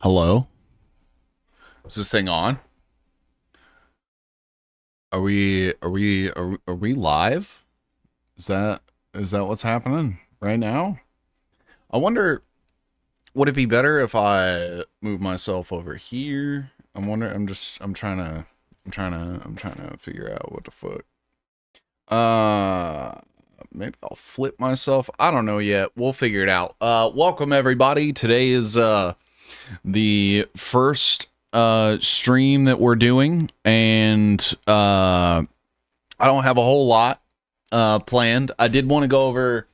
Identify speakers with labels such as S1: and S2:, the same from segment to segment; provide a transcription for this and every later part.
S1: Hello? Is this thing on? Are we live? Is that what's happening right now? I wonder, would it be better if I move myself over here? I'm trying to figure out what the fuck. Uh Maybe I'll flip myself. I don't know yet. We'll figure it out. Welcome everybody. Today is the first stream that we're doing, and I don't have a whole lot planned. I did want to go over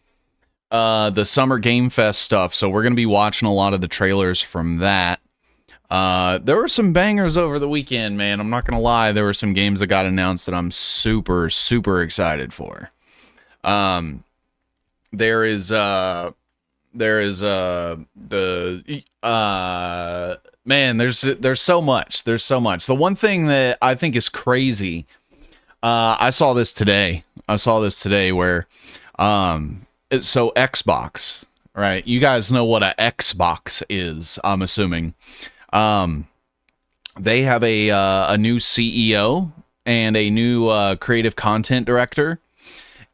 S1: the Summer Game Fest stuff, so we're going to be watching a lot of the trailers from that. There were some bangers over the weekend, man. I'm not going to lie. There were some games that got announced that I'm super, super excited for. There is the man, there's so much. There's so much. The one thing that I think is crazy, I saw this today. Where so Xbox, right? You guys know what a Xbox is, I'm assuming. They have a new CEO and a new creative content director.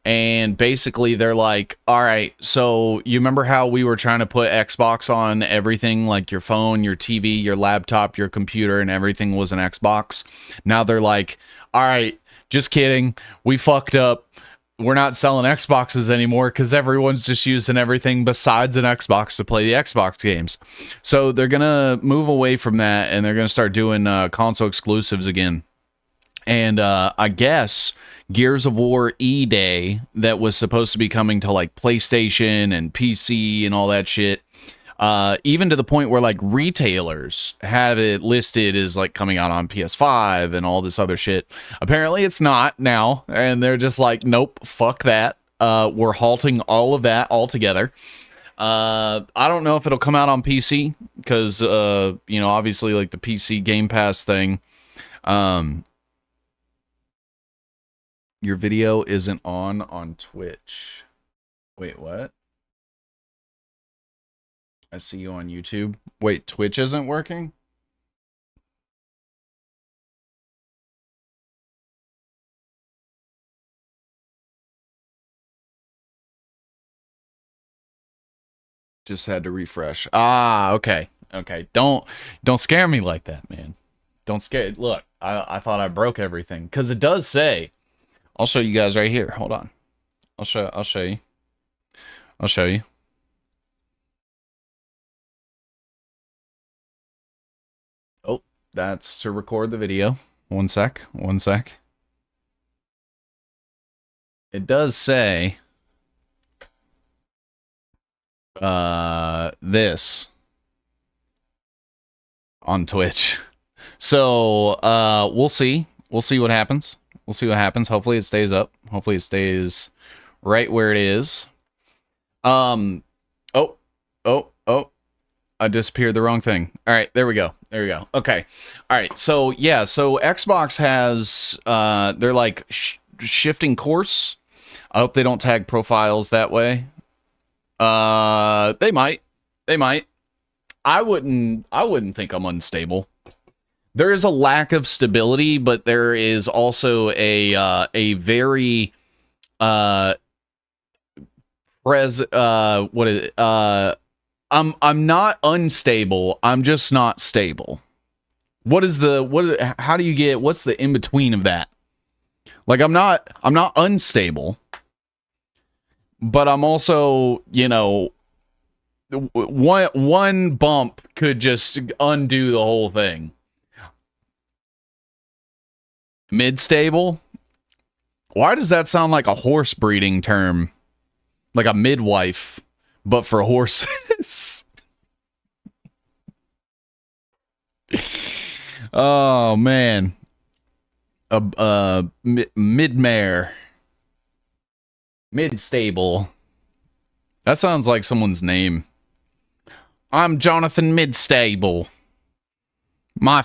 S1: And basically, they're like, all right, so you remember how we were trying to put Xbox on everything, like your phone, your TV, your laptop, your computer, and everything was an Xbox? Now they're like, all right, just kidding. We fucked up. We're not selling Xboxes anymore because everyone's just using everything besides an Xbox to play the Xbox games. So they're going to move away from that, and they're going to start doing console exclusives again. And I guess Gears of War E-Day that was supposed to be coming to like PlayStation and PC and all that shit, even to the point where like retailers have it listed as like coming out on PS5 and all this other shit. Apparently it's not now, and they're just like, nope, fuck that. We're halting all of that altogether. I don't know if it'll come out on PC because obviously like the PC Game Pass thing. Your video isn't on Twitch. Wait, what? I see you on YouTube. Wait, Twitch isn't working? Just had to refresh. Ah, okay. Okay. Don't scare me like that, man. Don't scare. Look, I thought I broke everything because it does say. I'll show you guys right here. Hold on. I'll show you. I'll show you. Oh, that's to record the video. One sec. It does say this on Twitch. So we'll see. We'll see what happens. Hopefully it stays up. Hopefully it stays right where it is. Oh. I disappeared the wrong thing. All right, there we go. Okay. All right. So yeah, so Xbox has they're like shifting course. I hope they don't tag profiles that way. They might. I wouldn't think I'm unstable. There is a lack of stability, but there is also a very what is it? I'm not unstable. I'm just not stable. How do you get, what's the in between of that? Like I'm not unstable, but I'm also, one bump could just undo the whole thing. Mid-stable? Why does that sound like a horse breeding term? Like a midwife, but for horses. Oh, man. Mid-mare. Mid-stable. That sounds like someone's name. I'm Jonathan Midstable. My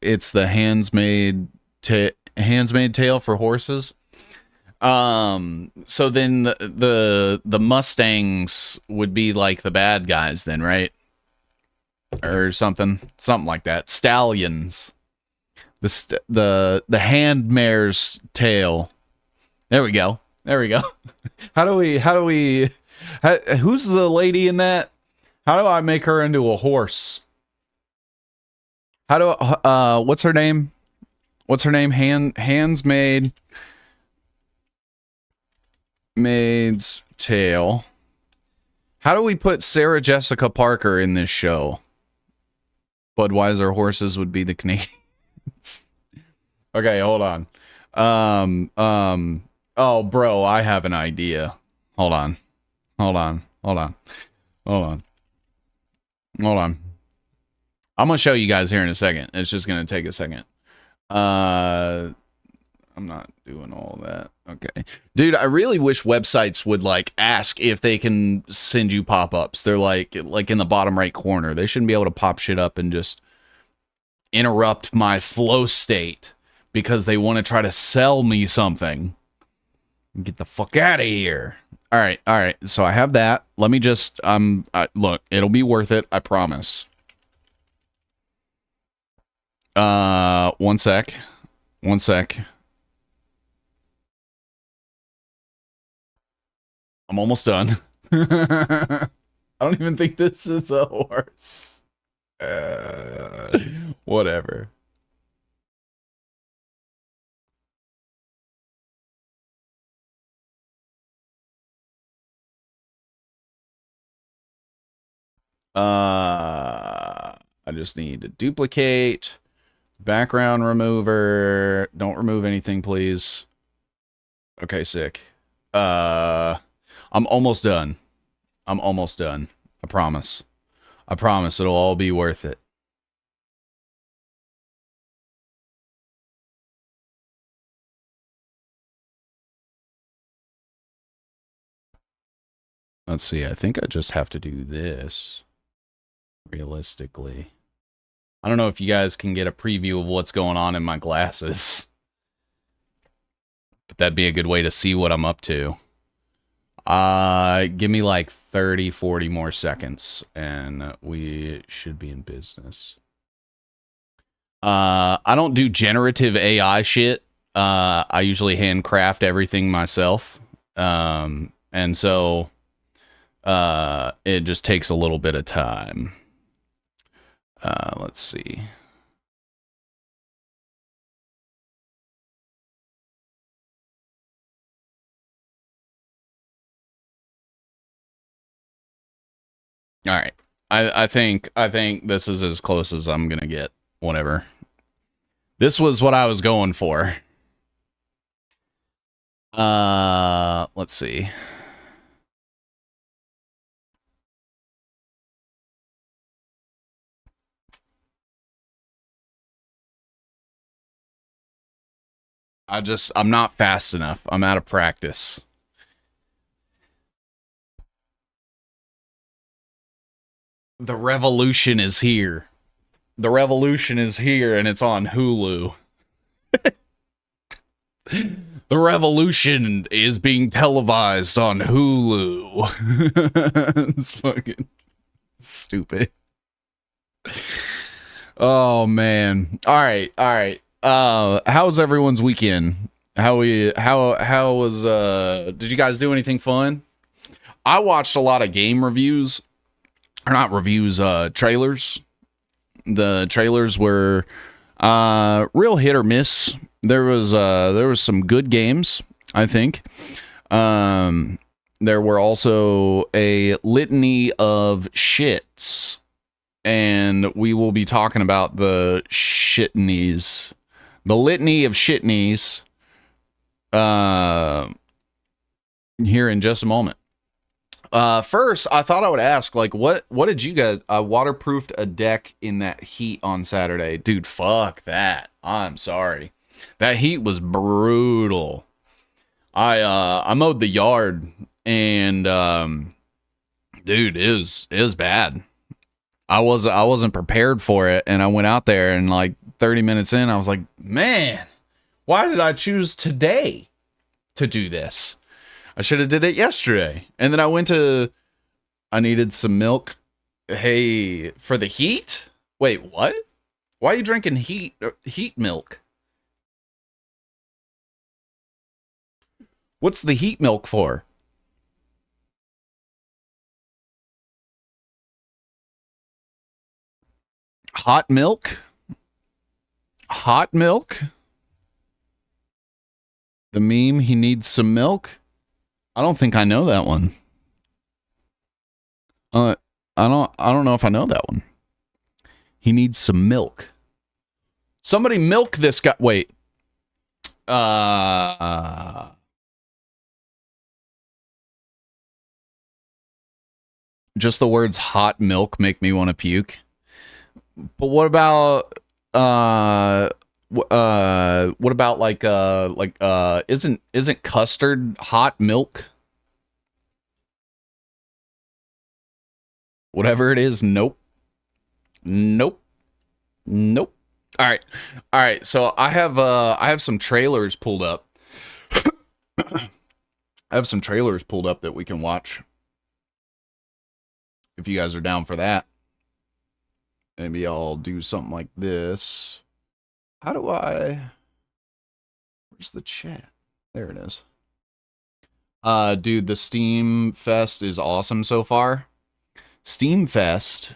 S1: it's the Handmaid's Tale for horses. So then the Mustangs would be like the bad guys then, right? or something like that. Stallions. The hand mare's tail. There we go. Who's the lady in that? How do I make her into a horse? What's her name? Hands maid's tail. How do we put Sarah Jessica Parker in this show? Budweiser horses would be the Canadians. Okay, hold on. Oh, bro, I have an idea. Hold on. I'm gonna show you guys here in a second. It's just gonna take a second. I'm not doing all that. Okay. Dude, I really wish websites would like ask if they can send you pop-ups. They're like in the bottom right corner. They shouldn't be able to pop shit up and just interrupt my flow state because they want to try to sell me something. Get the fuck out of here. All right. So I have that. Let me just look, it'll be worth it, I promise. One sec. I'm almost done. I don't even think this is a horse. Whatever. I just need to duplicate. Background remover. Don't remove anything, please. Okay, sick. I'm almost done. I promise. It'll all be worth it. Let's see. I think I just have to do this. Realistically. I don't know if you guys can get a preview of what's going on in my glasses. But that'd be a good way to see what I'm up to. Give me like 30, 40 more seconds and we should be in business. I don't do generative AI shit. I usually handcraft everything myself. And so it just takes a little bit of time. Let's see. All right. I think this is as close as I'm gonna get. Whatever. This was what I was going for. Let's see. I'm not fast enough. I'm out of practice. The revolution is here. The revolution is here and it's on Hulu. The revolution is being televised on Hulu. It's fucking stupid. Oh man. All right. How's everyone's weekend? How was did you guys do anything fun? I watched a lot of game reviews. Or not reviews, trailers. The trailers were real hit or miss. There was some good games, I think. There were also a litany of shits. And we will be talking about the shitneys. The litany of shitneys here in just a moment. First, I thought I would ask, like, what did you guys, waterproofed a deck in that heat on Saturday? Dude, fuck that. I'm sorry. That heat was brutal. I mowed the yard and, dude, it was bad. I wasn't prepared for it. And I went out there and like 30 minutes in, I was like, man, why did I choose today to do this? I should have did it yesterday. And then I needed some milk Hey, for the heat? Wait, what? Why are you drinking heat milk? What's the heat milk for? Hot milk? Hot milk? The meme, he needs some milk? I don't think I know that one. Uh, I don't know if I know that one. He needs some milk. Somebody milk this guy. Wait. Just the words hot milk make me want to puke. But what about what about like isn't custard hot milk? Whatever it is, nope. Nope. Nope. All right. All right. So I have some trailers pulled up. I have some trailers pulled up that we can watch. If you guys are down for that. Maybe I'll do something like this. How do I... Where's the chat? There it is. Dude, the Steam Fest is awesome so far. Steam Fest.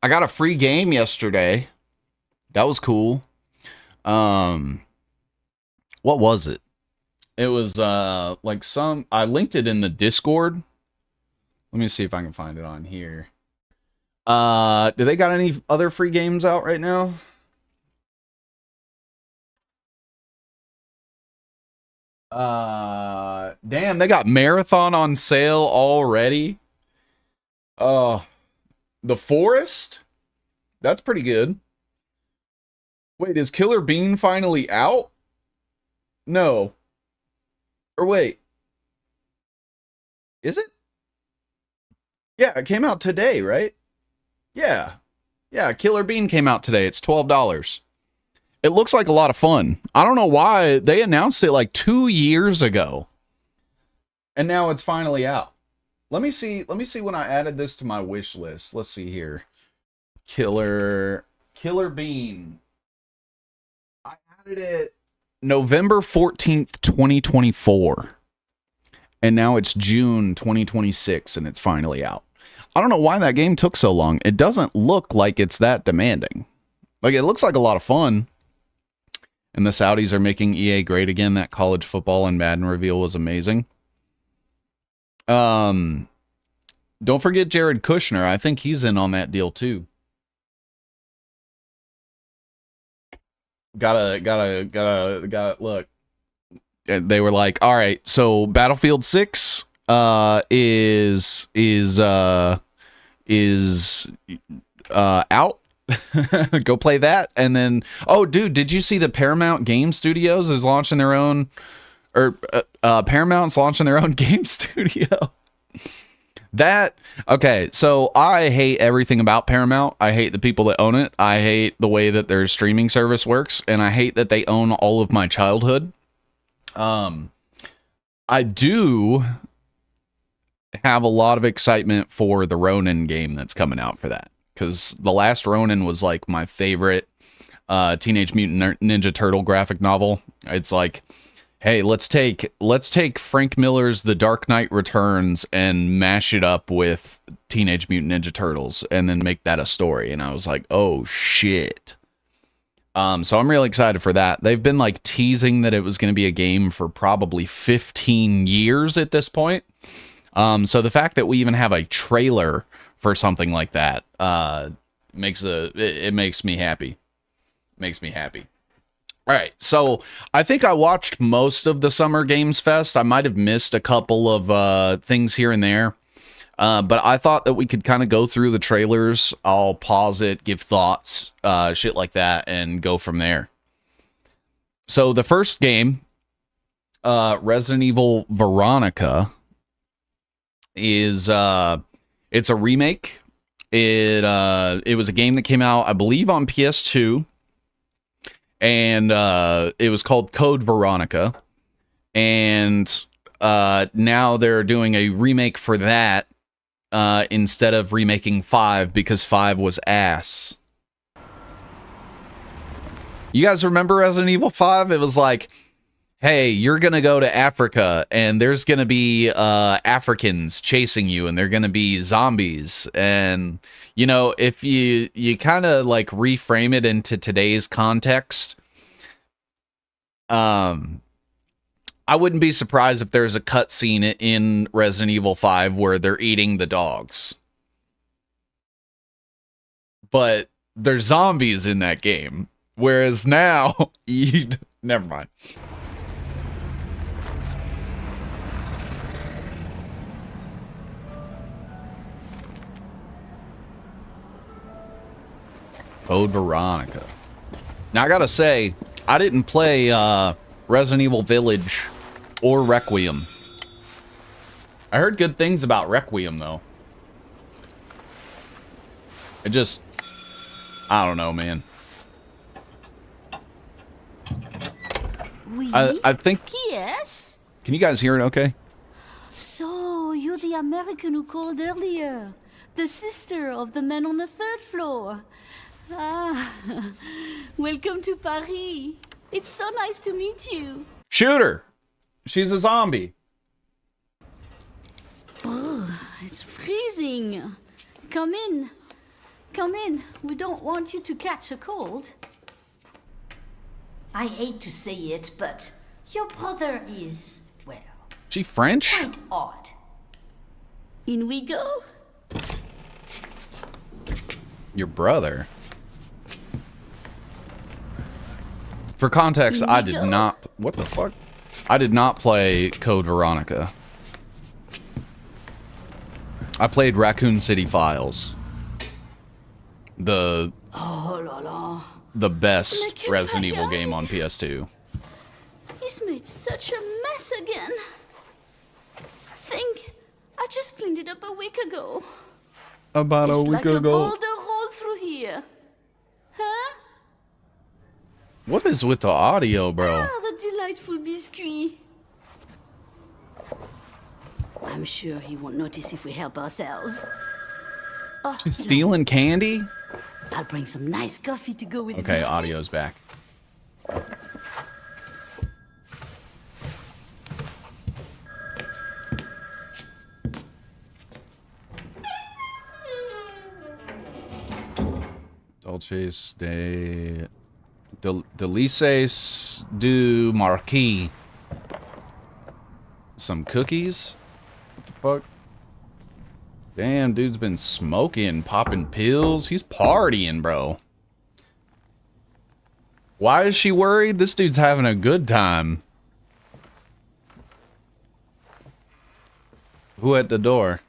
S1: I got a free game yesterday. That was cool. What was it? It was like some... I linked it in the Discord. Let me see if I can find it on here. Do they got any other free games out right now? Damn, they got Marathon on sale already. The Forest? That's pretty good. Wait, is Killer Bean finally out? No. Or wait. Is it? Yeah, it came out today, right? Yeah. Yeah, Killer Bean came out today. It's $12. It looks like a lot of fun. I don't know why they announced it like 2 years ago. And now it's finally out. Let me see when I added this to my wish list. Let's see here. Killer Bean. I added it November 14th, 2024. And now it's June 2026 and it's finally out. I don't know why that game took so long. It doesn't look like it's that demanding. Like, it looks like a lot of fun. And the Saudis are making EA great again. That college football and Madden reveal was amazing. Don't forget Jared Kushner. I think he's in on that deal too. Gotta look. They were like, all right, so Battlefield 6 is out. Go play that. And then, oh dude, did you see the Paramount Game Studios is launching their own, or Paramount's launching their own game studio? Okay, so I hate everything about Paramount. I hate the people that own it. I hate the way that their streaming service works, and I hate that they own all of my childhood. I do have a lot of excitement for the Ronin game that's coming out for that, because the last Ronin was like my favorite Teenage Mutant Ninja Turtle graphic novel. It's like, hey, let's take Frank Miller's The Dark Knight Returns and mash it up with Teenage Mutant Ninja Turtles and then make that a story. And I was like, oh shit. So I'm really excited for that. They've been like teasing that it was going to be a game for probably 15 years at this point. So the fact that we even have a trailer for something like that makes me happy. Makes me happy. All right, so I think I watched most of the Summer Games Fest. I might have missed a couple of things here and there. But I thought that we could kind of go through the trailers. I'll pause it, give thoughts, shit like that, and go from there. So the first game, Resident Evil Veronica, is it's a remake. It was a game that came out, I believe, on PS2, and it was called Code Veronica, and now they're doing a remake for that. instead of remaking 5 because 5 was ass. You guys remember Resident Evil 5? It was like, hey, you're going to go to Africa and there's going to be Africans chasing you and they're going to be zombies. And, you know, if you kind of like reframe it into today's context, I wouldn't be surprised if there's a cutscene in Resident Evil 5 where they're eating the dogs. But there's zombies in that game. Whereas now, never mind. Code Veronica. Now, I gotta say, I didn't play Resident Evil Village or Requiem. I heard good things about Requiem, though. I don't know, man.
S2: Oui?
S1: I think...
S2: Yes?
S1: Can you guys hear it okay?
S2: So, you're the American who called earlier. The sister of the man on the 3rd floor. Ah, welcome to Paris. It's so nice to meet you.
S1: Shoot her! She's a zombie.
S2: Oh, it's freezing. Come in. Come in. We don't want you to catch a cold. I hate to say it, but your brother is, well...
S1: She French?
S2: Quite odd. In we go.
S1: Your brother? For context, I did not... What the fuck? I did not play Code Veronica. I played Raccoon City Files. The best Resident Evil game on PS2.
S2: He's made such a mess again. I just cleaned it up a week ago.
S1: About a week
S2: ago.
S1: ago.
S2: Boulder rolled through here. Huh?
S1: What is with the audio, bro?
S2: Ah, the delightful biscuit. I'm sure he won't notice if we help ourselves. Oh,
S1: She's stealing candy?
S2: I'll bring some nice coffee to go with the
S1: Okay,
S2: biscuit.
S1: audio's back. Dolces de Delices du Marquis. Some cookies? What the fuck? Damn, dude's been smoking, popping pills. He's partying, bro. Why is she worried? This dude's having a good time. Who at the door?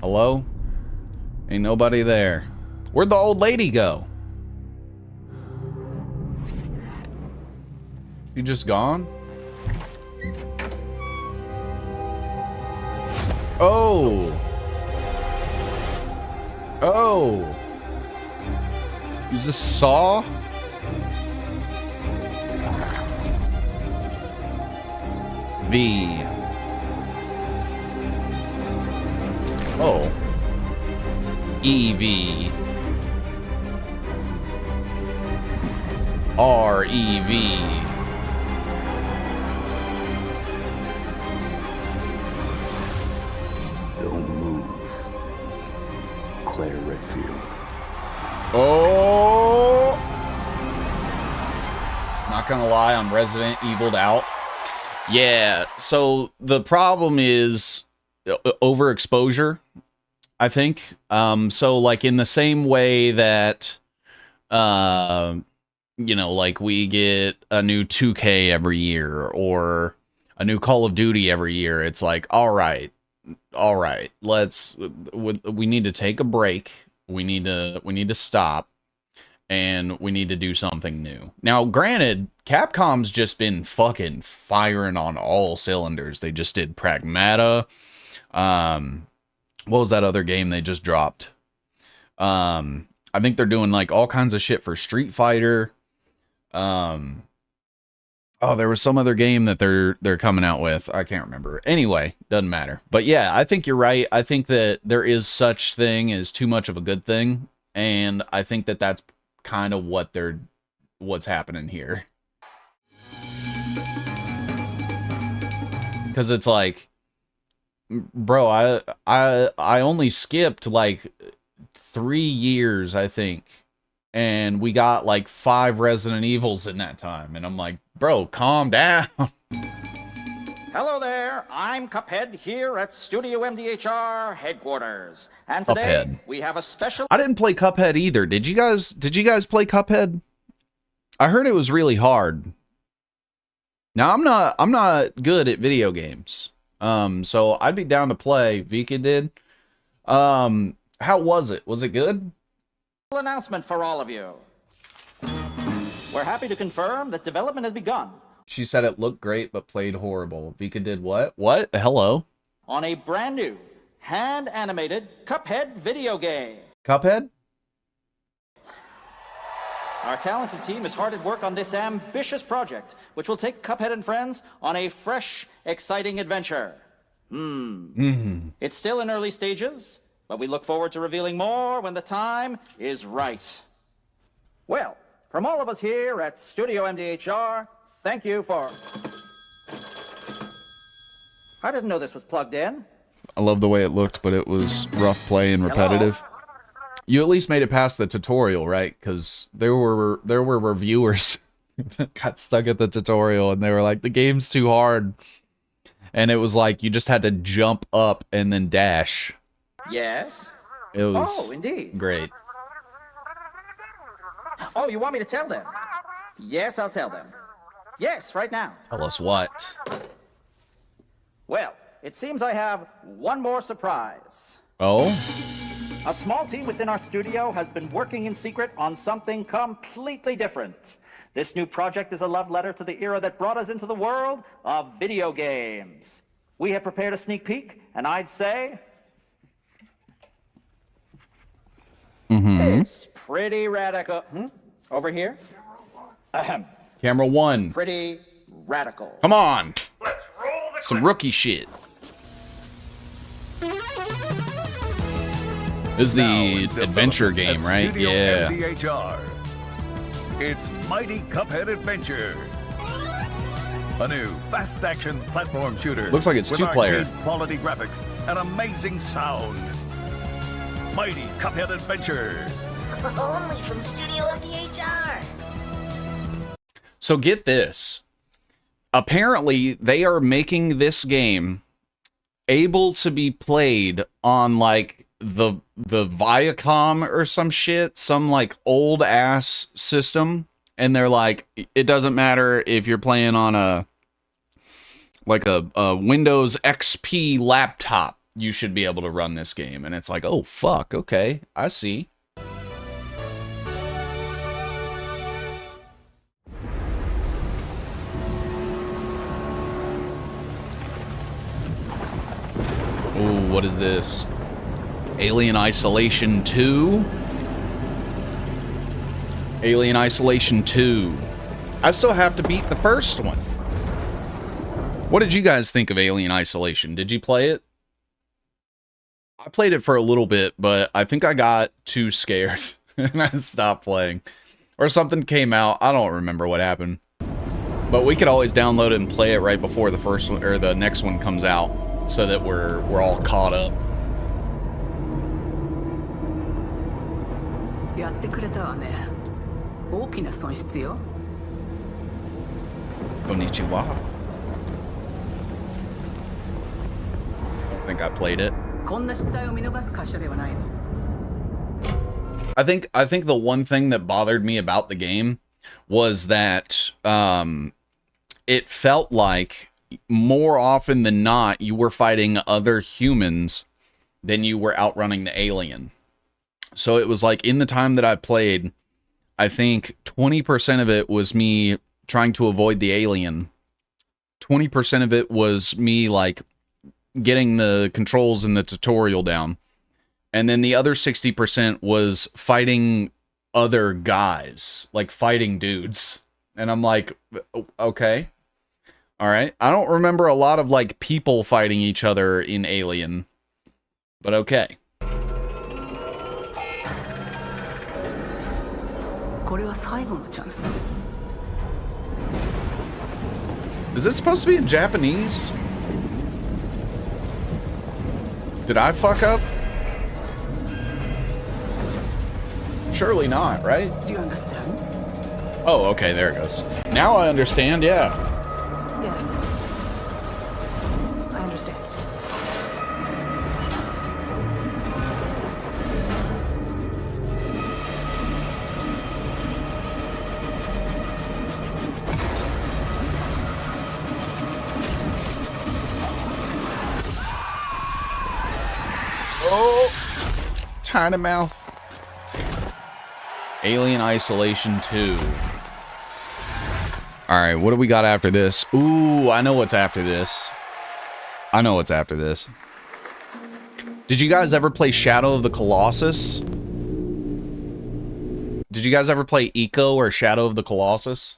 S1: Hello? Ain't nobody there. Where'd the old lady go? She just gone? Oh! Oh! Is this Saw? V. Oh. EV. REV.
S3: Don't move. Claire Redfield.
S1: Oh! Not gonna lie, I'm Resident Evil'd out. Yeah, so the problem is overexposure, I think. So like in the same way that, you know, like we get a new 2K every year or a new Call of Duty every year, it's like, all right, we need to take a break. We need to stop, and we need to do something new. Now, granted, Capcom's just been fucking firing on all cylinders. They just did Pragmata. What was that other game they just dropped? I think they're doing like all kinds of shit for Street Fighter. I Oh, there was some other game that they're coming out with. I can't remember. Anyway, doesn't matter. But yeah, I think you're right. I think that there is such thing as too much of a good thing, and I think that that's kind of what's happening here. Because it's like, bro, I only skipped like 3 years, I think, and we got like 5 Resident Evils in that time, and I'm like, bro, calm down.
S4: Hello there, I'm Cuphead here at Studio MDHR headquarters, and today
S1: Cuphead.
S4: we have a special.
S1: I didn't play Cuphead either. Did you guys play Cuphead? I heard it was really hard. Now I'm not good at video games. So I'd be down to play. Vika did. How was it? Was it good?
S4: Announcement for all of you. We're happy to confirm that development has begun
S1: She said it looked great but played horrible. Vika did what? What? Hello?
S4: on a brand new hand-animated Cuphead video game.
S1: Cuphead?
S4: Our talented team is hard at work on this ambitious project, which will take Cuphead and friends on a fresh, exciting adventure. It's still in early stages, but we look forward to revealing more when the time is right. Well, from all of us here at Studio MDHR, thank you for... I didn't know this was plugged in.
S1: I love the way it looked, but it was rough play and repetitive.
S4: Hello?
S1: You at least made it past the tutorial, right? Because there were reviewers that got stuck at the tutorial and they were like, the game's too hard. And it was like you just had to jump up and then dash.
S4: Yes?
S1: It was
S4: Oh, indeed.
S1: great.
S4: Oh, you want me to tell them? Yes, I'll tell them. Yes, right now.
S1: Tell us what.
S4: Well, it seems I have one more surprise.
S1: Oh?
S4: A small team within our studio has been working in secret on something completely different. This new project is a love letter to the era that brought us into the world of video games. We have prepared a sneak peek, and I'd say... It's pretty radical. Over here? Ahem.
S1: Camera 1.
S4: Pretty radical.
S1: Come on. Some rookie shit. This is the adventure game, right?
S5: Studio
S1: Yeah.
S5: MDHR. It's Mighty Cuphead Adventure. A new fast-action platform shooter.
S1: Looks like it's
S5: with
S1: two-player.
S5: arcade quality graphics and amazing sound. Mighty Cuphead Adventure.
S6: Only from Studio MDHR.
S1: So get this. Apparently, they are making this game able to be played on like the Viacom or some shit, some like old ass system, and they're like, it doesn't matter if you're playing on a Windows XP laptop, you should be able to run this game. And it's like, oh fuck, okay, I see. Oh, what is this? Alien Isolation 2? Alien Isolation 2. I still have to beat the first one. What did you guys think of Alien Isolation? Did you play it? I played it for a little bit, but I think I got too scared and I stopped playing. Or something came out. I don't remember what happened. But we could always download it and play it right before the first one or the next one comes out, so that we're all caught up.
S7: やってくれたわね。大きな損失よ。
S1: Konnichiwa. I don't think I played it.
S7: こんな失態を見逃す会社ではないの。
S1: I think the one thing that bothered me about the game was that it felt like more often than not you were fighting other humans than you were outrunning the alien. So it was like in the time that I played, I think 20% of it was me trying to avoid the alien. 20% of it was me like getting the controls in the tutorial down. And then the other 60% was fighting other guys, like fighting dudes. And I'm like, okay, All right. I don't remember a lot of like people fighting each other in Alien, but okay.
S7: これは最後のチャンス。
S1: Is it supposed to be in Japanese? Did I fuck up? Surely not, right?
S7: Do you understand?
S1: Oh, okay, there it goes. Now I understand, yeah.
S7: Yes. I understand.
S1: Oh, Tiny Mouth. Alien Isolation 2. Alright, what do we got after this? Ooh, I know what's after this. I know what's after this. Did you guys ever play Shadow of the Colossus? Did you guys ever play Eco or Shadow of the Colossus?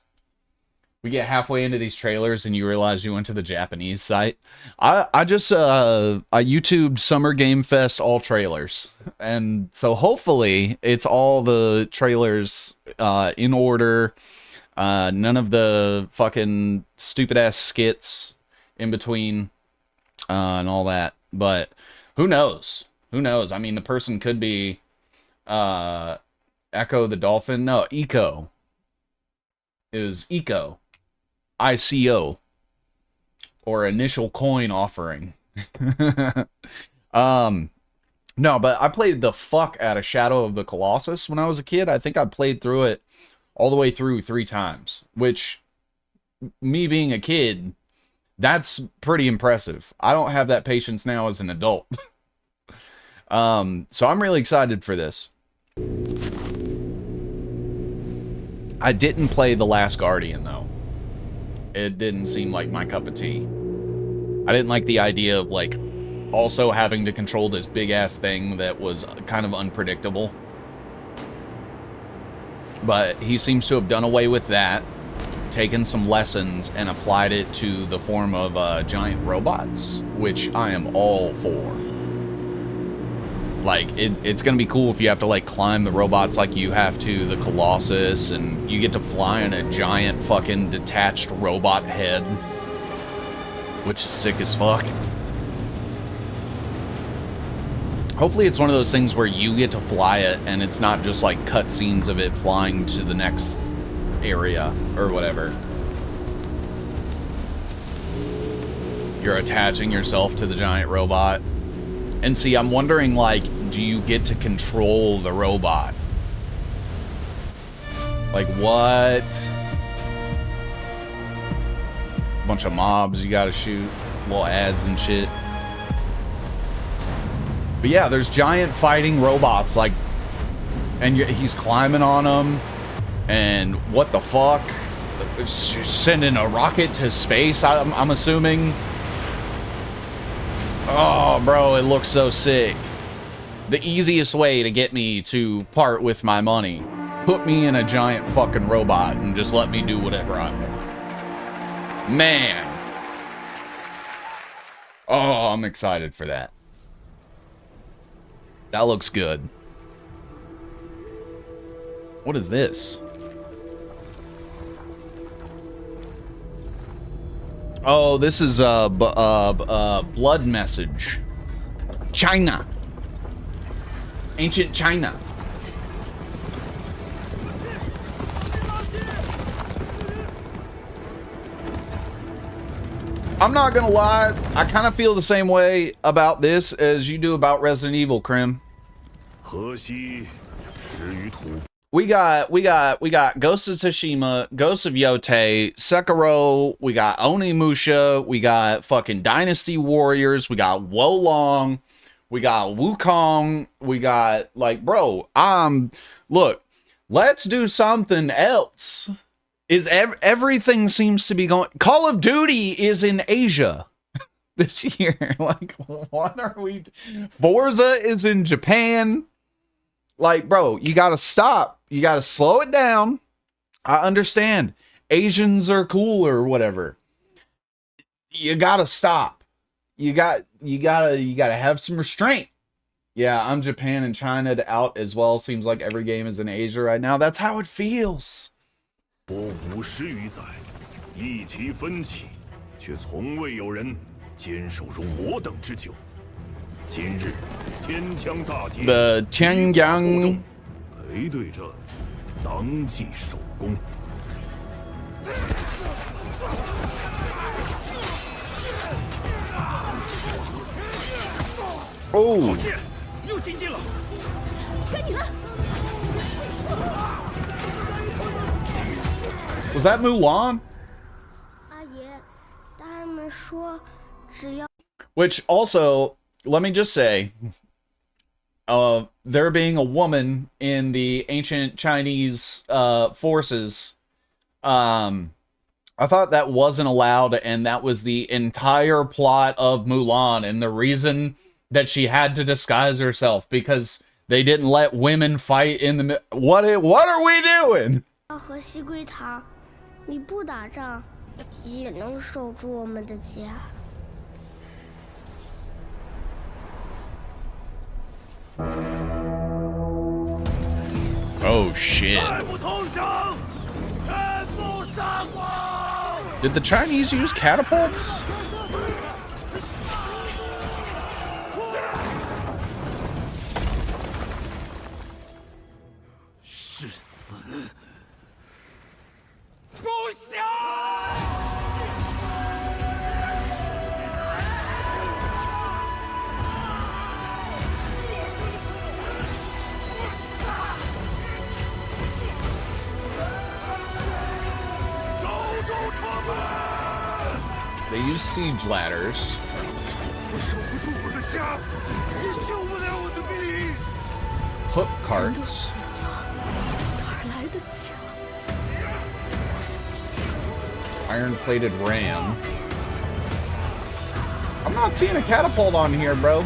S1: We get halfway into these trailers and you realize you went to the Japanese site. I just I YouTubed Summer Game Fest all trailers. And so hopefully it's all the trailers in order. None of the fucking stupid ass skits in between and all that. But who knows? Who knows? I mean, the person could be Echo the Dolphin. No, Eco. It was Eco. ICO. Or initial coin offering. No, but I played the fuck out of Shadow of the Colossus when I was a kid. I think I played through it all the way through 3 times, which, me being a kid, that's pretty impressive. I don't have that patience now as an adult. So I'm really excited for this. I didn't play The Last Guardian, though. It didn't seem like my cup of tea. I didn't like the idea of, like, also having to control this big-ass thing that was kind of unpredictable. But he seems to have done away with that, taken some lessons, and applied it to the form of giant robots, which I am all for. Like, it's gonna be cool if you have to, like, climb the robots like you have to the Colossus, and you get to fly in a giant fucking detached robot head, which is sick as fuck. Hopefully it's one of those things where you get to fly it, and it's not just, like, cutscenes of it flying to the next area, or whatever. You're attaching yourself to the giant robot. And see, I'm wondering, like, do you get to control the robot? Like, what? Bunch of mobs you gotta shoot, little ads and shit. But yeah, there's giant fighting robots, like, and he's climbing on them, and what the fuck? Sending a rocket to space, I'm assuming. Oh, bro, it looks so sick. The easiest way to get me to part with my money. Put me in a giant fucking robot and just let me do whatever I want. Man. Oh, I'm excited for that. That looks good. What is this? Oh, this is blood message. China. Ancient China. I'm not gonna lie, I kind of feel the same way about this as you do about Resident Evil, Krim. We got Ghost of Tsushima, Ghost of Yotei, Sekiro, we got Onimusha, we got fucking Dynasty Warriors, we got Wolong, we got Wukong, we got, like, bro, look, let's do something else. Everything seems to be going. Call of Duty is in Asia this year. Like, what are we? Forza is in Japan. Like, bro, you gotta stop. You gotta slow it down. I understand. Asians are cool or whatever. you gotta stop. You gotta have some restraint. Yeah, I'm Japan and China out as well. Seems like every game is in Asia right now. That's how it feels.
S8: 多5十余载，一齐分歧，却从未有人坚守如我等之久。今日天枪大捷，
S1: The Tianyang
S8: 裴对阵，当即首功。
S1: Oh,
S8: 又进进了。
S2: 该你了。
S1: was that Mulan?
S9: 阿爷，大人们说，只要
S1: Which also, let me just say, there being a woman in the ancient Chinese forces, I thought that wasn't allowed, and that was the entire plot of Mulan, and the reason that she had to disguise herself, because they didn't let women fight in the... What are we doing?
S9: 和西归堂，你不打仗，也能守住我们的家。
S1: Oh shit. Did the Chinese use catapults? They use siege ladders. Hook carts. Iron-plated ram. I'm not seeing a catapult on here, bro.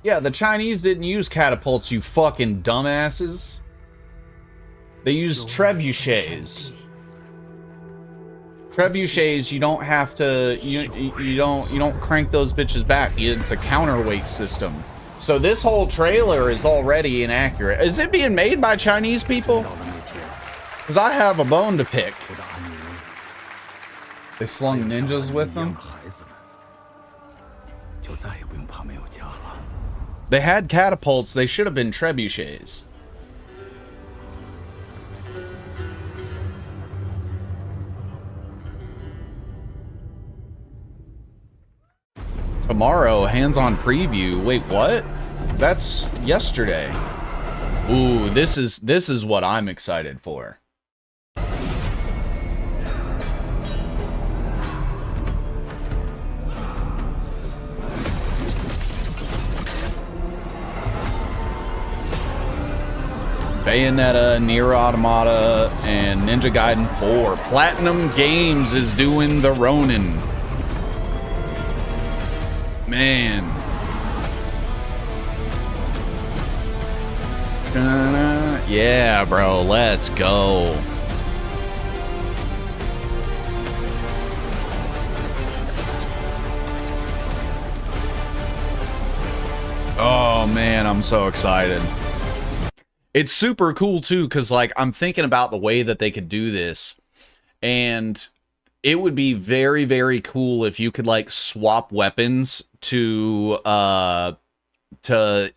S1: Yeah, the Chinese didn't use catapults, you fucking dumbasses. They used trebuchets. Trebuchets, you don't have to, you don't crank those bitches back. It's a counterweight system. So this whole trailer is already inaccurate. Is it being made by Chinese people? Because I have a bone to pick. They slung ninjas with them. They had catapults. They should have been trebuchets. Tomorrow, hands-on preview. Wait, what? That's yesterday. Ooh, this is what I'm excited for. Bayonetta, Nier Automata, and Ninja Gaiden 4. Platinum Games is doing the Ronin. Man. Yeah, bro, let's go. Oh, man, I'm so excited. It's super cool, too, because, like, I'm thinking about the way that they could do this. And it would be very, very cool if you could, like, swap weapons to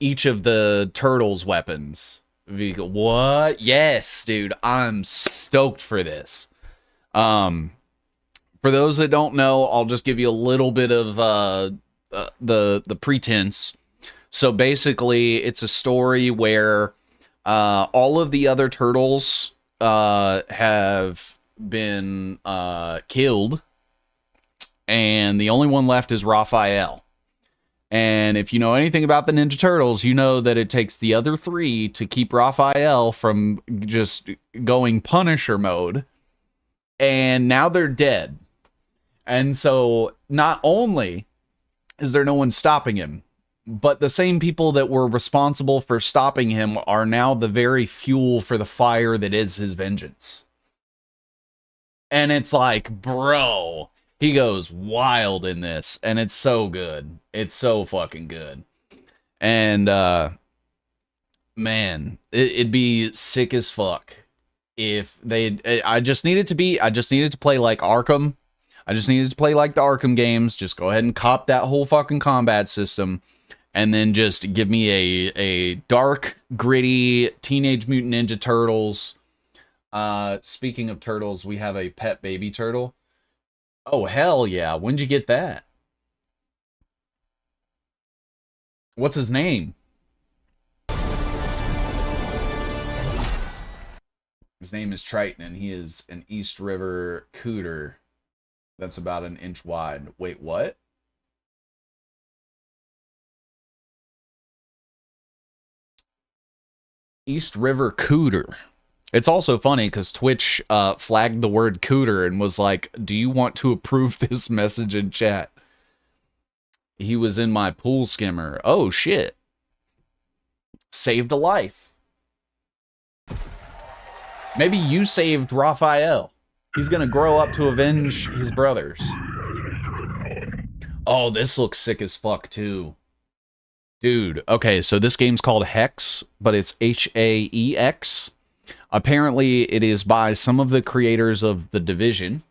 S1: each of the turtles' weapons. What? Yes, dude. I'm stoked for this. For those that don't know, I'll just give you a little bit of the pretense. So basically, it's a story where all of the other turtles have been killed, and the only one left is Raphael. And if you know anything about the Ninja Turtles, you know that it takes the other three to keep Raphael from just going Punisher mode. And now they're dead. And so not only is there no one stopping him, but the same people that were responsible for stopping him are now the very fuel for the fire that is his vengeance. And it's like, bro, he goes wild in this, and it's so good. It's so fucking good. And man, it'd be sick as fuck if they. I just needed to play like Arkham. I just needed to play like the Arkham games. Just go ahead and cop that whole fucking combat system, and then just give me a dark, gritty Teenage Mutant Ninja Turtles. Speaking of turtles, we have a pet baby turtle. Oh, hell yeah. When'd you get that? What's his name? His name is Triton, and he is an East River cooter that's about an inch wide. Wait, what? East River cooter. It's also funny because Twitch flagged the word cooter and was like, do you want to approve this message in chat? He was in my pool skimmer. Oh, shit. Saved a life. Maybe you saved Raphael. He's going to grow up to avenge his brothers. Oh, this looks sick as fuck, too. Dude, okay, so this game's called Hex, but it's H-A-E-X. Apparently, it is by some of the creators of The Division.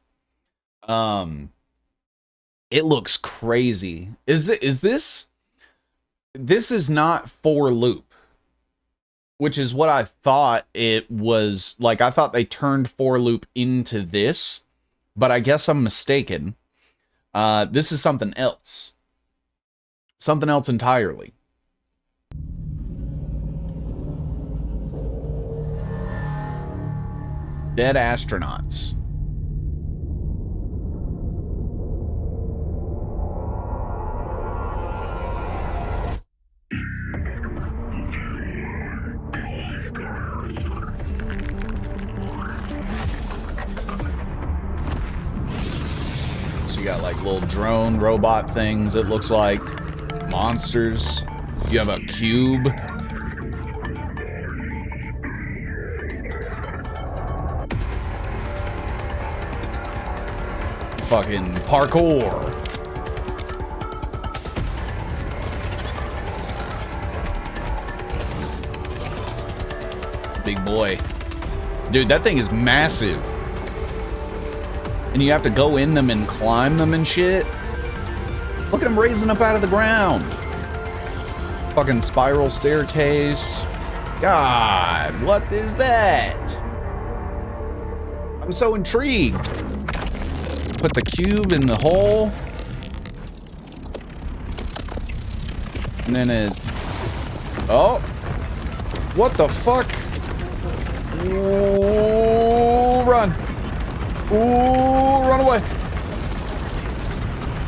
S1: It looks crazy. Is this? This is not For Loop, which is what I thought it was. Like, I thought they turned For Loop into this, but I guess I'm mistaken. This is something else. Something else entirely. Dead astronauts. So you got like little drone robot things, it looks like. Monsters. You have a cube. Fucking parkour. Big boy. Dude, that thing is massive. And you have to go in them and climb them and shit. Look at him raising up out of the ground. Fucking spiral staircase. God, what is that? I'm so intrigued. Put the cube in the hole. And then it... Oh! What the fuck? Ooh, run! Ooh, run away!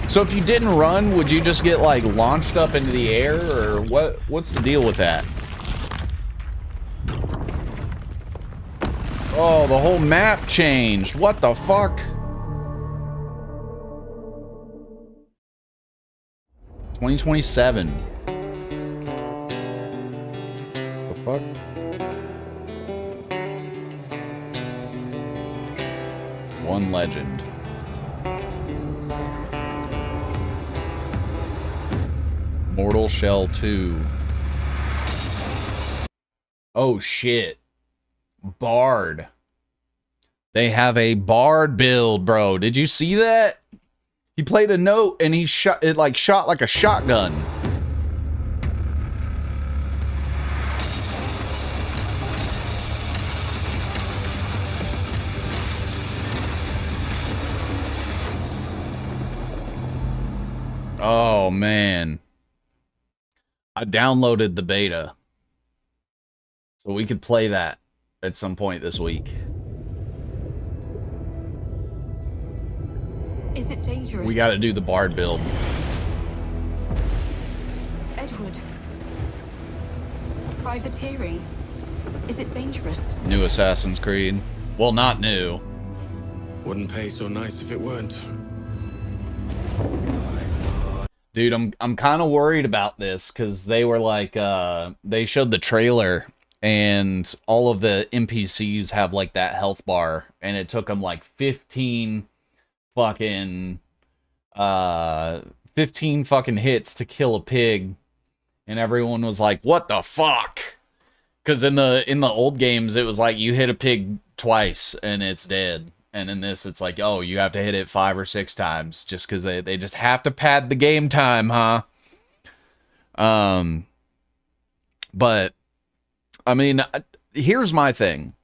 S1: So if you didn't run, would you just get, like, launched up into the air? Or what's the deal with that? Oh, the whole map changed. What the fuck? 2027. The fuck? One legend. Mortal Shell 2. Oh shit. Bard. They have a Bard build, bro. Did you see that? He played a note and he shot it like a shotgun. Oh man. I downloaded the beta. So we could play that at some point this week.
S10: Is it dangerous?
S1: We gotta do the Bard build.
S10: Edward. Privateering. Is it dangerous?
S1: New Assassin's Creed. Well, not new.
S11: Wouldn't pay so nice if it weren't.
S1: Dude, I'm kind of worried about this because they were like, they showed the trailer and all of the NPCs have like that health bar, and it took them like 15 fucking hits to kill a pig, and everyone was like, "What the fuck?" Because in the old games, it was like you hit a pig twice and it's dead. And in this, it's like, oh, you have to hit it 5 or 6 times just because they just have to pad the game time, huh? But, I mean, here's my thing.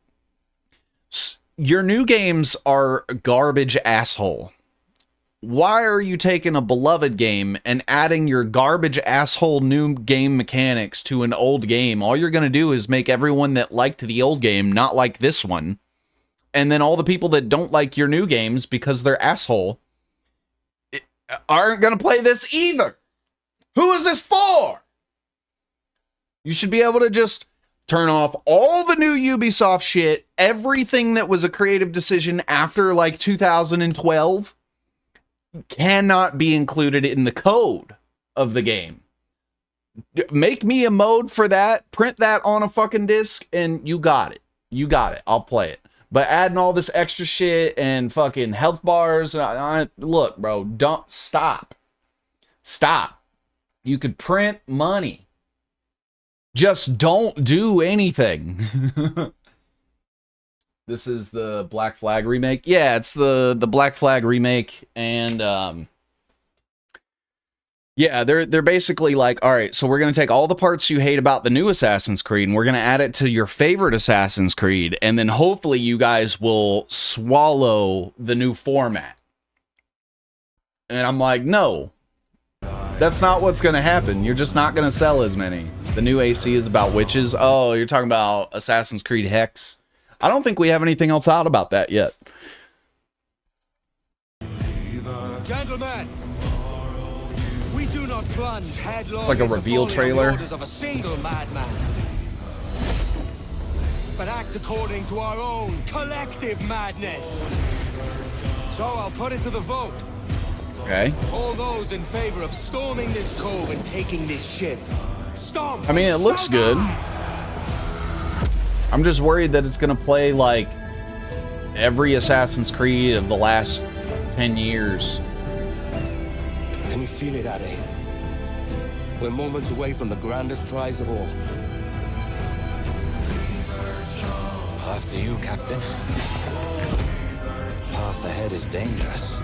S1: Your new games are garbage, asshole. Why are you taking a beloved game and adding your garbage, asshole new game mechanics to an old game? All you're going to do is make everyone that liked the old game not like this one. And then all the people that don't like your new games because they're asshole aren't going to play this either. Who is this for? You should be able to just turn off all the new Ubisoft shit, everything that was a creative decision after like 2012 cannot be included in the code of the game. Make me a mode for that, print that on a fucking disc, and you got it. You got it. I'll play it. But adding all this extra shit and fucking health bars, look, bro, don't stop. Stop. You could print money. Just don't do anything. This is the Black Flag remake. Yeah, it's the Black Flag remake, and yeah, they're basically like, all right, so we're going to take all the parts you hate about the new Assassin's Creed, and we're going to add it to your favorite Assassin's Creed, and then hopefully you guys will swallow the new format. And I'm like, no, that's not what's going to happen. You're just not going to sell as many. The new AC is about witches. Oh, you're talking about Assassin's Creed Hex? I don't think we have anything else out about that yet.
S11: Gentlemen, we do not plunge headlong
S1: like a reveal trailer.
S11: of a single madman, but act according to our own collective madness. So I'll put it to the vote.
S1: Okay.
S11: All those in favor of storming this cove and taking this ship. Stomp.
S1: I mean, it looks good. I'm just worried that it's gonna play like every Assassin's Creed of the last 10 years.
S11: Can you feel it, Addy? We're moments away from the grandest prize of all.
S3: After you, Captain. Path ahead is dangerous.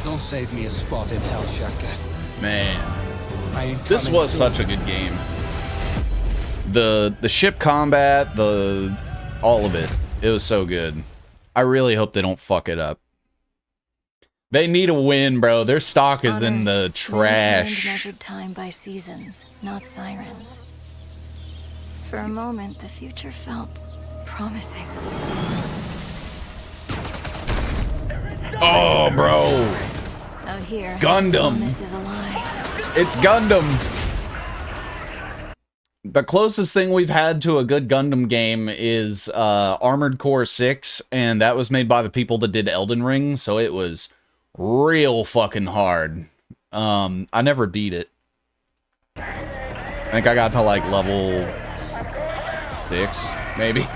S11: Don't save me a spot in hell, Shaka.
S1: Man, this was such a good game. The ship combat, all of it. It was so good. I really hope they don't fuck it up. They need a win, bro. Their stock is in the trash.
S12: Measured time by seasons, not sirens. For a moment, the future felt promising.
S1: Oh, bro.
S12: Out here,
S1: Gundam.
S12: promise is a lie.
S1: It's Gundam. The closest thing we've had to a good Gundam game is Armored Core 6, and that was made by the people that did Elden Ring, so it was real fucking hard. I never beat it. I think I got to like level 6, maybe.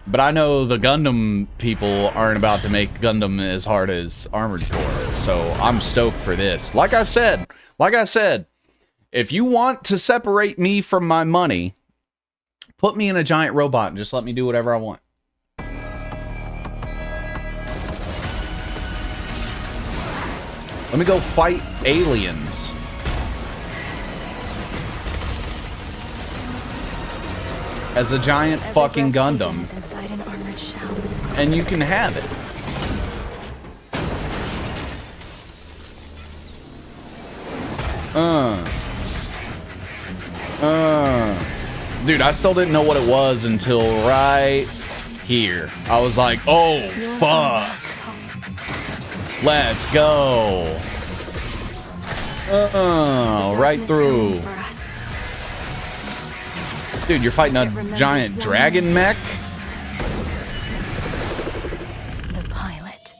S1: But I know the Gundam people aren't about to make Gundam as hard as Armored Core, so I'm stoked for this. Like I said, if you want to separate me from my money, put me in a giant robot and just let me do whatever I want. Let me go fight aliens. As a giant fucking Gundam.
S12: Inside an armored shell.
S1: And you can have it. Dude, I still didn't know what it was until right here. I was like, oh, fuck. Let's go. Right through. Dude, you're fighting a giant dragon mech?
S12: The pilot.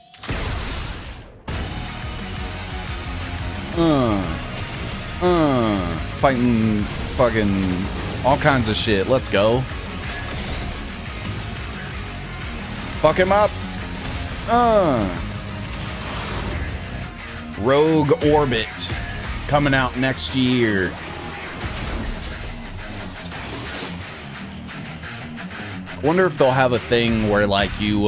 S1: Fighting fucking all kinds of shit. Let's go. Fuck him up. Rogue Orbit coming out next year. Wonder if they'll have a thing where like you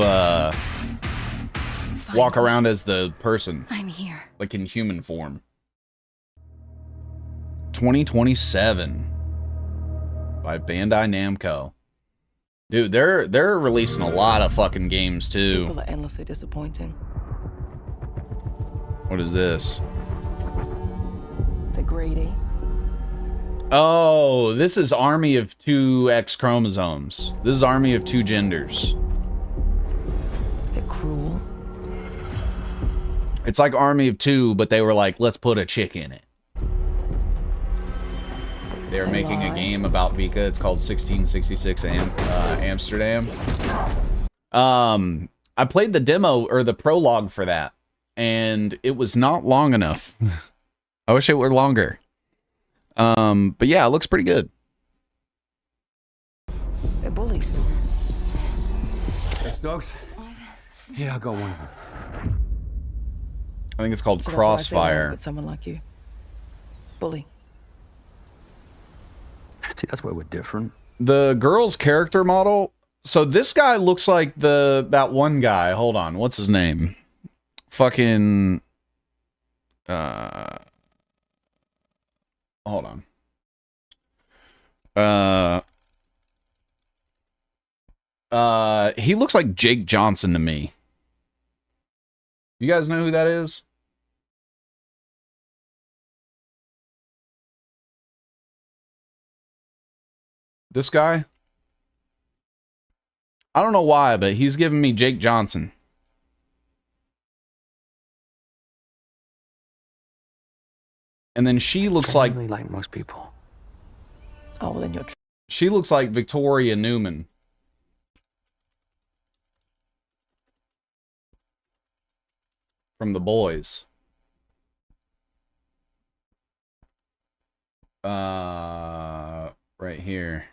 S1: walk around as the person.
S12: I'm here.
S1: Like in human form. 2027 by Bandai Namco. Dude, they're releasing a lot of fucking games too.
S7: People are endlessly disappointing.
S1: What is this?
S7: They're greedy.
S1: Oh, this is Army of 2 X chromosomes. This is Army of 2 genders.
S7: They're cruel.
S1: It's like Army of 2, but they were like, let's put a chick in it. They're making a game about Vika. It's called 1666 Amsterdam. I played the demo or the prologue for that, and it was not long enough. I wish it were longer. But yeah, it looks pretty good.
S7: They're bullies.
S11: Hey, Stokes? Yeah, I got one of them.
S1: I think it's called
S7: So that's why I say I
S1: Crossfire.
S7: look at someone like you. Bully.
S3: See, that's where we're different.
S1: The girl's character model. So this guy looks like that one guy. Hold on, what's his name? Fucking. Hold on. He looks like Jake Johnson to me. You guys know who that is? This guy? I don't know why, but he's giving me Jake Johnson. And then she looks like
S3: most people.
S7: Oh, well, then you're
S1: she looks like Victoria Newman. From The Boys. Right here.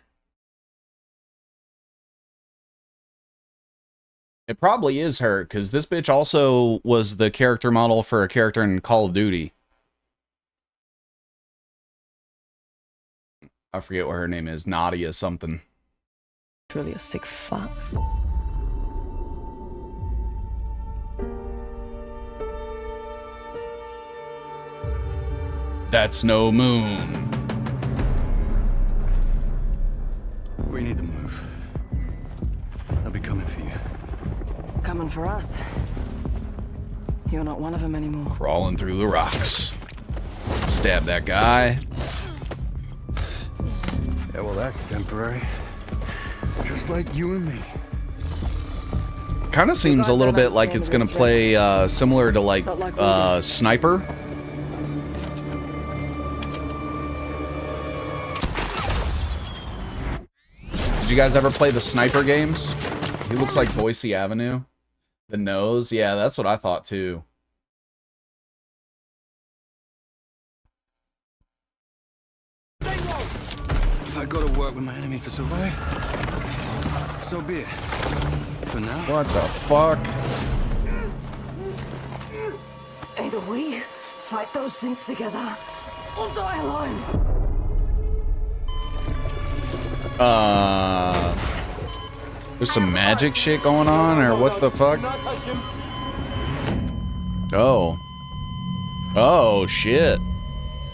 S1: It probably is her, because this bitch also was the character model for a character in Call of Duty. I forget what her name is. Nadia something.
S7: really a sick fuck.
S1: That's no moon.
S11: We need to move. They'll be coming for you.
S7: Coming for us. You're not one of them anymore.
S1: Crawling through the rocks. Stab that guy.
S11: Yeah, well, that's temporary. Just like you and me.
S1: Kind of seems a little bit like it's gonna play similar to like Sniper. Did you guys ever play the Sniper games? He looks like Boise Avenue. The nose, yeah, that's what I thought too.
S11: If I go to work with my enemy to survive, so be it. For now.
S1: What the fuck?
S7: Either we fight those things together, or die alone.
S1: There's some magic shit going on, or what the fuck? Oh. Oh, shit.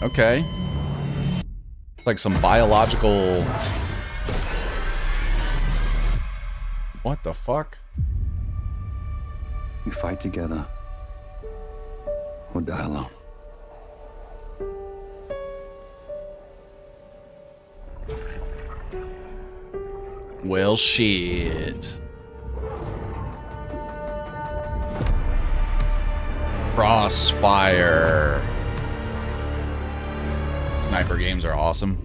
S1: Okay. It's like some biological... What the fuck?
S11: We fight together, or die alone.
S1: Well, shit. Crossfire. Sniper games are awesome.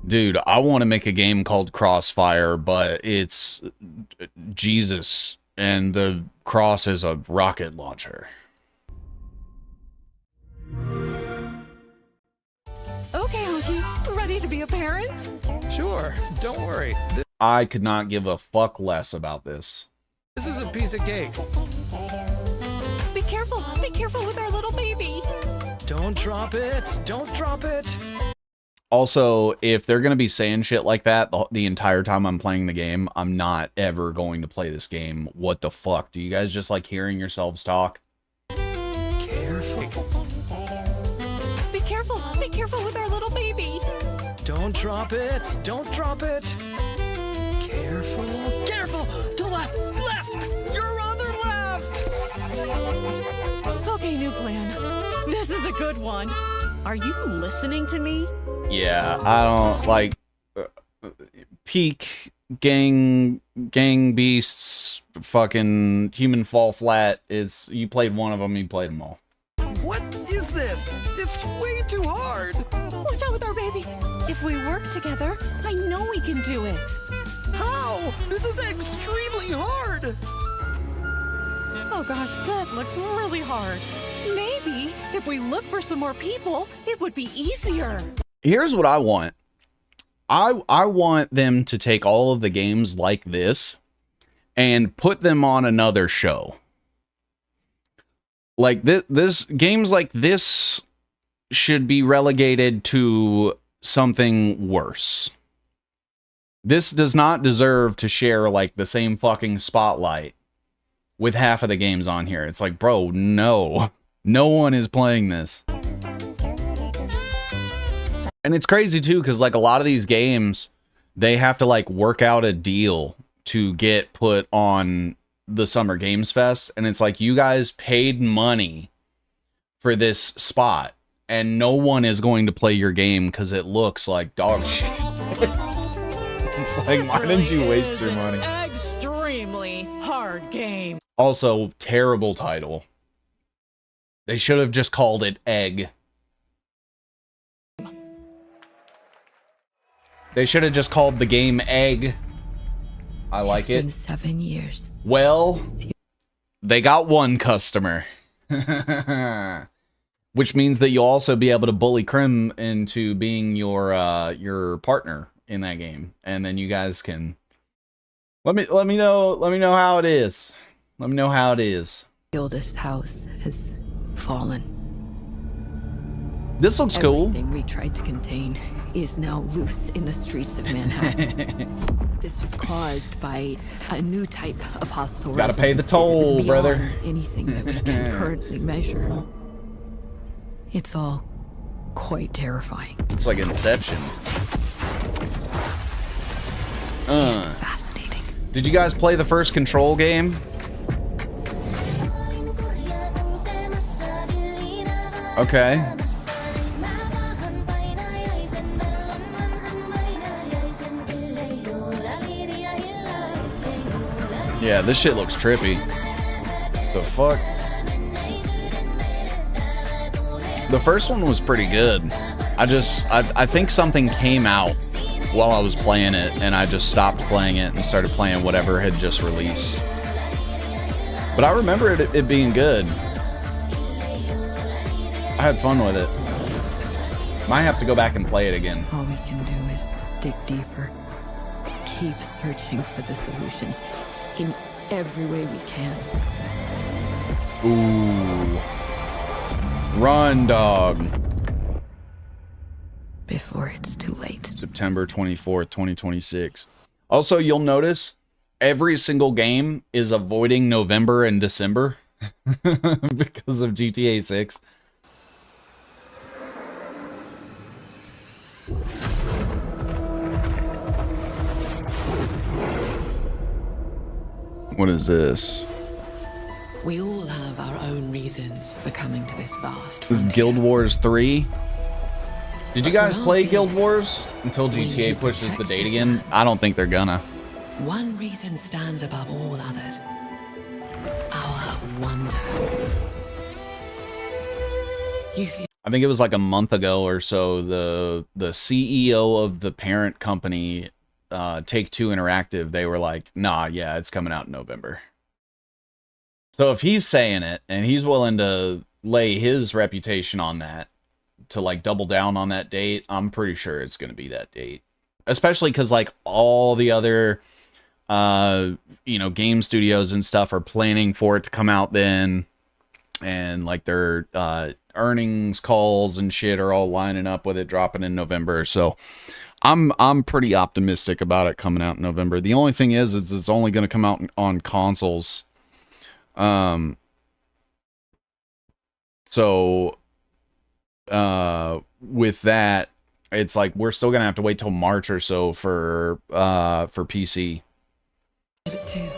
S1: Dude, I want to make a game called Crossfire, but it's Jesus, and the cross is a rocket launcher.
S11: Sure, don't worry.
S1: I could not give a fuck less about this.
S11: This is a piece of cake.
S10: Be careful with our little baby.
S11: Don't drop it. Don't drop it.
S1: Also, if they're going to be saying shit like that the entire time I'm playing the game, I'm not ever going to play this game. What the fuck? Do you guys just like hearing yourselves talk?
S11: Careful.
S10: Be careful with our little baby.
S11: Don't drop it. Don't drop it. Careful. Careful. To left. Left. Your other left.
S10: Okay, new plan. This is a good one. Are you listening to me?
S1: Yeah, I don't like peak gang beasts, fucking human fall flat. It's you played one of them, you played them all.
S11: What is this? It's way too hard.
S10: Watch out with our baby. If we work together, I know we can do it.
S11: How? This is extremely hard.
S10: Oh gosh, that looks really hard. Maybe if we look for some more people, it would be easier.
S1: Here's what I want. I want them to take all of the games like this and put them on another show. Like this games like this should be relegated to something worse. This does not deserve to share like the same fucking spotlight with half of the games on here. It's like, bro, no. No one is playing this. And it's crazy too, because like a lot of these games, they have to like work out a deal to get put on the Summer Games Fest. And it's like, you guys paid money for this spot and no one is going to play your game because it looks like dog shit. It's like, why didn't you waste your money?
S10: Extremely hard game.
S1: Also, terrible title. They should have just called it Egg. They should have just called the game Egg. I like it.
S12: It's been 7 years.
S1: Well, they got one customer. Which means that you'll also be able to bully Krim into being your partner in that game. And then you guys can let me know how it is. Let me know how it is.
S12: The oldest house has fallen.
S1: This looks cool.
S12: Everything we tried to contain is now loose in the streets of Manhattan. This was caused by a new type of hostile
S1: Gotta pay the
S12: residents.
S1: toll,
S12: It's
S1: brother.
S12: beyond anything that we can currently measure. It's all quite terrifying.
S1: It's like Inception.
S12: Fascinating.
S1: Did you guys play the first Control game? Okay. Yeah, this shit looks trippy. The fuck? The first one was pretty good. I think something came out while I was playing it, and I just stopped playing it and started playing whatever had just released. But I remember it being good. I had fun with it. Might have to go back and play it again.
S12: All we can do is dig deeper. Keep searching for the solutions in every way we can.
S1: Ooh. Run, dog.
S12: Before it's too late.
S1: September 24th, 2026. Also, you'll notice every single game is avoiding November and December because of GTA 6. What is this?
S13: We all have our own reasons for coming to this vast
S1: This is Guild Wars 3. Did you guys play Guild Wars until GTA pushes the date again? I don't think they're gonna.
S13: One reason stands above all others. Our wonder. You feel
S1: I think it was like a month ago or so, the CEO of the parent company, Take-Two Interactive, they were like, nah, yeah, it's coming out in November. So if he's saying it, and he's willing to lay his reputation on that, to like double down on that date, I'm pretty sure it's going to be that date. especially because like all the other game studios and stuff are planning for it to come out then, and like their earnings calls and shit are all lining up with it dropping in November. So I'm pretty optimistic about it coming out in November. The only thing is it's only going to come out on consoles. So with that, it's like we're still gonna have to wait till March or so for PC.
S13: Too.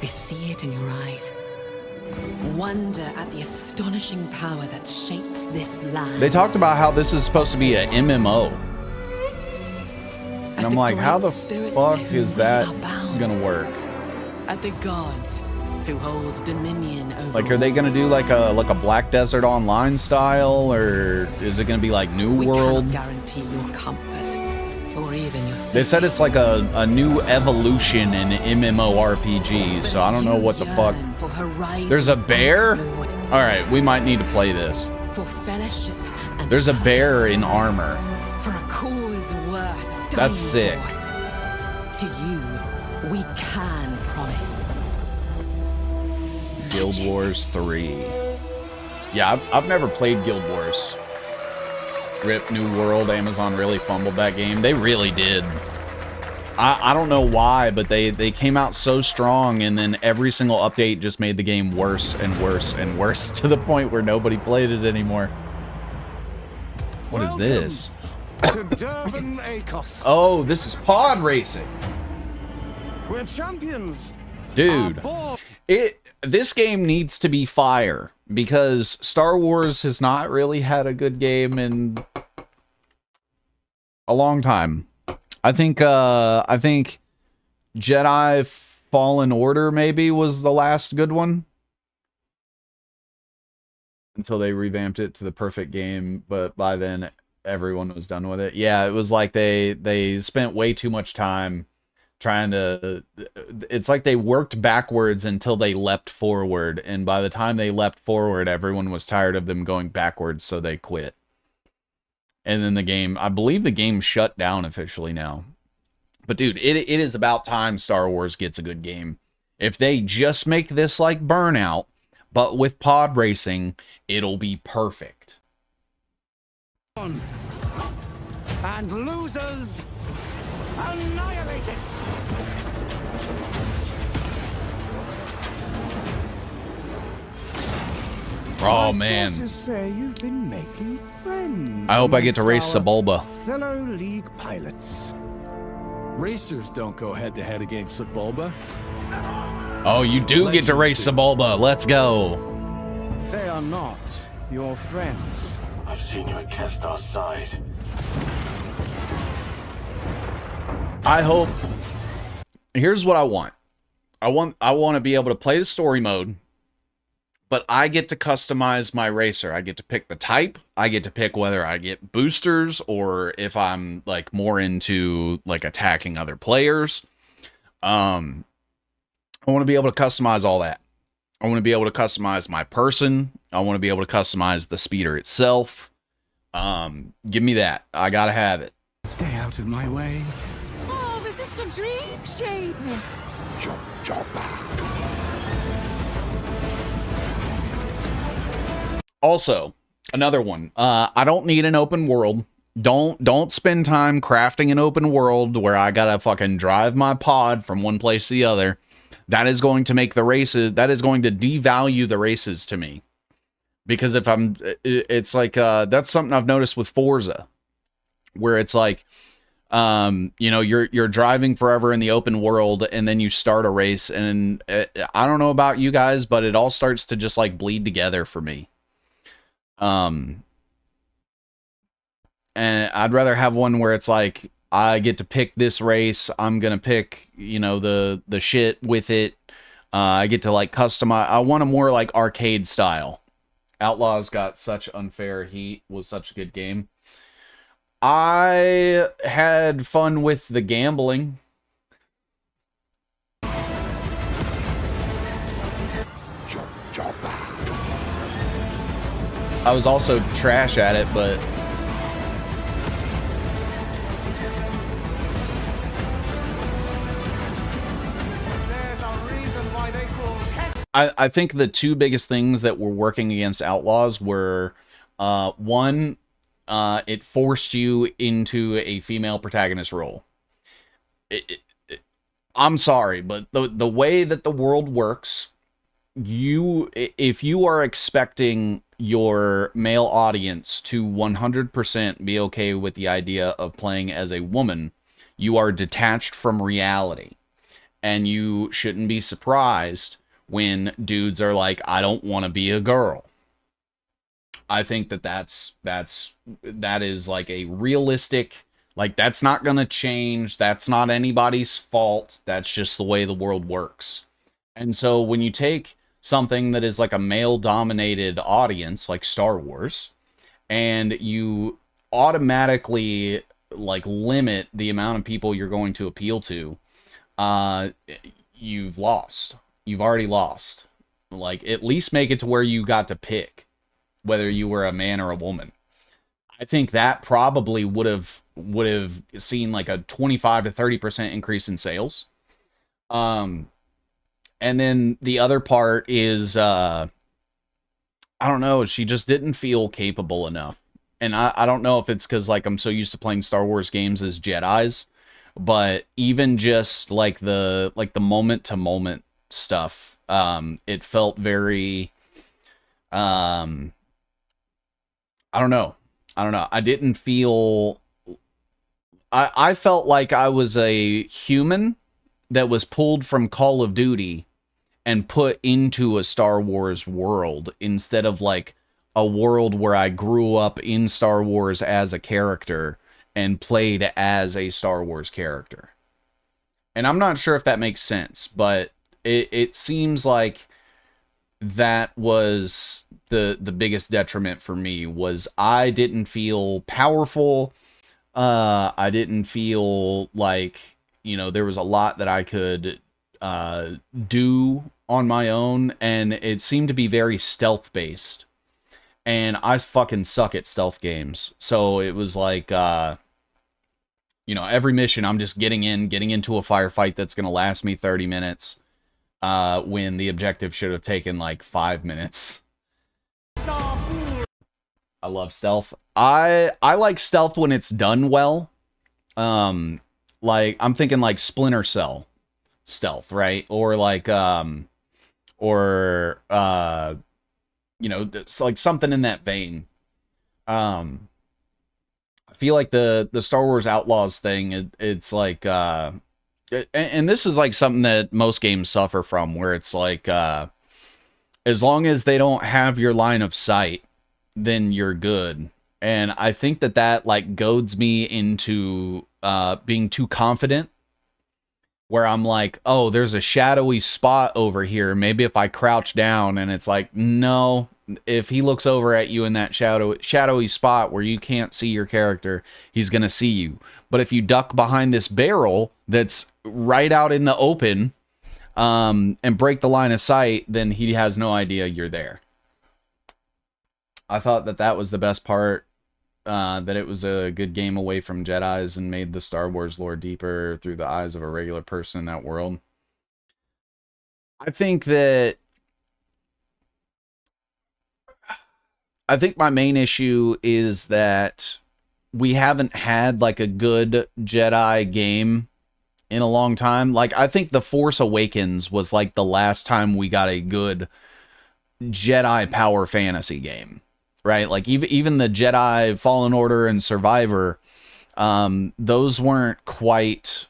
S13: We see it in your eyes. Wonder at the astonishing power that shapes this land.
S1: They talked about how this is supposed to be a MMO. And I'm like, how the fuck is that gonna work?
S13: At the gods who hold dominion over.
S1: Like, are they gonna do like a Black Desert Online style, or is it gonna be like New World?
S13: We cannot guarantee your comfort or even your safety.
S1: They said it's like a new evolution in MMORPGs, so I don't know what the fuck. There's a bear? Alright, we might need to play this.
S13: For fellowship and
S1: there's a bear in armor.
S13: For a cause worth dying.
S1: That's sick.
S13: To you, we can promise.
S1: Guild Wars 3. Yeah, I've never played Guild Wars. RIP New World. Amazon really fumbled that game. They really did. I don't know why, but they came out so strong, and then every single update just made the game worse and worse and worse to the point where nobody played it anymore. What is this?
S5: To Durban Acos.
S1: Oh, this is pod racing.
S5: We're champions.
S1: Dude, this game needs to be fire, because Star Wars has not really had a good game in a long time. I think Jedi Fallen Order maybe was the last good one, until they revamped it to the perfect game, but by then everyone was done with it. Yeah, it was like they spent way too much time trying to, it's like they worked backwards until they leapt forward, and by the time they leapt forward, everyone was tired of them going backwards, so they quit. And then the game, I believe the game shut down officially now. But dude, it is about time Star Wars gets a good game. If they just make this like Burnout, but with pod racing, it'll be perfect.
S5: And losers annihilated.
S1: Oh man,
S5: Sources say you've been making friends.
S1: I hope I get to race Sebulba.
S5: Fellow League pilots.
S11: Racers don't go head-to-head against Sebulba.
S1: Oh, you do get to race Sebulba. Let's go.
S5: They are not your friends.
S8: I've seen you at Kestar's side.
S1: I hope. Here's what I want. I want to be able to play the story mode, but I get to customize my racer. I get to pick the type. I get to pick whether I get boosters or if I'm like more into like attacking other players. I want to be able to customize all that. I want to be able to customize my person. I want to be able to customize the speeder itself. Give me that. I gotta have it.
S5: Stay out of my way.
S2: Oh, this is the dream shape.
S1: Also, another one. I don't need an open world. Don't spend time crafting an open world where I gotta fucking drive my pod from one place to the other. That is going to make the races, that is going to devalue the races to me. Because if I'm, it's like, that's something I've noticed with Forza, where it's like, you know, you're driving forever in the open world, and then you start a race, and I don't know about you guys, but it all starts to just like bleed together for me. And I'd rather have one where it's like, I get to pick this race. I'm going to pick, you know, the shit with it. I get to like customize. I want a more like arcade style. Outlaws got such unfair heat, was such a good game. I had fun with the gambling. I was also trash at it, but I think the two biggest things that were working against Outlaws were, one, it forced you into a female protagonist role. I'm sorry, but the way that the world works, if you are expecting your male audience to 100% be okay with the idea of playing as a woman, you are detached from reality. And you shouldn't be surprised when dudes are like, I don't want to be a girl. I think that is like a realistic, like, that's not going to change. That's not anybody's fault. That's just the way the world works. And so when you take something that is like a male dominated audience like Star Wars, and you automatically like limit the amount of people you're going to appeal to, you've lost. You've already lost. Like, at least make it to where you got to pick whether you were a man or a woman. I think that probably would have seen like a 25 to 30% increase in sales. And then the other part is, I don't know, she just didn't feel capable enough. And I don't know if it's because, like, I'm so used to playing Star Wars games as Jedis, but even just like the moment to moment stuff, it felt very, I don't know. I didn't feel, I felt like I was a human that was pulled from Call of Duty and put into a Star Wars world, instead of like a world where I grew up in Star Wars as a character and played as a Star Wars character. And I'm not sure if that makes sense, but it seems like that was the biggest detriment for me. Was I didn't feel powerful. I didn't feel like, you know, there was a lot that I could do on my own, and it seemed to be very stealth based, and I fucking suck at stealth games. So it was like, you know, every mission I'm just getting into a firefight that's gonna last me 30 minutes, when the objective should have taken like 5 minutes. I love stealth. I like stealth when it's done well. Like, I'm thinking like Splinter Cell stealth, right? Or like, you know, it's like something in that vein. I feel like the Star Wars Outlaws thing, it's like, and this is like something that most games suffer from, where it's like, as long as they don't have your line of sight, then you're good. And I think that like goads me into being too confident, where I'm like, oh, there's a shadowy spot over here. Maybe if I crouch down, and it's like, no, if he looks over at you in that shadowy spot where you can't see your character, he's going to see you. But if you duck behind this barrel that's right out in the open, and break the line of sight, then he has no idea you're there. I thought that was the best part, that it was a good game away from Jedis and made the Star Wars lore deeper through the eyes of a regular person in that world. I think my main issue is that we haven't had like a good Jedi game in a long time. Like, I think The Force Awakens was like the last time we got a good Jedi power fantasy game, right? Like, even the Jedi Fallen Order and Survivor, those weren't quite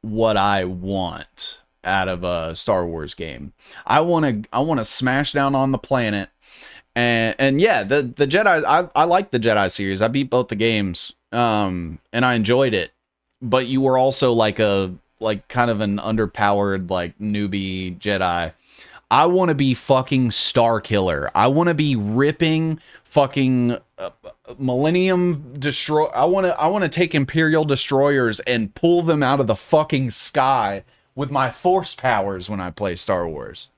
S1: what I want out of a Star Wars game. I want to smash down on the planet, and yeah, the Jedi, I like the Jedi series. I beat both the games, and I enjoyed it. But you were also like kind of an underpowered, like, newbie Jedi. I want to be fucking Star Killer. I want to be ripping fucking Millennium Destroy. I want to take Imperial destroyers and pull them out of the fucking sky with my force powers when I play Star Wars.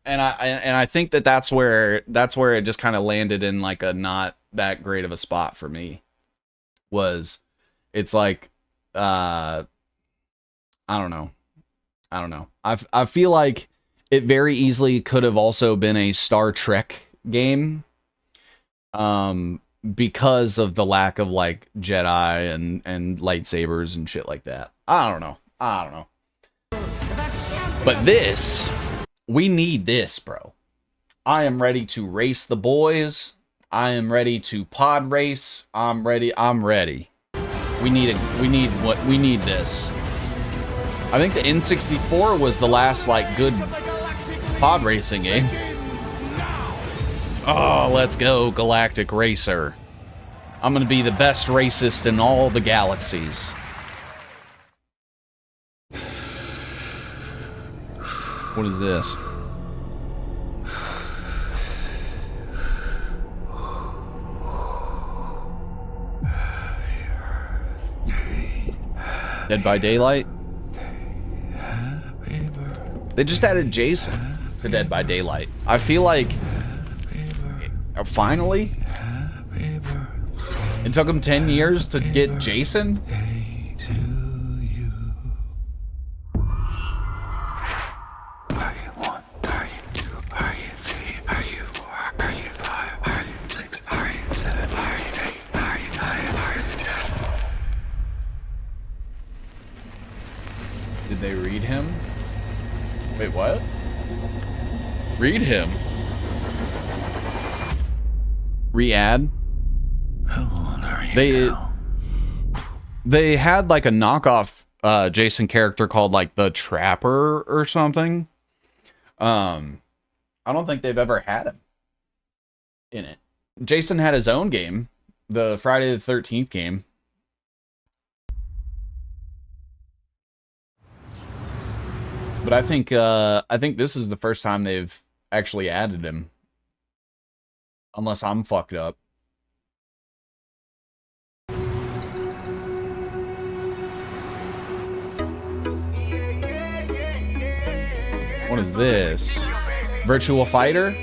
S1: And I think that's where it just kind of landed in like a not that great of a spot for me. It's like, I don't know. I don't know. I feel like it very easily could have also been a Star Trek game. Because of the lack of like Jedi and lightsabers and shit like that. I don't know. But this, we need this, bro. I am ready to race the boys. I am ready to pod race. I'm ready. We need this. I think the N64 was the last like good pod racing game. Oh, let's go, Galactic Racer. I'm gonna be the best racist in all the galaxies. What is this? Dead by Daylight? They just added Jason to Dead by Daylight. I feel like finally it took them 10 years to get Jason. Did they read him? Wait, what? Read him? Re-add? They had like a knockoff Jason character called like the Trapper or something. I don't think they've ever had him in it. Jason had his own game, the Friday the 13th game. But I think this is the first time they've actually added him. Unless I'm fucked up. What is this? Virtual Fighter?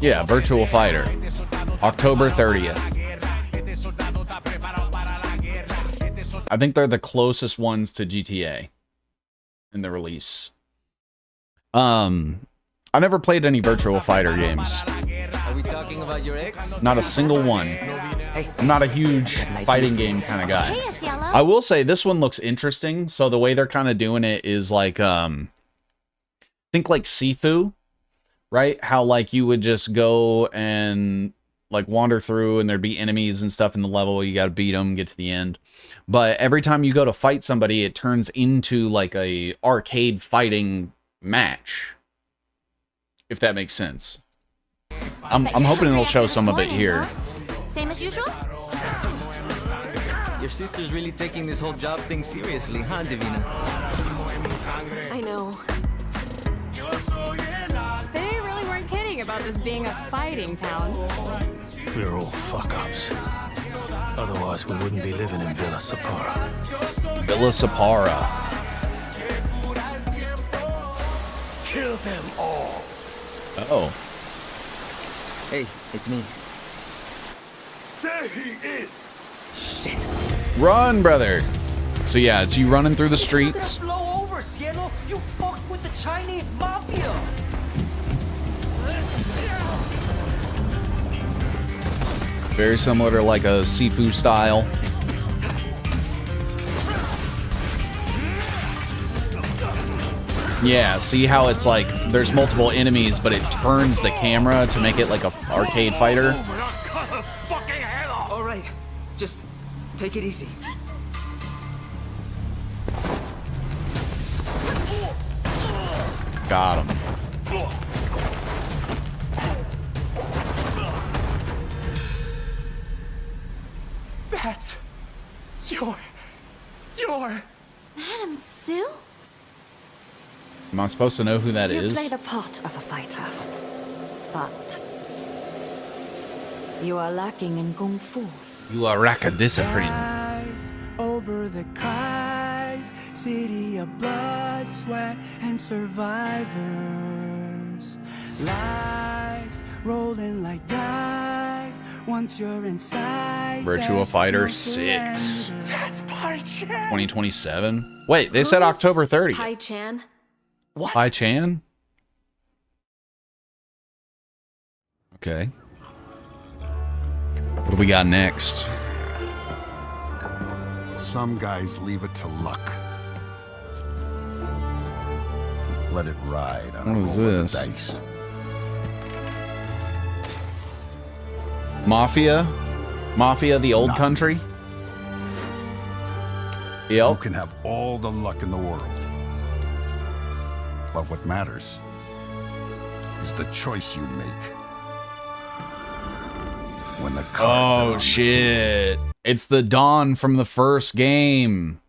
S1: Yeah, Virtual Fighter. October 30th. I think they're the closest ones to GTA in the release. I never played any Virtual Fighter games.
S11: Are we talking about your ex?
S1: Not a single one. I'm not a huge fighting game kind of guy. I will say this one looks interesting. So the way they're kind of doing it is like, think like Sifu, right? How like you would just go and like wander through and there'd be enemies and stuff in the level. You got to beat them, get to the end. But every time you go to fight somebody, it turns into like a arcade fighting match. If that makes sense. I'm hoping it'll show some of it here.
S2: Same as usual?
S11: Your sister's really taking this whole job thing seriously, huh, Divina?
S10: I know. They really weren't kidding about this being a fighting town.
S14: We're all fuck-ups. Otherwise, we wouldn't be living in Villa Sapara.
S1: Villa Sapara.
S14: Kill them all.
S1: Uh-oh.
S11: Hey, it's me.
S14: There he is!
S11: Shit.
S1: Run, brother. So yeah, it's you running through the streets.
S11: Blow over, Cielo. You fucked with the Chinese mafia.
S1: Very similar to like a Sifu style. Yeah, see how it's like there's multiple enemies, but it turns the camera to make it like a arcade fighter.
S11: All right, just take it easy.
S1: Got him.
S11: That's your
S2: Madam Sue?
S1: Am I supposed to know who that
S15: You
S1: is?
S15: play the part of a fighter, but you are lacking in kung fu.
S1: You are lack of discipline.
S16: Over the cries, city of blood, sweat, and survivors. Lives rolling like dice. Once you're inside,
S1: Virtua Fighter 6.
S16: That's Pai Chan.
S1: 2027. Wait, they said October 30th.
S7: Pai Chan.
S16: What?
S1: Pai Chan? Okay. What do we got next?
S17: Some guys leave it to luck. Let it ride on a
S1: What is
S17: roll of
S1: this?
S17: the dice.
S1: Mafia? Mafia, the old country?
S17: You
S1: Yep.
S17: can have all the luck in the world. But what matters is the choice you make. When the cards are
S1: Oh
S17: on
S1: shit. It's the Dawn from the first game.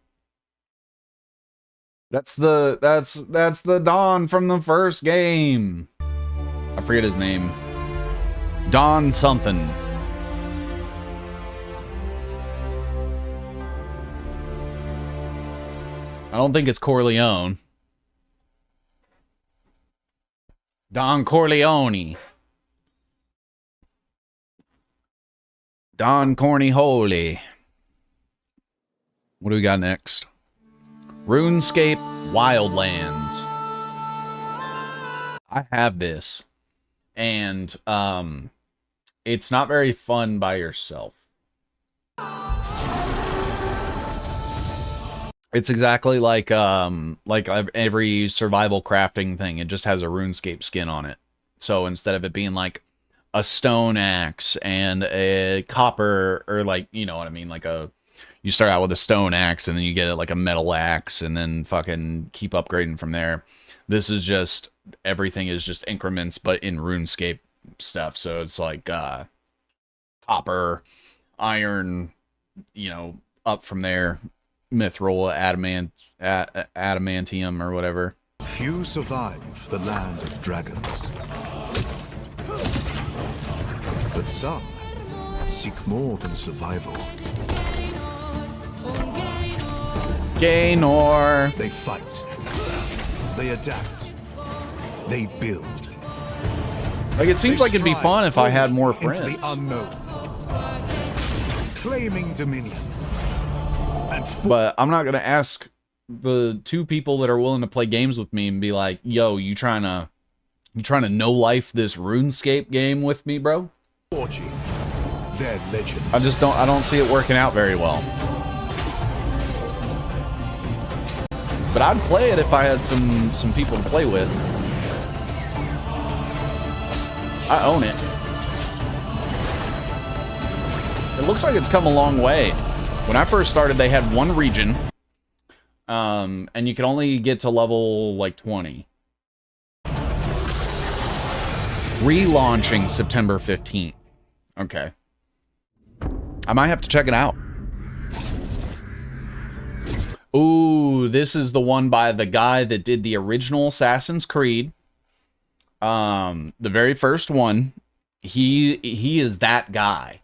S1: That's the Dawn from the first game. I forget his name. Don something. I don't think it's Corleone. Don Corleone. Don Corny Holy. What do we got next? RuneScape Wildlands. I have this. And it's not very fun by yourself. It's exactly like every survival crafting thing. It just has a RuneScape skin on it. So instead of it being like a stone axe and a copper, or like, you know what I mean, like you start out with a stone axe and then you get like a metal axe and then fucking keep upgrading from there. This is just, everything is just increments, but in RuneScape stuff. So it's like copper, iron, you know, up from there, mithril, adamantium or whatever.
S18: Few survive the land of dragons. But some seek more than survival.
S1: Gaynor.
S18: They fight. They adapt. They build.
S1: Like, it seems like it'd be fun if I had more friends.
S18: Into the unknown. Claiming dominion.
S1: But I'm not gonna ask the two people that are willing to play games with me and be like, yo, you trying to no life this RuneScape game with me, bro?
S18: Their legend.
S1: I don't see it working out very well. But I'd play it if I had some people to play with. I own it. It looks like it's come a long way. When I first started, they had one region, and you could only get to level like 20. Relaunching September 15th. Okay. I might have to check it out. Ooh, this is the one by the guy that did the original Assassin's Creed. The very first one. He is that guy.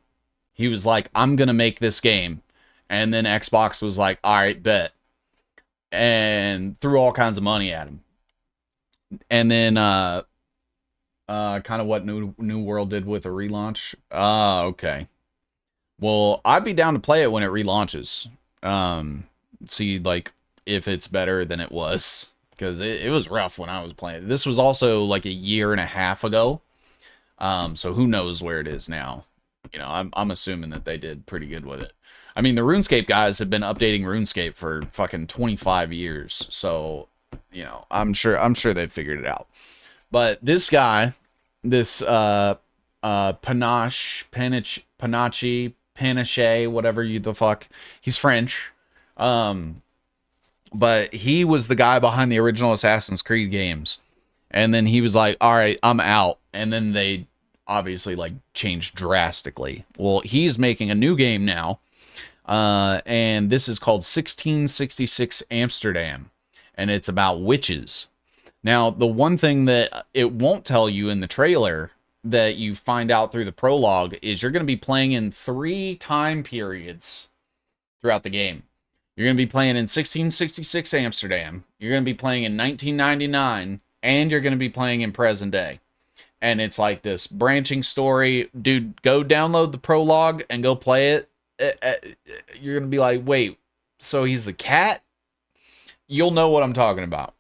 S1: He was like, I'm gonna make this game. And then Xbox was like, all right, bet. And threw all kinds of money at him. And then kind of what New World did with a relaunch. Okay. Well, I'd be down to play it when it relaunches. See, like, if it's better than it was. Because it was rough when I was playing. This was also like a year and a half ago. So who knows where it is now. You know, I'm assuming that they did pretty good with it. I mean, the RuneScape guys have been updating RuneScape for fucking 25 years. So, you know, I'm sure they've figured it out. But this guy, this Panache, whatever you the fuck, he's French. But he was the guy behind the original Assassin's Creed games. And then he was like, all right, I'm out. And then they obviously like changed drastically. Well, he's making a new game now. And this is called 1666 Amsterdam. And it's about witches. Now, the one thing that it won't tell you in the trailer that you find out through the prologue is you're going to be playing in 3 time periods throughout the game. You're going to be playing in 1666 Amsterdam. You're going to be playing in 1999. And you're going to be playing in present day. and it's like this branching story. Dude, go download the prologue and go play it. You're gonna be like, wait, so he's the cat? You'll know what I'm talking about.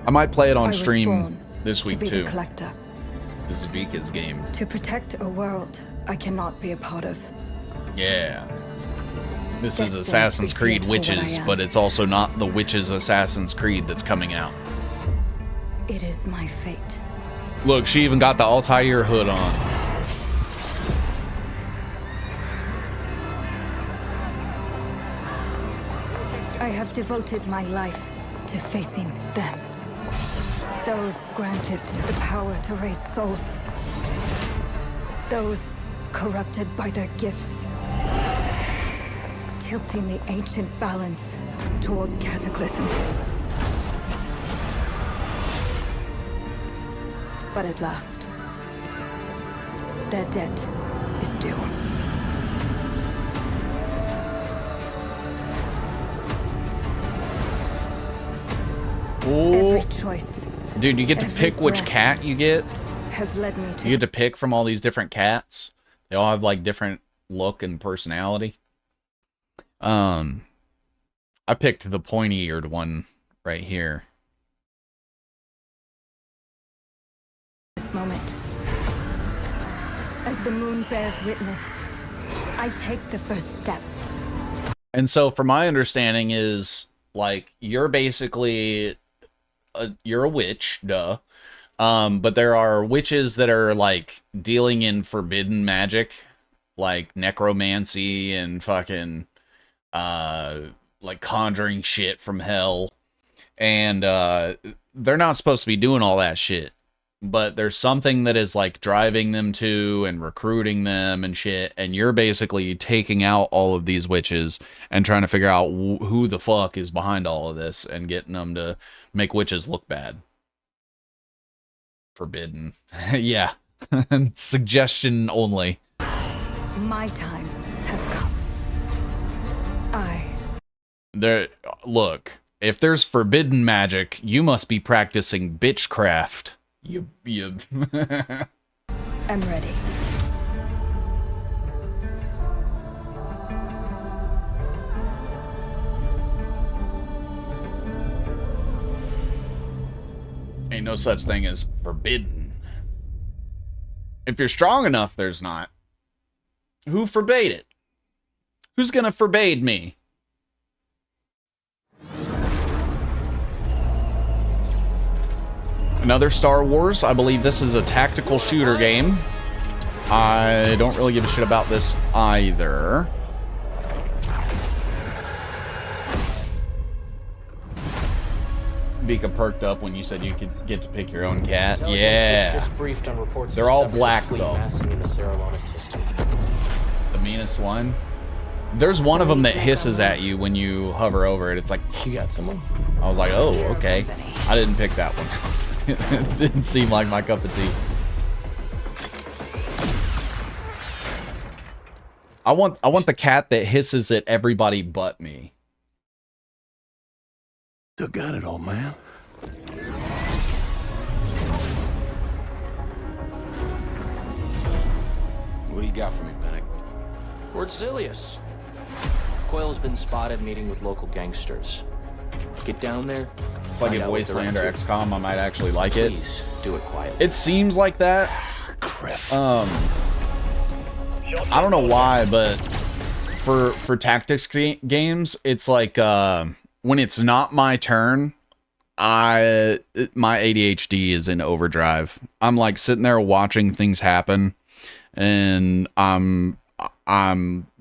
S1: I might play it on stream this week too.
S7: Collector.
S1: This is Vika's game.
S7: To protect a world I cannot be a part of.
S1: Yeah. This is
S7: Destined
S1: Assassin's
S7: to be
S1: Creed
S7: feared for what I
S1: Witches,
S7: am.
S1: but it's also not the Witches Assassin's Creed that's coming out.
S7: It is my fate.
S1: Look, she even got the Altair hood on.
S7: I have devoted my life to facing them. Those granted the power to raise souls. Those corrupted by their gifts. Tilting the ancient balance toward cataclysm. But at last, their debt is due. Every choice
S1: Dude, you get to
S7: Every
S1: pick which
S7: breath
S1: cat you get.
S7: has led me to
S1: You get to pick from all these different cats. They all have like different look and personality. I picked the pointy-eared one right here.
S7: this moment. As the moon bears witness, I take the first step.
S1: And so from my understanding is like you're basically you're a witch, duh. But there are witches that are like dealing in forbidden magic, like necromancy and fucking like conjuring shit from hell. And they're not supposed to be doing all that shit. But there's something that is like driving them to and recruiting them and shit. And you're basically taking out all of these witches and trying to figure out who the fuck is behind all of this and getting them to make witches look bad. Forbidden. Yeah. Suggestion only.
S7: My time has come.
S1: Look, if there's forbidden magic, you must be practicing bitchcraft. You
S7: am ready.
S1: Ain't no such thing as forbidden. If you're strong enough, there's not. Who forbade it? Who's gonna forbade me? Another Star Wars. I believe this is a tactical shooter game. I don't really give a shit about this either. Vika perked up when you said you could get to pick your own cat. Yeah.
S19: Just briefed on reports
S1: They're
S19: of
S1: all
S19: separate
S1: black
S19: fleet
S1: though.
S19: massing in the Serralona system.
S1: The meanest one. There's one of them that hisses at you when you hover over it. It's like,
S19: you got someone?
S1: I was like, oh, okay. I didn't pick that one. It didn't seem like my cup of tea. I want the cat that hisses at everybody but me.
S14: Still got it, old man.
S11: What do you got for me, Penick?
S19: Where's Zilius? Coil's been spotted meeting with local gangsters. Get down there.
S1: It's like in Wasteland or XCOM, I might actually like it.
S19: Please do it quietly.
S1: It seems like that.
S14: Griff.
S1: I don't know why, but for tactics games, it's like when it's not my turn, my ADHD is in overdrive. I'm like sitting there watching things happen, and I'm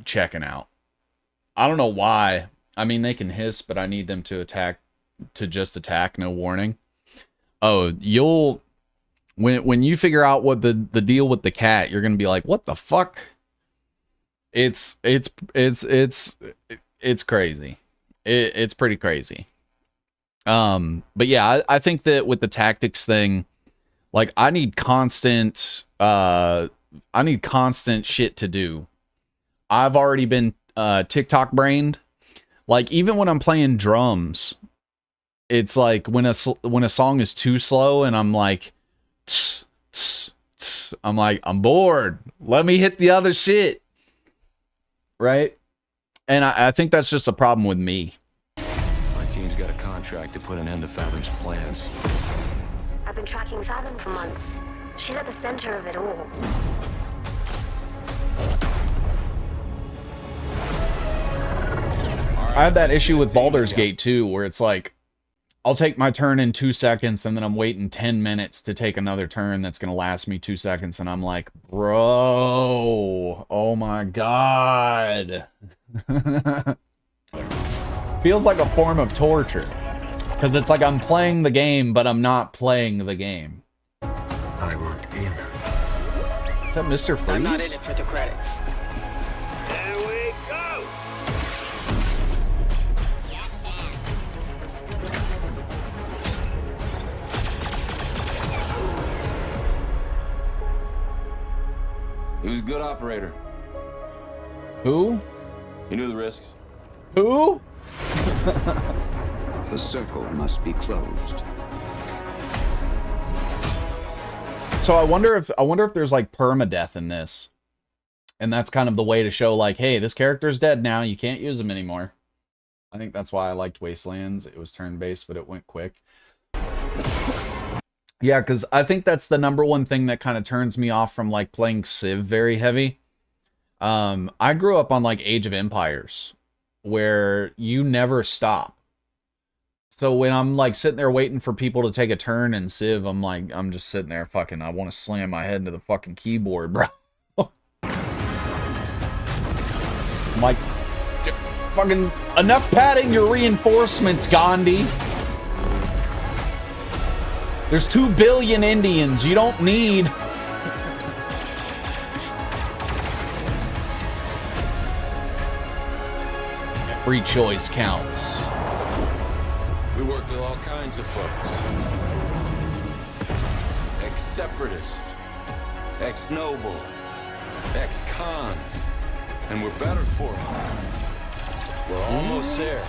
S1: checking out. I don't know why. I mean, they can hiss, but I need them to just attack, no warning. Oh, when you figure out what the deal with the cat, you're gonna be like, what the fuck? It's crazy. It's pretty crazy. But yeah, I think that with the tactics thing, like I need constant shit to do. I've already been TikTok brained. Like even when I'm playing drums, it's like when a song is too slow and I'm like, tss, tss, tss, I'm like, I'm bored. Let me hit the other shit. Right? And I think that's just a problem with me.
S3: My team's got a contract to put an end to Fathom's plans.
S6: I've been tracking Fathom for months. She's at the center of it all.
S1: I had that issue with Baldur's Gate too, where it's like, I'll take my turn in 2 seconds and then I'm waiting 10 minutes to take another turn that's going to last me 2 seconds. And I'm like, bro, oh my God. Feels like a form of torture. Because it's like I'm playing the game, but I'm not playing the game.
S14: I want in.
S1: Is that Mr. Freeze?
S20: I'm not in it for the credits.
S8: There we go!
S3: He was a good operator.
S1: Who?
S3: He knew the risks.
S1: Who?
S21: The circle must be closed.
S1: So I wonder if there's like permadeath in this. And that's kind of the way to show like, hey, this character's dead now. You can't use him anymore. I think that's why I liked Wastelands. It was turn-based, but it went quick. Yeah, because I think that's the number one thing that kind of turns me off from like playing Civ very heavy. I grew up on like Age of Empires, where you never stop. So when I'm like sitting there waiting for people to take a turn in Civ, I'm like, I'm just sitting there fucking, I want to slam my head into the fucking keyboard, bro. I'm like, fucking enough padding your reinforcements, Gandhi. There's 2 billion Indians. You don't need... Every choice counts.
S22: We work with all kinds of folks. Ex-separatists, ex-noble, ex-cons, and we're better for it. We're almost there.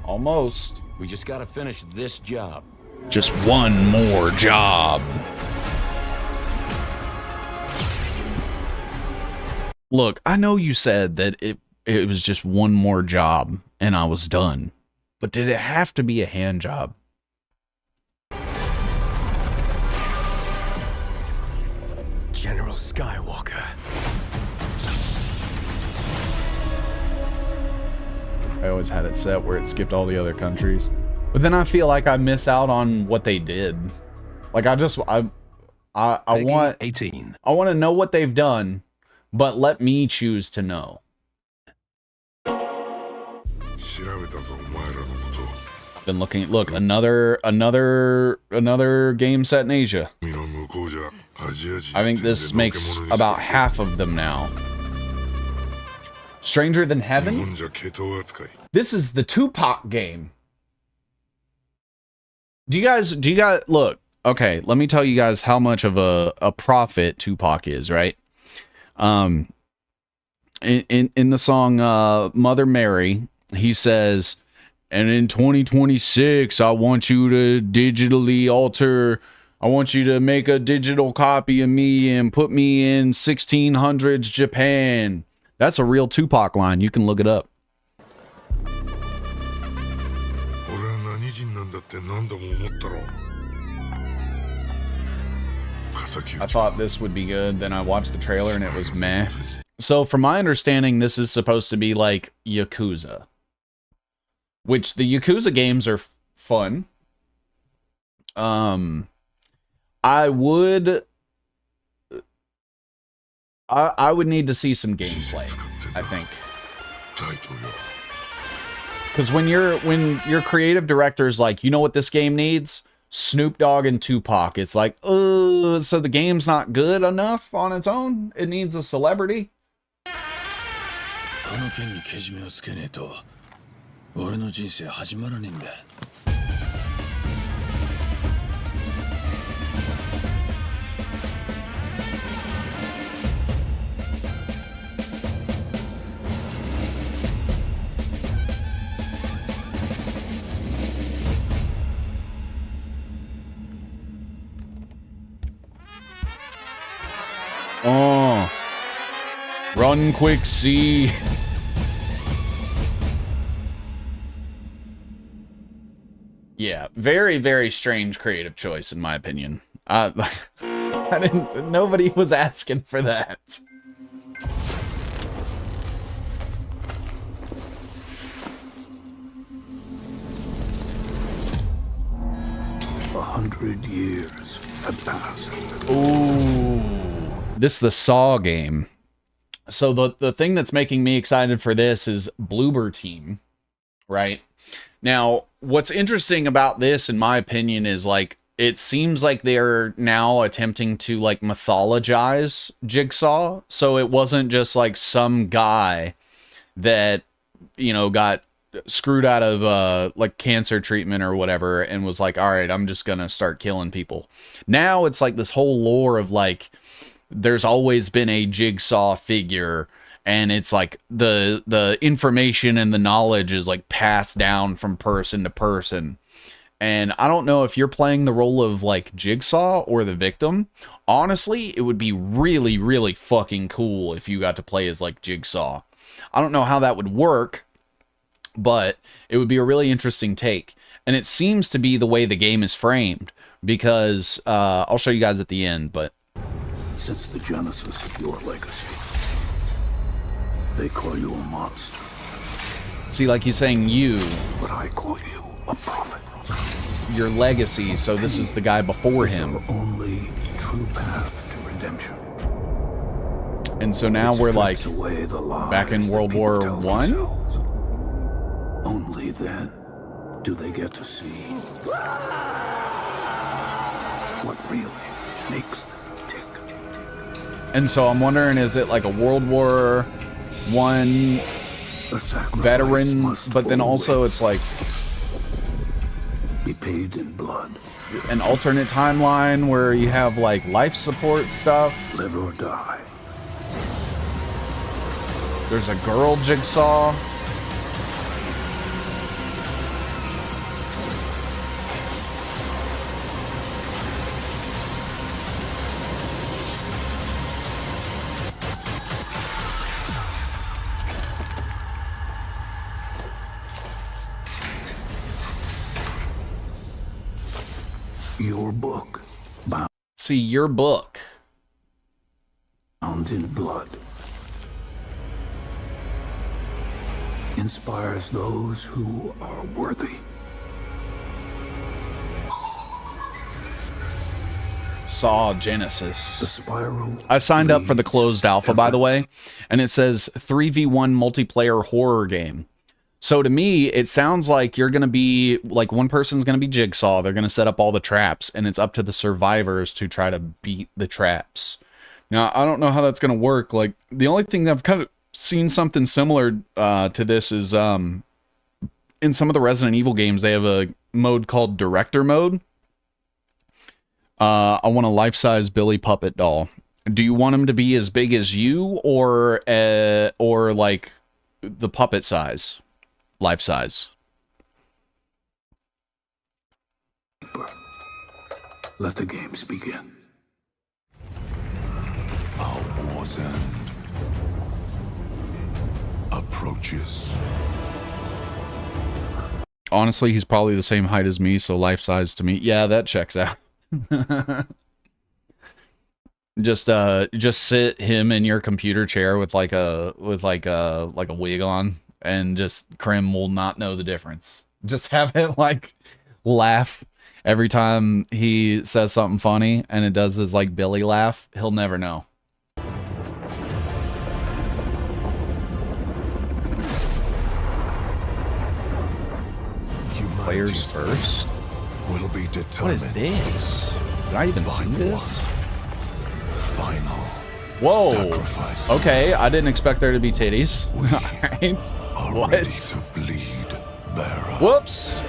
S1: Almost.
S22: We just gotta finish this job.
S1: Just one more job. Look, I know you said that it was just one more job and I was done. But did it have to be a hand job?
S14: General Skywalker.
S1: I always had it set where it skipped all the other countries. But then I feel like I miss out on what they did. Like I want
S14: 18.
S1: I want to know what they've done, but let me choose to know. Been looking, look, another game set in Asia. I think this makes about half of them now. Stranger Than Heaven? This is the Tupac game. Do you guys look, okay, let me tell you guys how much of a prophet Tupac is, right? In the song Mother Mary, he says, and in 2026, I want you to digitally alter, I want you to make a digital copy of me and put me in 1600s Japan. That's a real Tupac line. You can look it up. I thought this would be good. Then I watched the trailer and it was meh. So from my understanding, this is supposed to be like Yakuza. Which the Yakuza games are fun. I would need to see some gameplay, I think. Because when your creative director's like, you know what this game needs? Snoop Dogg and Tupac. It's like, so the game's not good enough on its own? It needs a celebrity? One quick C. Yeah, very, very strange creative choice in my opinion. I didn't. Nobody was asking for that.
S14: A 100 years have passed.
S1: Ooh, this is the Saw game. So the thing that's making me excited for this is Bloober Team, right? Now, what's interesting about this, in my opinion, is like it seems like they're now attempting to like mythologize Jigsaw. So it wasn't just like some guy that, you know, got screwed out of like cancer treatment or whatever and was like, all right, I'm just gonna start killing people. Now it's like this whole lore of like there's always been a Jigsaw figure, and it's like the information and the knowledge is like passed down from person to person. And I don't know if you're playing the role of like Jigsaw or the victim. Honestly, it would be really, really fucking cool if you got to play as like Jigsaw. I don't know how that would work, but it would be a really interesting take. And it seems to be the way the game is framed, because I'll show you guys at the end, but
S14: since the genesis of your legacy, they call you a monster.
S1: See, like he's saying you,
S14: but I call you a prophet.
S1: Your legacy, so this is the guy before him.
S14: Only true path to redemption.
S1: And so now we're like back in World War I.
S14: Only then do they get to see what really makes them tick.
S1: And so I'm wondering, is it like a World War I veteran, but then also it's like
S14: be paid in blood.
S1: An alternate timeline where you have like life support stuff.
S14: Live or die.
S1: There's a girl Jigsaw.
S14: Your book.
S1: See, your book.
S14: Bound in blood. Inspires those who are worthy.
S1: Saw Genesis.
S14: The spiral.
S1: I signed up for the closed alpha, by the way, and it says 3v1 multiplayer horror game. So to me, it sounds like you're going to be, like, one person's going to be Jigsaw. They're going to set up all the traps, and it's up to the survivors to try to beat the traps. Now, I don't know how that's going to work. Like, the only thing that I've kind of seen something similar to this is in some of the Resident Evil games, they have a mode called Director Mode. I want a life-size Billy Puppet doll. Do you want him to be as big as you, or like the puppet size? Life size.
S14: Let the games begin.
S17: Our war's end approaches.
S1: Honestly, he's probably the same height as me, so life size to me. Yeah, that checks out. Just sit him in your computer chair with like a wig on. And just Krim will not know the difference. Just have it like laugh every time he says something funny, and it does his like Billy laugh. He'll never know. Players first.
S17: Will be determined.
S1: What is this? Did I even see this?
S17: Final.
S1: Whoa.
S17: Sacrifice.
S1: Okay, I didn't expect there to be titties. Alright. What?
S17: Ready to bleed, bearer.
S1: Whoops.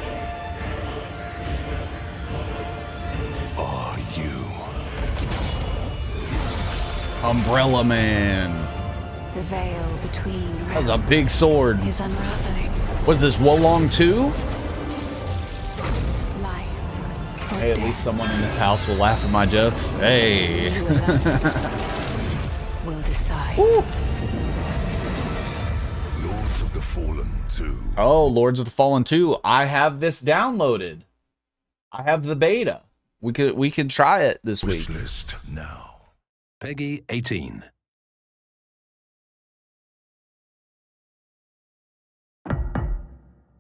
S17: Are you
S1: Umbrella Man?
S15: The veil between
S1: That's a big sword.
S15: is unraveling.
S1: What is this, Wolong 2?
S15: Life.
S1: Hey, at least someone in this house will laugh at my jokes. Hey.
S15: Will decide.
S1: Woo.
S17: the Fallen 2.
S1: Oh, Lords of the Fallen 2. I have this downloaded. I have the beta. We could try it this week.
S17: Wishlist now.
S4: Peggy 18.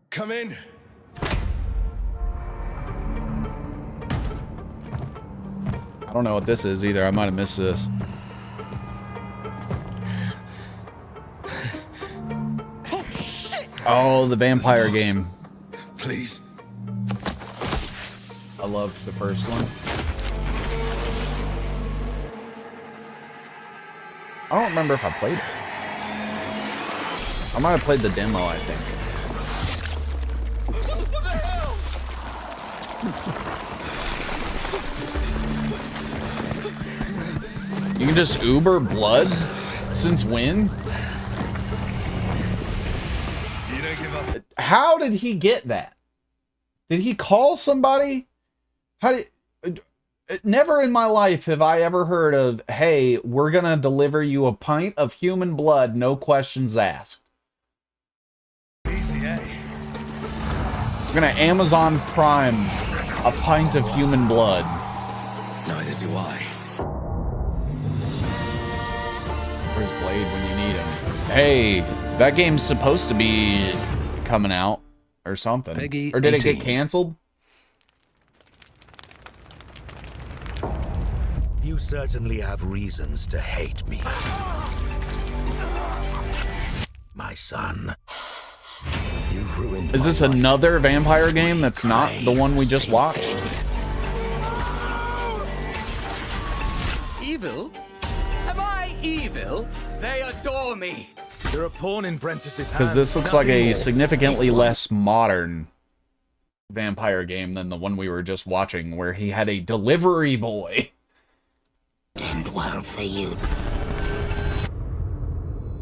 S11: Come in.
S1: I don't know what this is either. I might have missed this.
S11: Oh, shit!
S1: Oh, the vampire game.
S11: Please.
S1: I loved the first one. I don't remember if I played it. I might have played the demo, I think.
S11: What the hell?
S1: You can just Uber blood? Since when?
S11: You don't give up.
S1: How did he get that? Did he call somebody? How did... Never in my life have I ever heard of, hey, we're gonna deliver you a pint of human blood, no questions asked.
S11: Easy, eh?
S1: We're gonna Amazon Prime a pint of human blood.
S11: Neither do I.
S1: Where's Blade when you need him? Hey, that game's supposed to be coming out or something.
S4: Peggy
S1: or did
S4: 18.
S1: it get canceled?
S14: You certainly have reasons to hate me. My son. You've ruined
S1: Is this
S14: my life.
S1: another vampire game that's not the one we just watched?
S11: Evil? Am I evil? They adore me. You're a pawn in Brentice's hand.
S1: Because this looks like
S11: Nothing
S1: a
S11: more.
S1: significantly less modern vampire game than the one we were just watching, where he had a delivery boy.
S14: End well for you.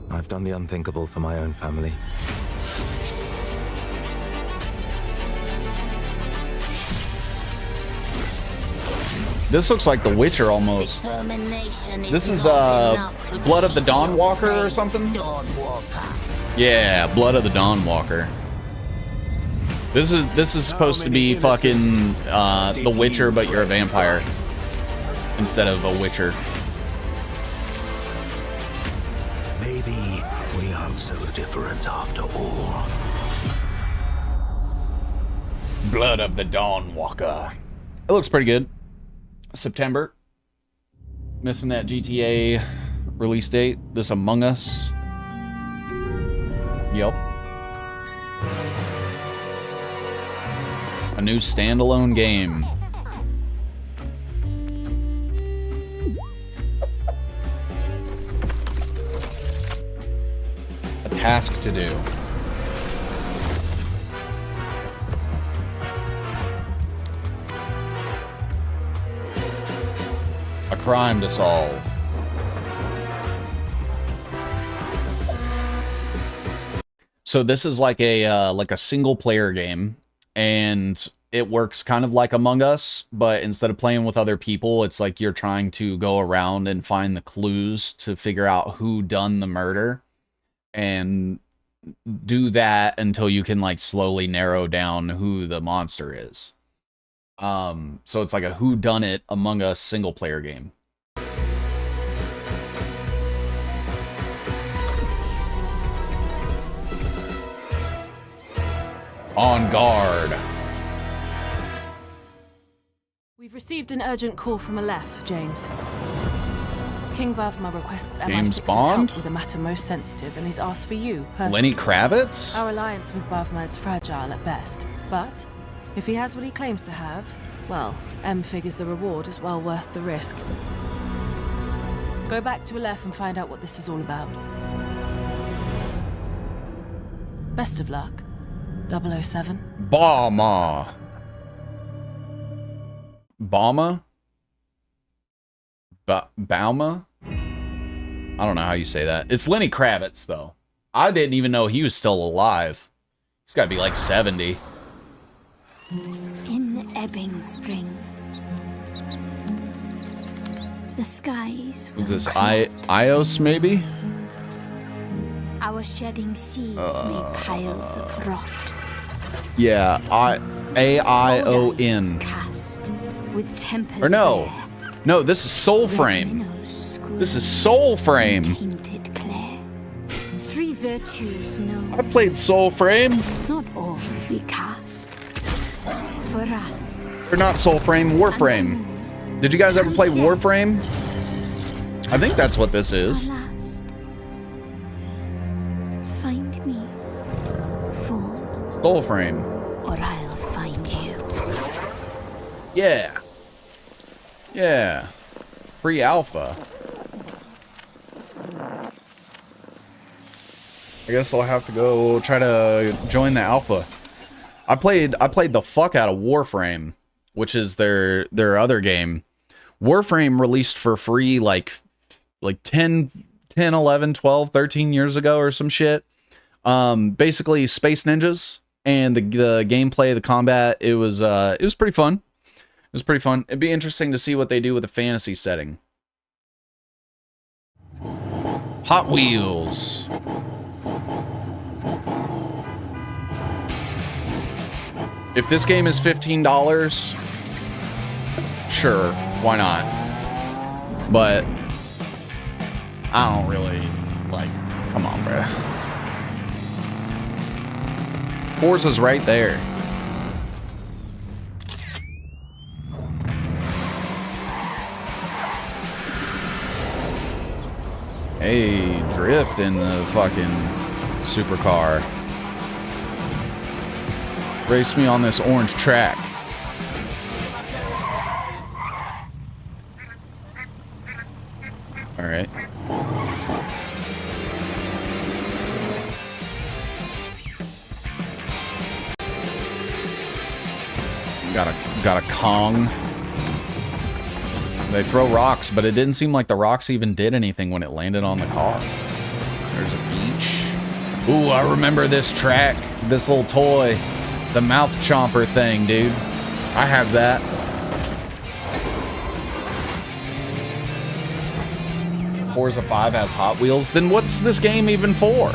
S14: I've done the unthinkable for my own family.
S1: This looks like The Witcher almost. This is Blood of the Dawn Walker or something? Yeah, Blood of the Dawn Walker. This is supposed to be fucking The Witcher, but you're a vampire instead of a witcher.
S14: Maybe we aren't so different after all.
S1: Blood of the Dawn Walker. It looks pretty good. September. Missing that GTA release date. This Among Us. Yep. A new standalone game. A task to do. A crime to solve. So this is like a single player game, and it works kind of like Among Us, but instead of playing with other people, it's like you're trying to go around and find the clues to figure out who done the murder, and do that until you can like slowly narrow down who the monster is. So it's like a whodunit Among Us single player game. On guard.
S20: We've received an urgent call from Aleph, James. King Bavma requests
S1: James
S20: MI6's
S1: Bond?
S20: help with a matter most sensitive, and he's asked for you personally.
S1: Lenny Kravitz?
S20: Our alliance with Bavma is fragile at best, but if he has what he claims to have, well, M figures the reward is well worth the risk. Go back to Aleph and find out what this is all about. Best of luck, 007.
S1: Bama. Bama? Bauma? I don't know how you say that. It's Lenny Kravitz, though. I didn't even know he was still alive. He's got to be like 70.
S2: In Ebbing Spring, the skies
S1: Was this Ios, maybe?
S2: Our shedding seeds made piles of rot.
S1: Yeah, AION.
S2: Cast with tempers.
S1: Or no. No, this is Soulframe. This is Soulframe.
S2: Tainted clay. Three virtues known.
S1: I played Soulframe.
S2: Not all we cast. For us.
S1: Or not Soulframe, Warframe. Did you guys ever play Warframe? I think that's what this is.
S2: Find me.
S1: Soulframe.
S2: Or I'll find you.
S1: Yeah. Yeah. Free alpha. I guess I'll have to go try to join the alpha. I played the fuck out of Warframe, which is their other game. Warframe released for free like 10, 11, 12, 13 years ago or some shit. Basically Space Ninjas, and the gameplay, the combat, it was pretty fun. It was pretty fun. It'd be interesting to see what they do with a fantasy setting. Hot Wheels. If this game is $15, sure, why not? But I don't really, like, come on, bruh. Forza's right there. Hey, drift in the fucking supercar. Race me on this orange track. All right. Got a Kong. They throw rocks, but it didn't seem like the rocks even did anything when it landed on the car. There's a beach. Ooh, I remember this track, this little toy. The mouth chomper thing, dude. I have that. Forza 5 has Hot Wheels. Then what's this game even for?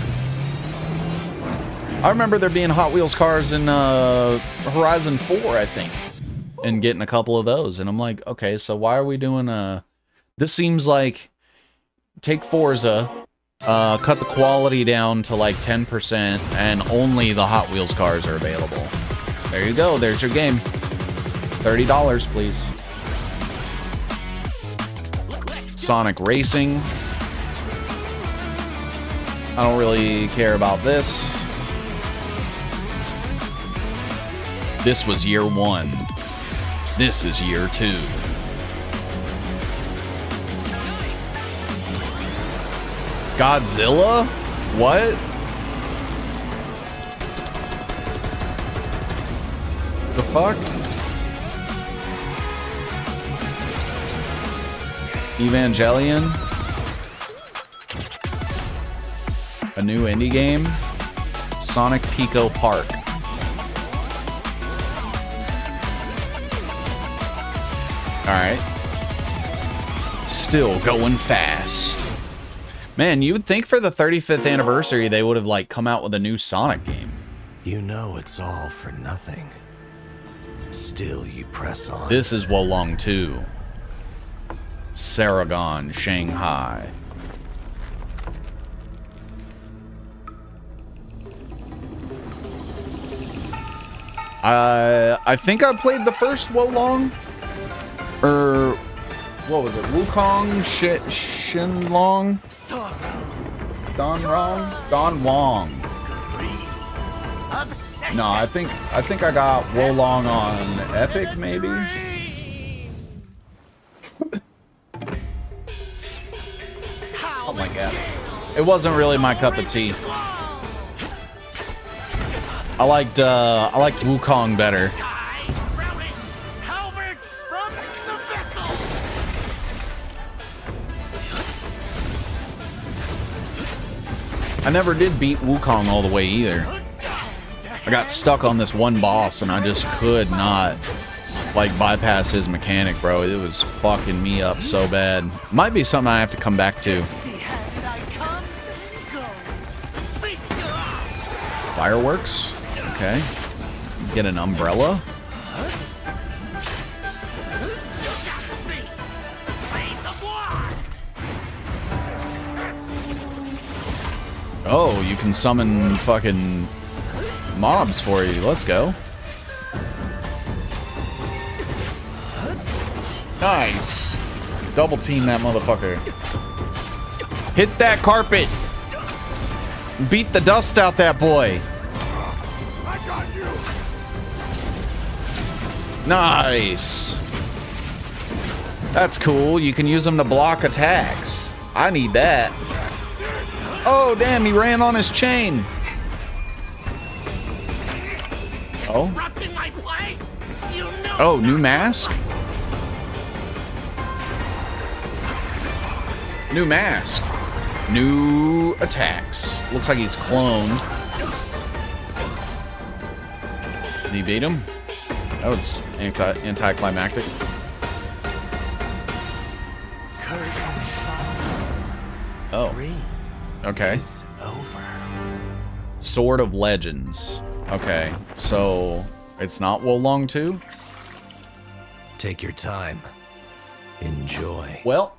S1: I remember there being Hot Wheels cars in Horizon 4, I think. And getting a couple of those. And I'm like, okay, so why are we doing this seems like take Forza, cut the quality down to like 10%, and only the Hot Wheels cars are available. There you go. There's your game. $30, please. Sonic Racing. I don't really care about this. This was year 1. This is year 2. Godzilla? What? The fuck? Evangelion? A new indie game? Sonic Pico Park. Alright. Still going fast. Man, you would think for the 35th anniversary they would have like come out with a new Sonic game.
S14: You know it's all for nothing. Still you press on.
S1: This is Wolong 2. Saragon, Shanghai. I think I played the first Wolong. Or what was it? Wukong Shenlong? Don Wong. No, I think I got Wolong on Epic, maybe. Oh my god. It wasn't really my cup of tea. I liked Wukong better. I never did beat Wukong all the way either. I got stuck on this one boss and I just could not like bypass his mechanic, bro. It was fucking me up so bad. Might be something I have to come back to. Fireworks. Okay. Get an umbrella. Oh, you can summon fucking mobs for you. Let's go. Nice. Double team that motherfucker. Hit that carpet. Beat the dust out that boy. Nice. That's cool. You can use them to block attacks. I need that. Oh, damn, he ran on his chain. Oh. Oh, new mask? New mask. New attacks. Looks like he's cloned. Did he beat him? That was anticlimactic. Oh. Okay. Sword of Legends. Okay, so it's not Wolong 2?
S14: Take your time. Enjoy.
S1: Well,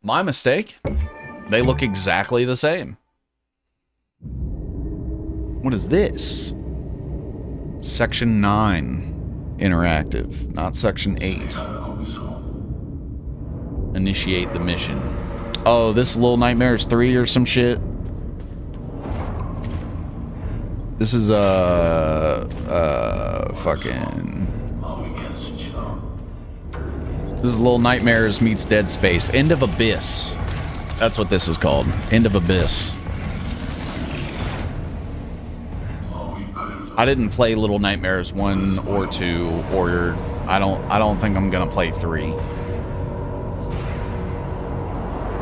S1: my mistake. They look exactly the same. What is this? Section 9. Interactive, not Section 8. Initiate the mission. Oh, this is Little Nightmares 3 or some shit. This is fucking. This is Little Nightmares meets Dead Space. End of Abyss. That's what this is called. End of Abyss. I didn't play Little Nightmares 1 or 2, or I don't think I'm gonna play 3.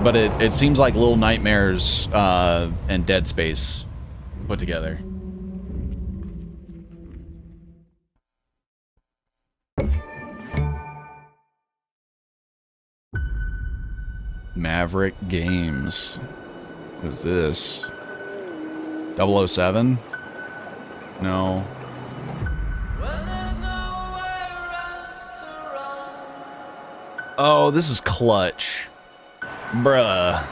S1: But it seems like Little Nightmares and Dead Space put together. Maverick Games. Who's this? 007? No. Oh, this is Clutch. Bruh.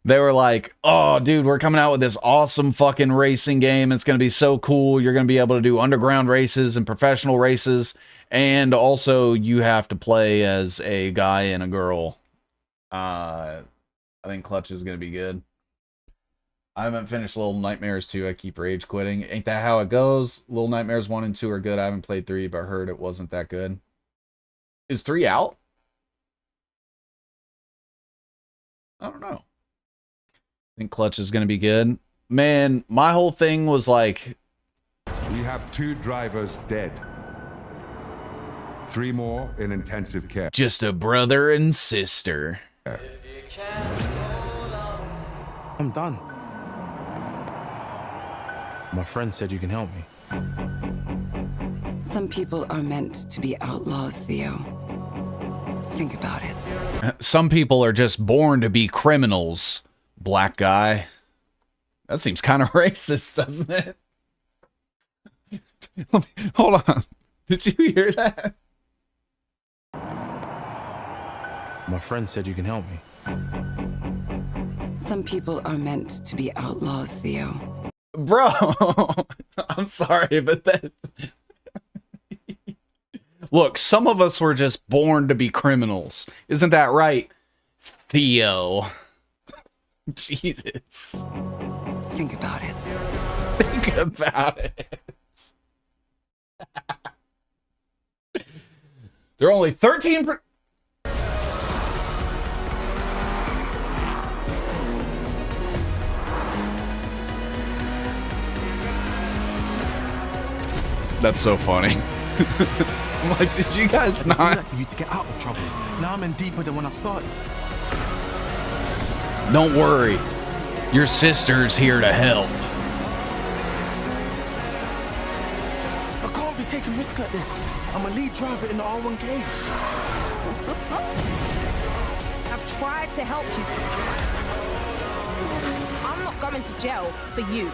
S1: They were like, oh, dude, we're coming out with this awesome fucking racing game. It's going to be so cool. You're going to be able to do underground races and professional races. And also, you have to play as a guy and a girl. I think Clutch is going to be good. I haven't finished Little Nightmares 2. I keep rage quitting. Ain't that how it goes? Little Nightmares 1 and 2 are good. I haven't played 3, but I heard it wasn't that good. Is 3 out? I don't know. I think Clutch is going to be good. Man, my whole thing was like...
S9: We have 2 drivers dead. 3 more in intensive care.
S1: Just a brother and sister.
S11: I'm done. My friend said you can help me.
S13: Some people are meant to be outlaws, Theo. Think about it.
S1: Some people are just born to be criminals, black guy. That seems kind of racist, doesn't it? Hold on. Did you hear that?
S11: My friend said you can help me.
S13: Some people are meant to be outlaws, Theo.
S1: Bro, I'm sorry, but that... Look, some of us were just born to be criminals. Isn't that right, Theo? Jesus.
S13: Think about it.
S1: Think about it. There are only 13... That's so funny. I'm like, did you guys not?
S11: I did that for you to get out of trouble. Now I'm in deeper than when I started.
S1: Don't worry. Your sister's here to help.
S11: I can't be taking risks like this. I'm a lead driver in the R1K.
S7: I've tried to help you. I'm
S10: not going to jail for you.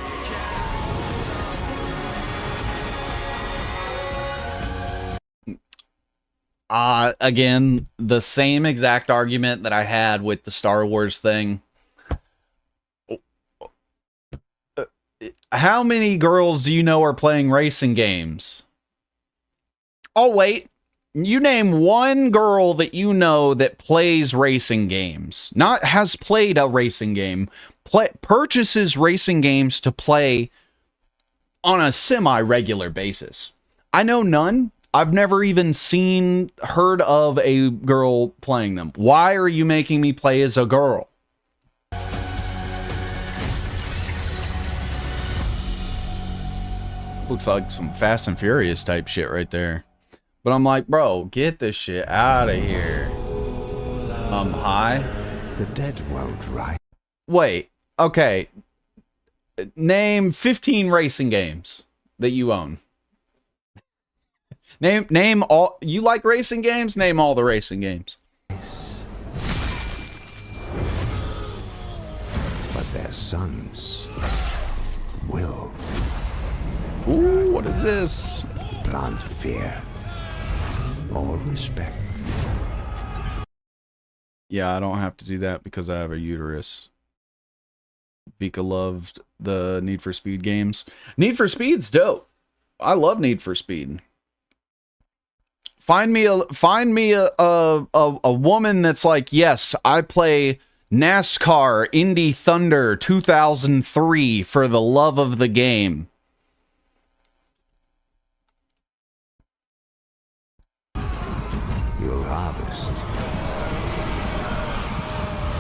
S1: Again, the same exact argument that I had with the Star Wars thing. How many girls do you know are playing racing games? Oh, wait. You name one girl that you know that plays racing games. Not has played a racing game. Purchases racing games to play on a semi-regular basis. I know none. I've never even heard of a girl playing them. Why are you making me play as a girl? Looks like some Fast and Furious type shit right there. But I'm like, bro, get this shit out of here. Hi.
S17: The dead won't rise.
S1: Wait, okay. Name 15 racing games that you own. Name all. You like racing games? Name all the racing games.
S17: But their sons will.
S1: Ooh, what is this?
S17: Plant fear. All respect.
S1: Yeah, I don't have to do that because I have a uterus. Vika loved the Need for Speed games. Need for Speed's dope. I love Need for Speed. Find me a woman that's like, yes, I play NASCAR Indy Thunder 2003 for the love of the game.
S17: You'll harvest.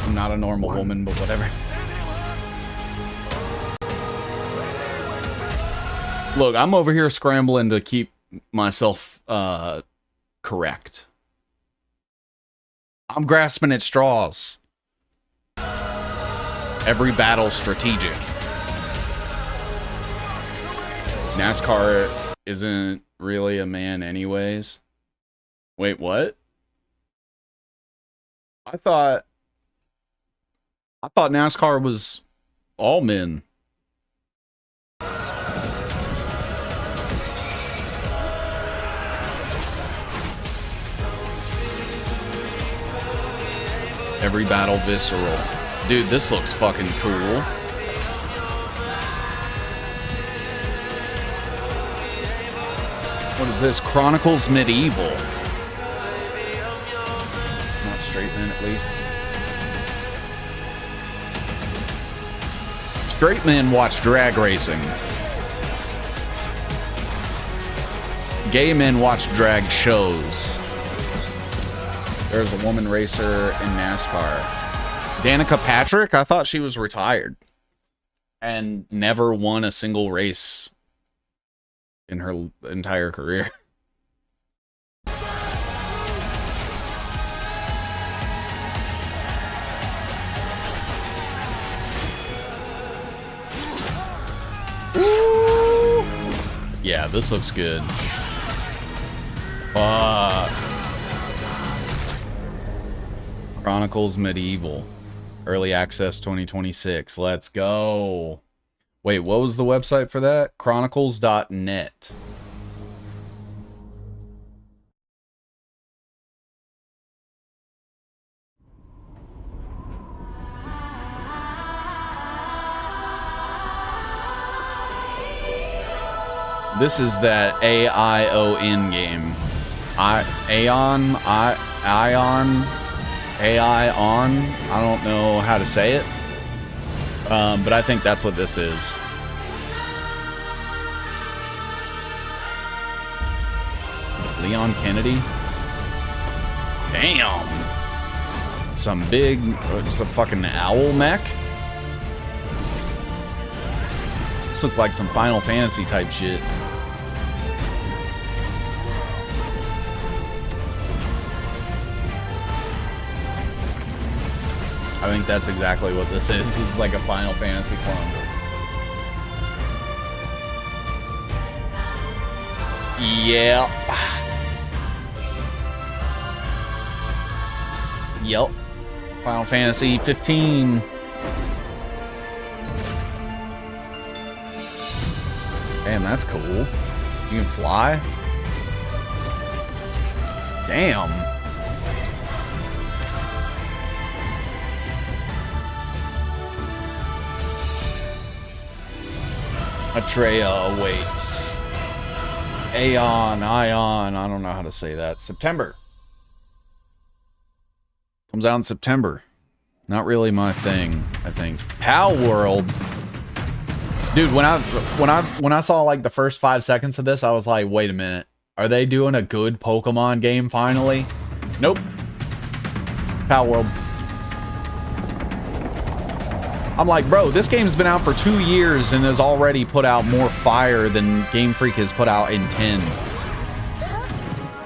S1: I'm not a normal woman, but whatever. Look, I'm over here scrambling to keep myself correct. I'm grasping at straws. Every battle strategic. NASCAR isn't really a man anyways. Wait, what? I thought NASCAR was all men. Every battle visceral. Dude, this looks fucking cool. What is this? Chronicles Medieval. Not straight men, at least. Straight men watch drag racing. Gay men watch drag shows. There's a woman racer in NASCAR. Danica Patrick? I thought she was retired and never won a single race in her entire career. Woo! Yeah, this looks good. Chronicles Medieval. Early Access 2026. Let's go. Wait, what was the website for that? Chronicles.net. This is that AION game. Ion. AI on. I don't know how to say it. But I think that's what this is. Leon Kennedy. Damn. Some big, just a fucking owl mech. This looked like some Final Fantasy type shit. I think that's exactly what this is. This is like a Final Fantasy clone. Yep. Yep. Final Fantasy 15. Damn, that's cool. You can fly? Damn. Atreya awaits. Ion, I don't know how to say that. September. Comes out in September. Not really my thing, I think. Pal World. Dude, when I saw like the first 5 seconds of this, I was like, wait a minute. Are they doing a good Pokemon game finally? Nope. Pal World. I'm like, bro, this game's been out for 2 years and has already put out more fire than Game Freak has put out in 10.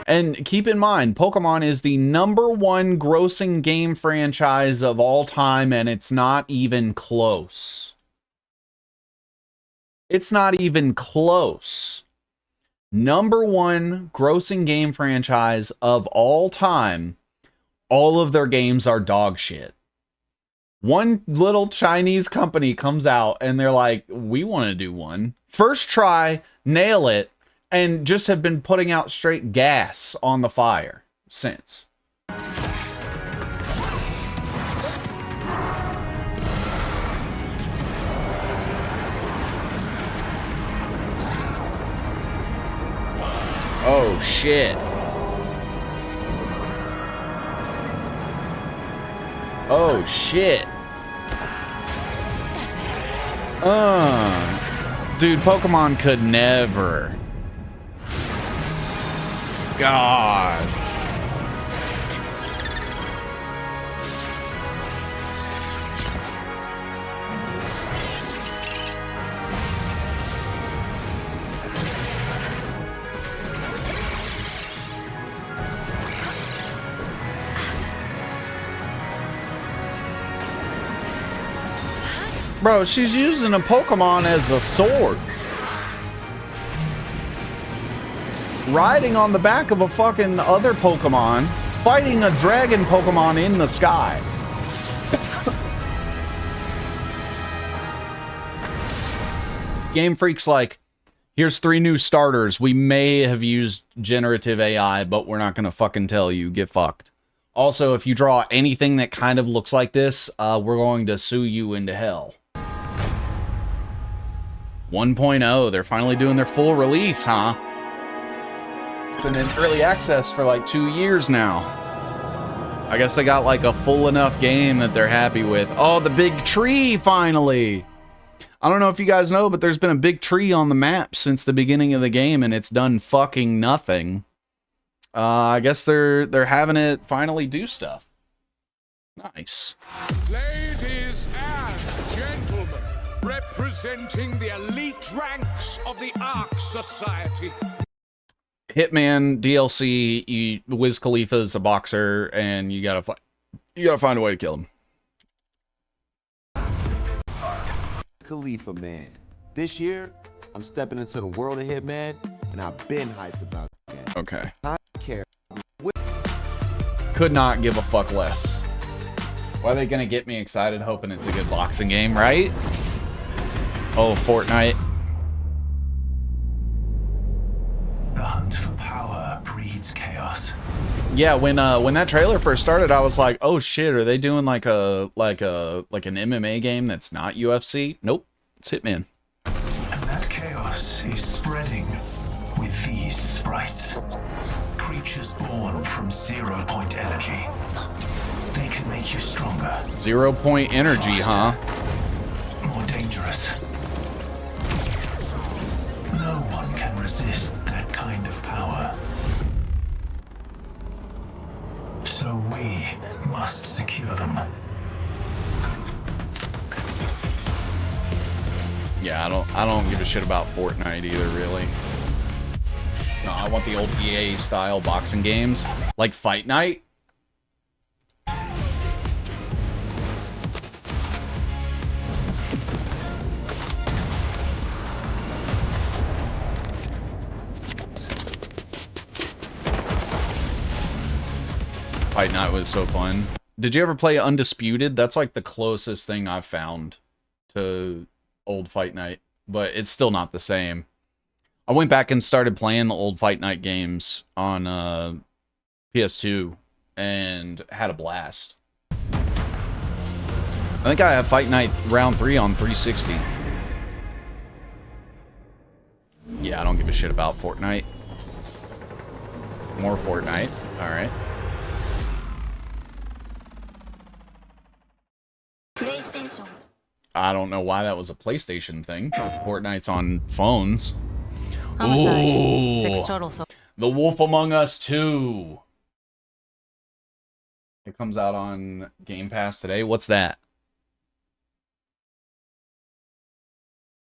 S1: And keep in mind, Pokemon is the #1 grossing game franchise of all time, and it's not even close. It's not even close. #1 grossing game franchise of all time. All of their games are dog shit. One little Chinese company comes out and they're like, we want to do one. First try, nail it, and just have been putting out straight gas on the fire since. Oh shit. Oh shit. Dude, Pokemon could never. God. Bro, she's using a Pokemon as a sword. Riding on the back of a fucking other Pokemon, fighting a dragon Pokemon in the sky. Game Freak's like, here's 3 new starters. We may have used generative AI, but we're not gonna fucking tell you. Get fucked. Also, if you draw anything that kind of looks like this, we're going to sue you into hell. 1.0, they're finally doing their full release, huh? It's been in early access for like 2 years now. I guess they got like a full enough game that they're happy with. Oh, the big tree, finally! I don't know if you guys know, but there's been a big tree on the map since the beginning of the game, and it's done fucking nothing. I guess they're having it finally do stuff. Nice.
S5: Ladies and gentlemen, representing the elite ranks of the Ark Society.
S1: Hitman DLC. Wiz Khalifa's a boxer, and you gotta find a way to kill him.
S12: Khalifa, man. This year, I'm stepping into the world of Hitman, and I've been hyped about it.
S1: Okay.
S12: I don't care.
S1: Could not give a fuck less. Why are they gonna get me excited hoping it's a good boxing game, right? Oh, Fortnite.
S14: The hunt for power breeds chaos.
S1: Yeah, when that trailer first started, I was like, "Oh shit, are they doing like an MMA game that's not UFC?" Nope, it's Hitman.
S14: And that chaos is spreading with these sprites. Creatures born from 0 point energy. They can make you stronger.
S1: 0 point energy, huh?
S14: More dangerous. No one can resist that kind of power. So we must secure them.
S1: Yeah, I don't give a shit about Fortnite either, really. No, I want the old EA style boxing games like Fight Night. Fight Night was so fun. Did you ever play Undisputed? That's like the closest thing I've found to old Fight Night, but it's still not the same. I went back and started playing the old Fight Night games on PS2 and had a blast. I think I have Fight Night Round 3 on 360. Yeah, I don't give a shit about Fortnite. More Fortnite. Alright.
S2: PlayStation.
S1: I don't know why that was a PlayStation thing. Fortnite's on phones.
S16: Homicide.
S1: Ooh.
S16: 6 total. So
S1: The Wolf Among Us 2. It comes out on Game Pass today. What's that?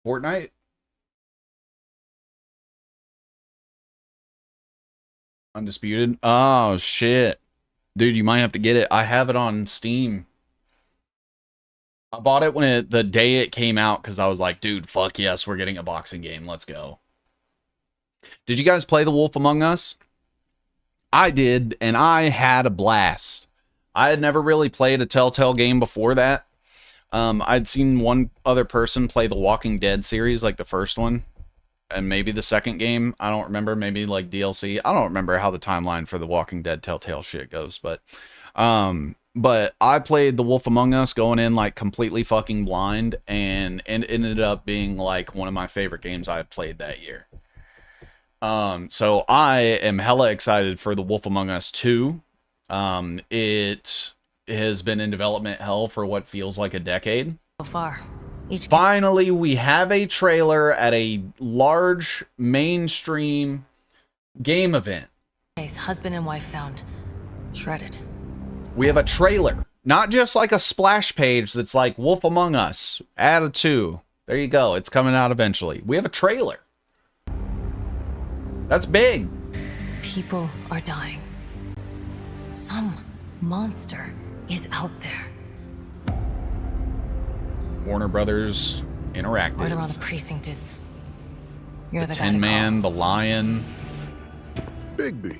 S1: Fortnite? Undisputed? Oh, shit. Dude, you might have to get it. I have it on Steam. I bought it when the day it came out because I was like, dude, fuck yes, we're getting a boxing game. Let's go. Did you guys play The Wolf Among Us? I did, and I had a blast. I had never really played a Telltale game before that. I'd seen one other person play the Walking Dead series, like the first one, and maybe the second game. I don't remember. Maybe like DLC. I don't remember how the timeline for the Walking Dead Telltale shit goes, but I played The Wolf Among Us going in like completely fucking blind, and it ended up being like one of my favorite games I played that year. So I am hella excited for The Wolf Among Us 2. It has been in development hell for what feels like a decade.
S16: far.
S1: Finally, we have a trailer at a large mainstream game event.
S16: Husband and wife found shredded.
S1: We have a trailer, not just like a splash page that's like Wolf Among Us, add a 2. There you go. It's coming out eventually. We have a trailer. That's big.
S16: People are dying. Some monster is out there.
S1: Warner Brothers Interactive.
S16: Word around the precinct is you're
S1: The
S16: the guy to
S1: Tin Man, the Lion,
S18: Bigby.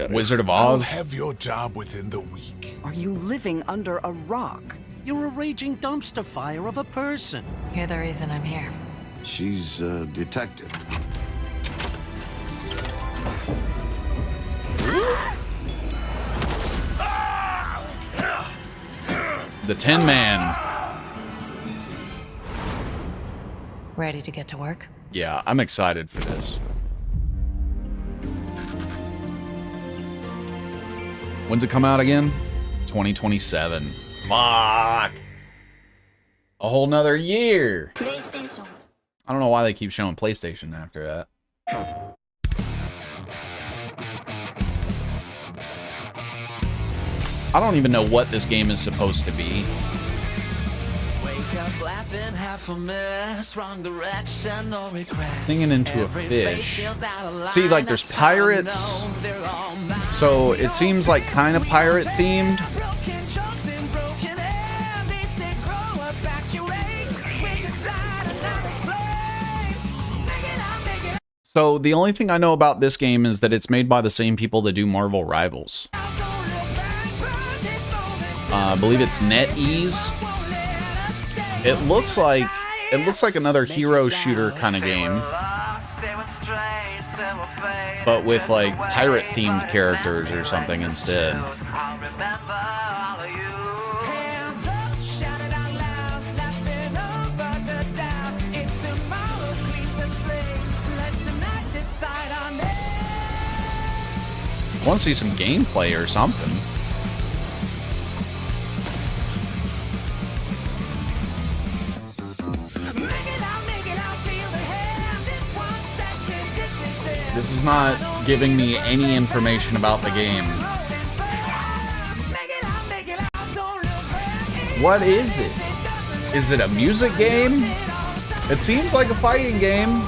S1: Wizard of Oz.
S18: I'll have your job within the week.
S23: Are you living under a rock?
S11: You're a raging dumpster fire of a person.
S16: You're the reason I'm here.
S17: She's a detective.
S1: The Tin Man.
S16: Ready to get to work?
S1: Yeah, I'm excited for this. When's it come out again? 2027. Fuck. A whole nother year.
S2: PlayStation.
S1: I don't know why they keep showing PlayStation after that. I don't even know what this game is supposed to be.
S11: Wake up laughing, half a mess, wrong direction, no regret.
S1: Singing into a fish. See, like there's pirates. So it seems like kind of pirate themed. So the only thing I know about this game is that it's made by the same people that do Marvel Rivals. I believe it's NetEase. It looks like another hero shooter kind of game, but with like pirate themed characters or something instead. I want to see some gameplay or something. This is not giving me any information about the game. What is it? Is it a music game? It seems like a fighting game.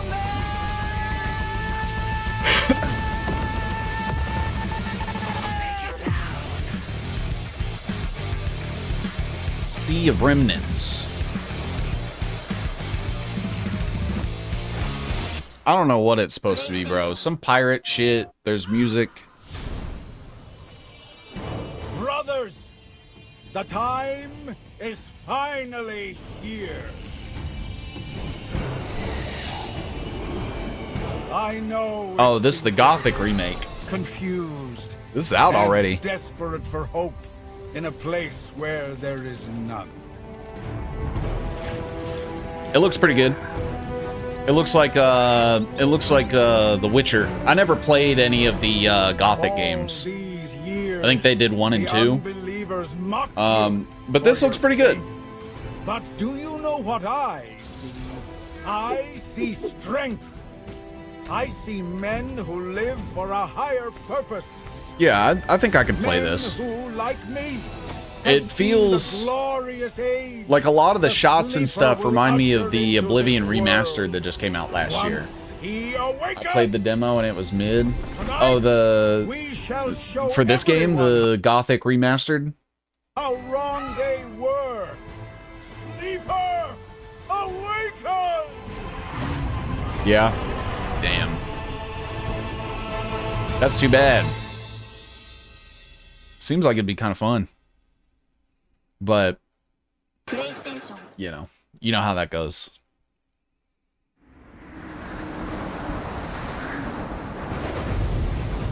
S1: Sea of Remnants. I don't know what it's supposed to be, bro. Some pirate shit. There's music.
S5: Brothers, the time is finally here. I know.
S1: Oh, this is the Gothic remake.
S5: Confused.
S1: This is out
S5: and
S1: already.
S5: Desperate for hope in a place where there is none.
S1: It looks pretty good. It looks like The Witcher. I never played any of the Gothic games. I think they did 1 and 2. But this looks pretty good.
S5: But do you know what I see? I see strength. I see men who live for a higher purpose.
S1: Yeah, I think I can play
S5: Men
S1: this.
S5: who, like me,
S1: It feels like a lot of the shots and stuff remind me of the Oblivion remastered that just came out last year. I played the demo and it was mid. Oh, for this game, the Gothic remastered.
S5: How wrong they were. Sleeper, awaken!
S1: Yeah. Damn. That's too bad. Seems like it'd be kind of fun. But, you know how that goes.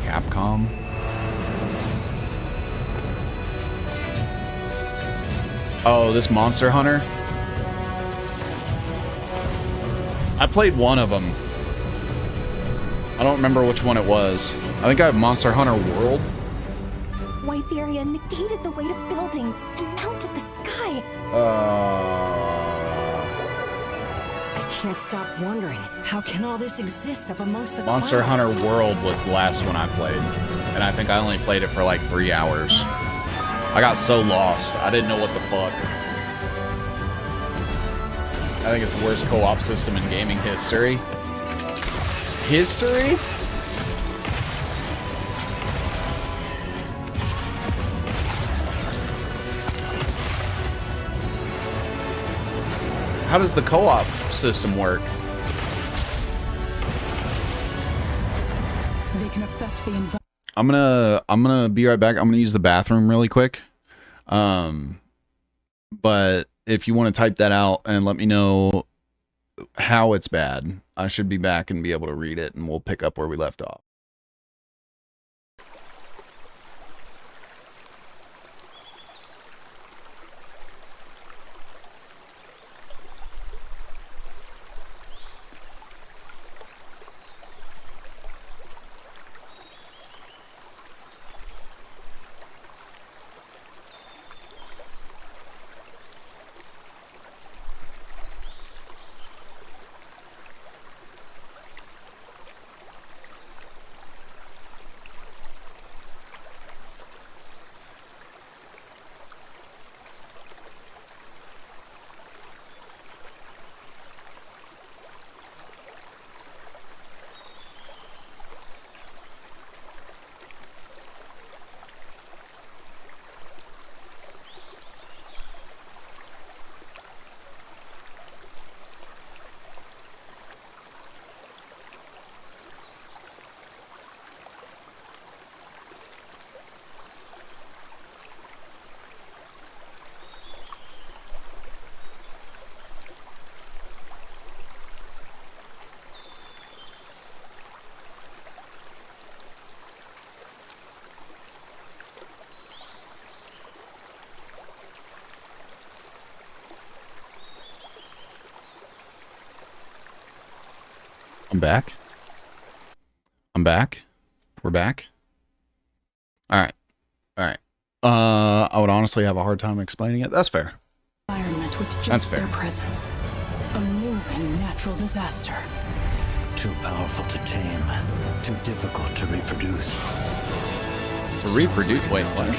S1: Capcom. Oh, this Monster Hunter. I played one of them. I don't remember which one it was. I think I have Monster Hunter World.
S6: Wyveria negated the weight of buildings and mounted the sky.
S8: I can't stop wondering, how can all this exist up amongst the
S1: Monster
S8: clouds?
S1: Hunter World was the last one I played. And I think I only played it for like 3 hours. I got so lost. I didn't know what the fuck. I think it's the worst co-op system in gaming history. History? How does the co-op system work?
S10: They can affect the environment.
S1: I'm gonna be right back. I'm gonna use the bathroom really quick. But if you want to type that out and let me know how it's bad, I should be back and be able to read it, and we'll pick up where we left off. I'm back. I'm back. We're back. All right. All right. I would honestly have a hard time explaining it. That's fair.
S10: Environment with just
S1: That's fair.
S10: their presence. A moving natural disaster.
S11: Too powerful to tame. Too difficult to reproduce.
S1: To reproduce? Wait, what?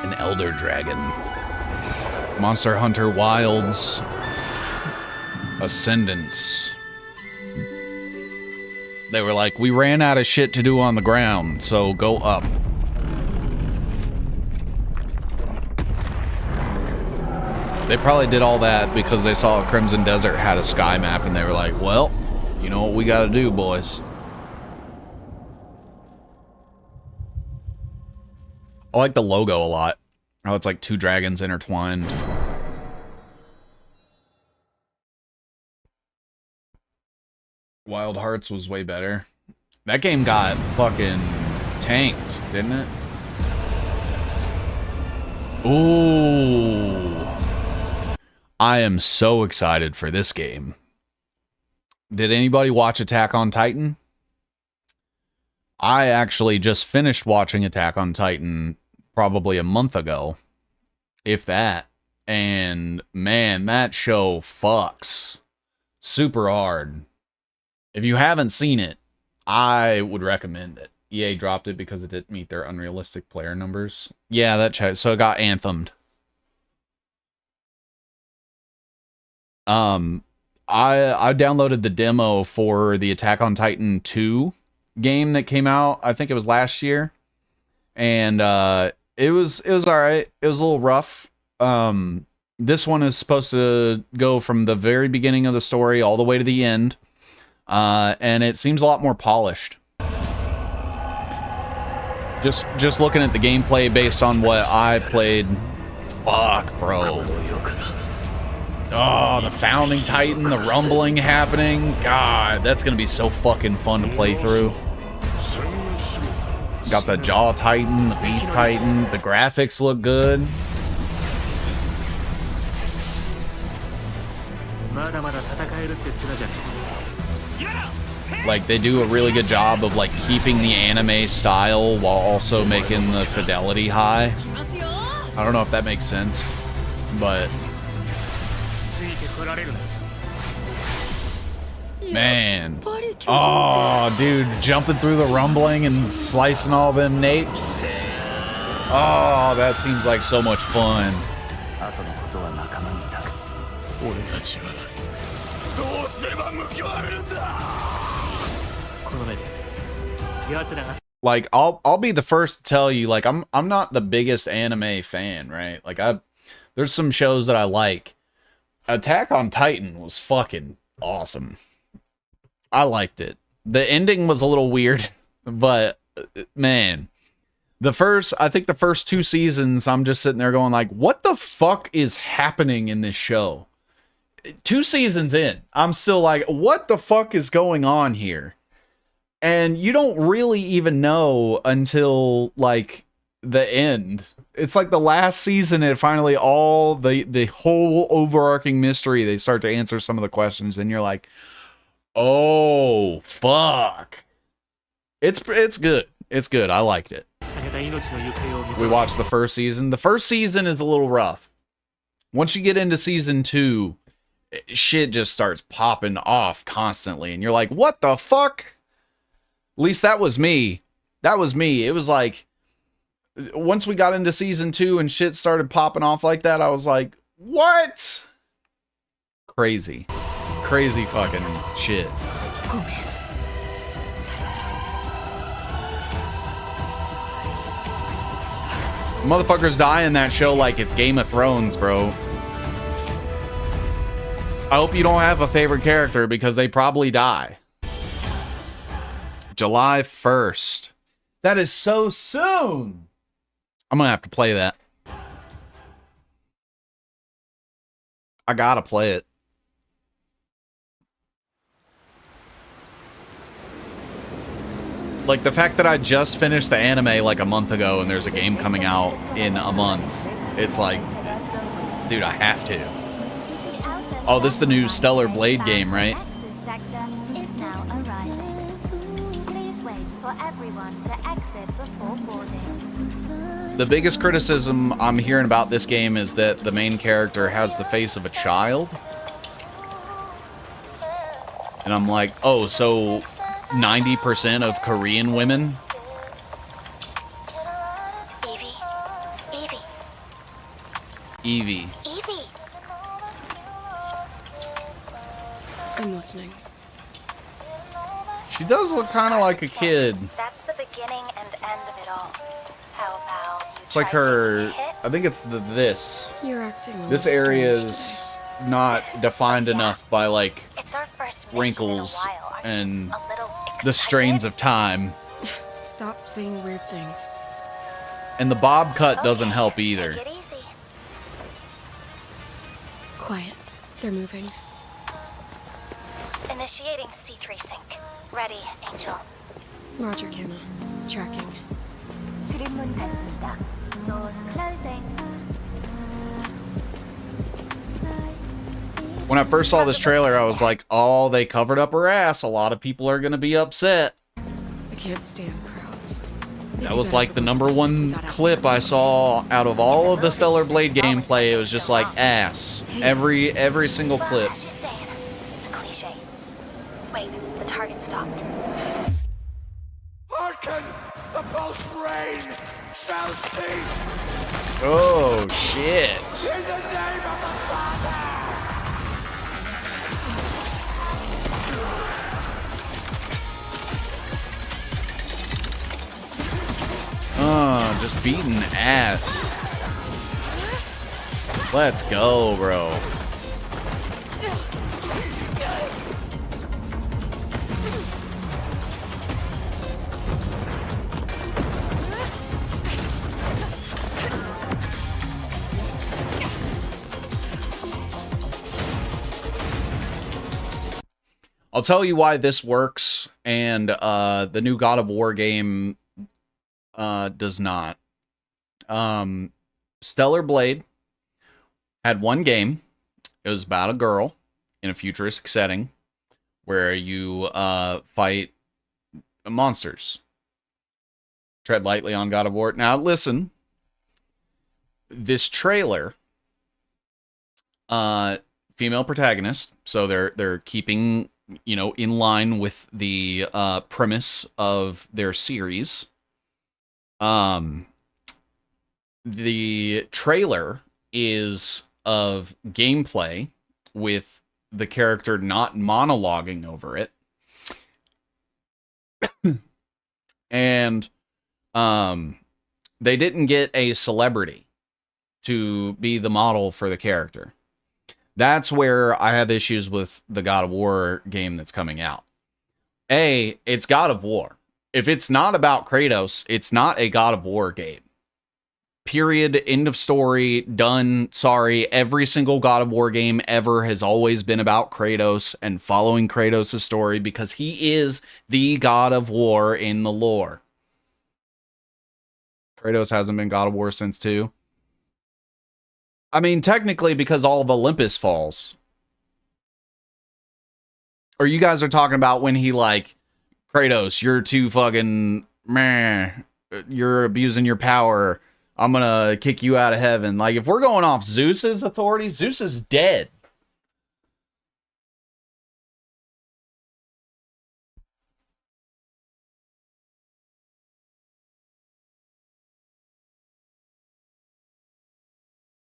S1: An elder dragon. Monster Hunter Wilds Ascendance. They were like, we ran out of shit to do on the ground, so go up. They probably did all that because they saw Crimson Desert had a sky map and they were like, well, you know what we gotta do, boys. I like the logo a lot. How it's like two dragons intertwined. Wild Hearts was way better. That game got fucking tanked, didn't it? Ooh. I am so excited for this game. Did anybody watch Attack on Titan? I actually just finished watching Attack on Titan probably a month ago, if that. And man, that show fucks super hard. If you haven't seen it, I would recommend it. EA dropped it because it didn't meet their unrealistic player numbers. Yeah, that check. So it got anthemed. I downloaded the demo for the Attack on Titan 2 game that came out. I think it was last year, and it was all right. It was a little rough. This one is supposed to go from the very beginning of the story all the way to the end, and it seems a lot more polished. Just looking at the gameplay based on what I played, fuck, bro. Oh, the Founding Titan, the rumbling happening. God, that's gonna be so fucking fun to play through. Got the Jaw Titan, the Beast Titan. The graphics look good. Like, they do a really good job of like keeping the anime style while also making the fidelity high. I don't know if that makes sense, but man. Oh, dude, jumping through the rumbling and slicing all them napes. Oh, that seems like so much fun. Like, I'll be the first to tell you, like, I'm not the biggest anime fan, right? Like, there's some shows that I like. Attack on Titan was fucking awesome. I liked it. The ending was a little weird, but man, I think the first 2 seasons, I'm just sitting there going like, what the fuck is happening in this show? 2 seasons in, I'm still like, what the fuck is going on here? And you don't really even know until like the end. It's like the last season, and finally all the whole overarching mystery, they start to answer some of the questions, and you're like, oh fuck. It's good. It's good. I liked it. We watched the first season. The first season is a little rough. Once you get into season 2, shit just starts popping off constantly, and you're like, what the fuck? At least that was me. That was me. It was like, once we got into season 2 and shit started popping off like that, I was like, what? Crazy. Crazy fucking shit. Motherfuckers die in that show like it's Game of Thrones, bro. I hope you don't have a favorite character, because they probably die. July 1st. That is so soon. I'm gonna have to play that. I gotta play it. Like, the fact that I just finished the anime like a month ago and there's a game coming out in a month, it's like, dude, I have to. Oh, this is the new Stellar Blade game, right? The biggest criticism I'm hearing about this game is that the main character has the face of a child. And I'm like, oh, so 90% of Korean women? Evie.
S15: I'm listening.
S1: She does look kind of like a kid.
S6: That's the beginning and end of it all. How about you
S1: It's like her, I think it's this.
S15: You're acting
S1: This area is not defined enough by like
S6: It's our first
S1: wrinkles and the strains of time.
S15: Stop saying weird things.
S1: And the bob cut doesn't help either.
S15: Quiet. They're moving.
S6: Initiating C3 sync. Ready, Angel.
S15: Roger, Kenna. Tracking.
S6: 출입문 닫습니다. Doors closing.
S1: When I first saw this trailer, I was like, oh, they covered up her ass. A lot of people are going to be upset.
S15: I can't stand crowds.
S1: That was like the #1 clip I saw out of all of the Stellar Blade gameplay. It was just like ass. Every single clip.
S6: Just saying. It's a cliche. Wait, the target stopped.
S5: Hearken! The pulse rain shall cease!
S1: Oh, shit.
S5: In the name of the Father!
S1: Just beating ass. Let's go, bro. I'll tell you why this works, and the new God of War game does not. Stellar Blade had one game. It was about a girl in a futuristic setting where you fight monsters. Tread lightly on God of War. Now listen, this trailer, female protagonist, so they're keeping, you know, in line with the premise of their series. The trailer is of gameplay with the character not monologuing over it. And they didn't get a celebrity to be the model for the character. That's where I have issues with the God of War game that's coming out. It's God of War. If it's not about Kratos, it's not a God of War game. Period. End of story. Done. Sorry. Every single God of War game ever has always been about Kratos and following Kratos' story because he is the God of War in the lore. Kratos hasn't been God of War since 2. I mean, technically because all of Olympus falls. Or you guys are talking about when he like, Kratos, you're too fucking meh. You're abusing your power. I'm gonna kick you out of heaven. Like, if we're going off Zeus's authority, Zeus is dead.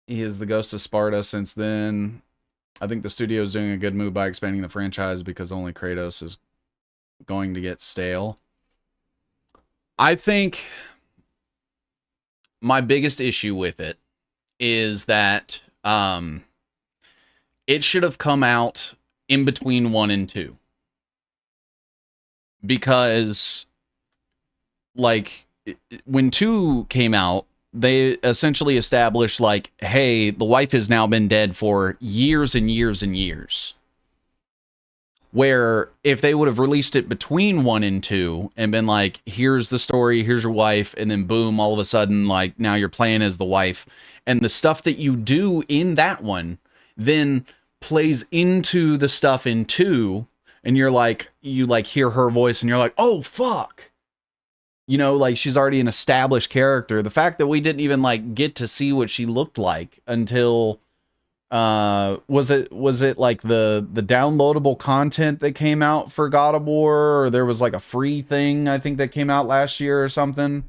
S1: He is the ghost of Sparta since then. I think the studio is doing a good move by expanding the franchise because only Kratos is going to get stale. I think my biggest issue with it is that it should have come out in between 1 and 2. Because, like, when 2 came out, they essentially established, like, hey, the wife has now been dead for years and years and years. Where if they would have released it between 1 and 2 and been like, here's the story, here's your wife, and then boom, all of a sudden, like, now you're playing as the wife, and the stuff that you do in that one then plays into the stuff in 2, and you're like, you like hear her voice and you're like, oh fuck, you know, like she's already an established character. The fact that we didn't even like get to see what she looked like until was it like the downloadable content that came out for God of War, or there was like a free thing I think that came out last year or something.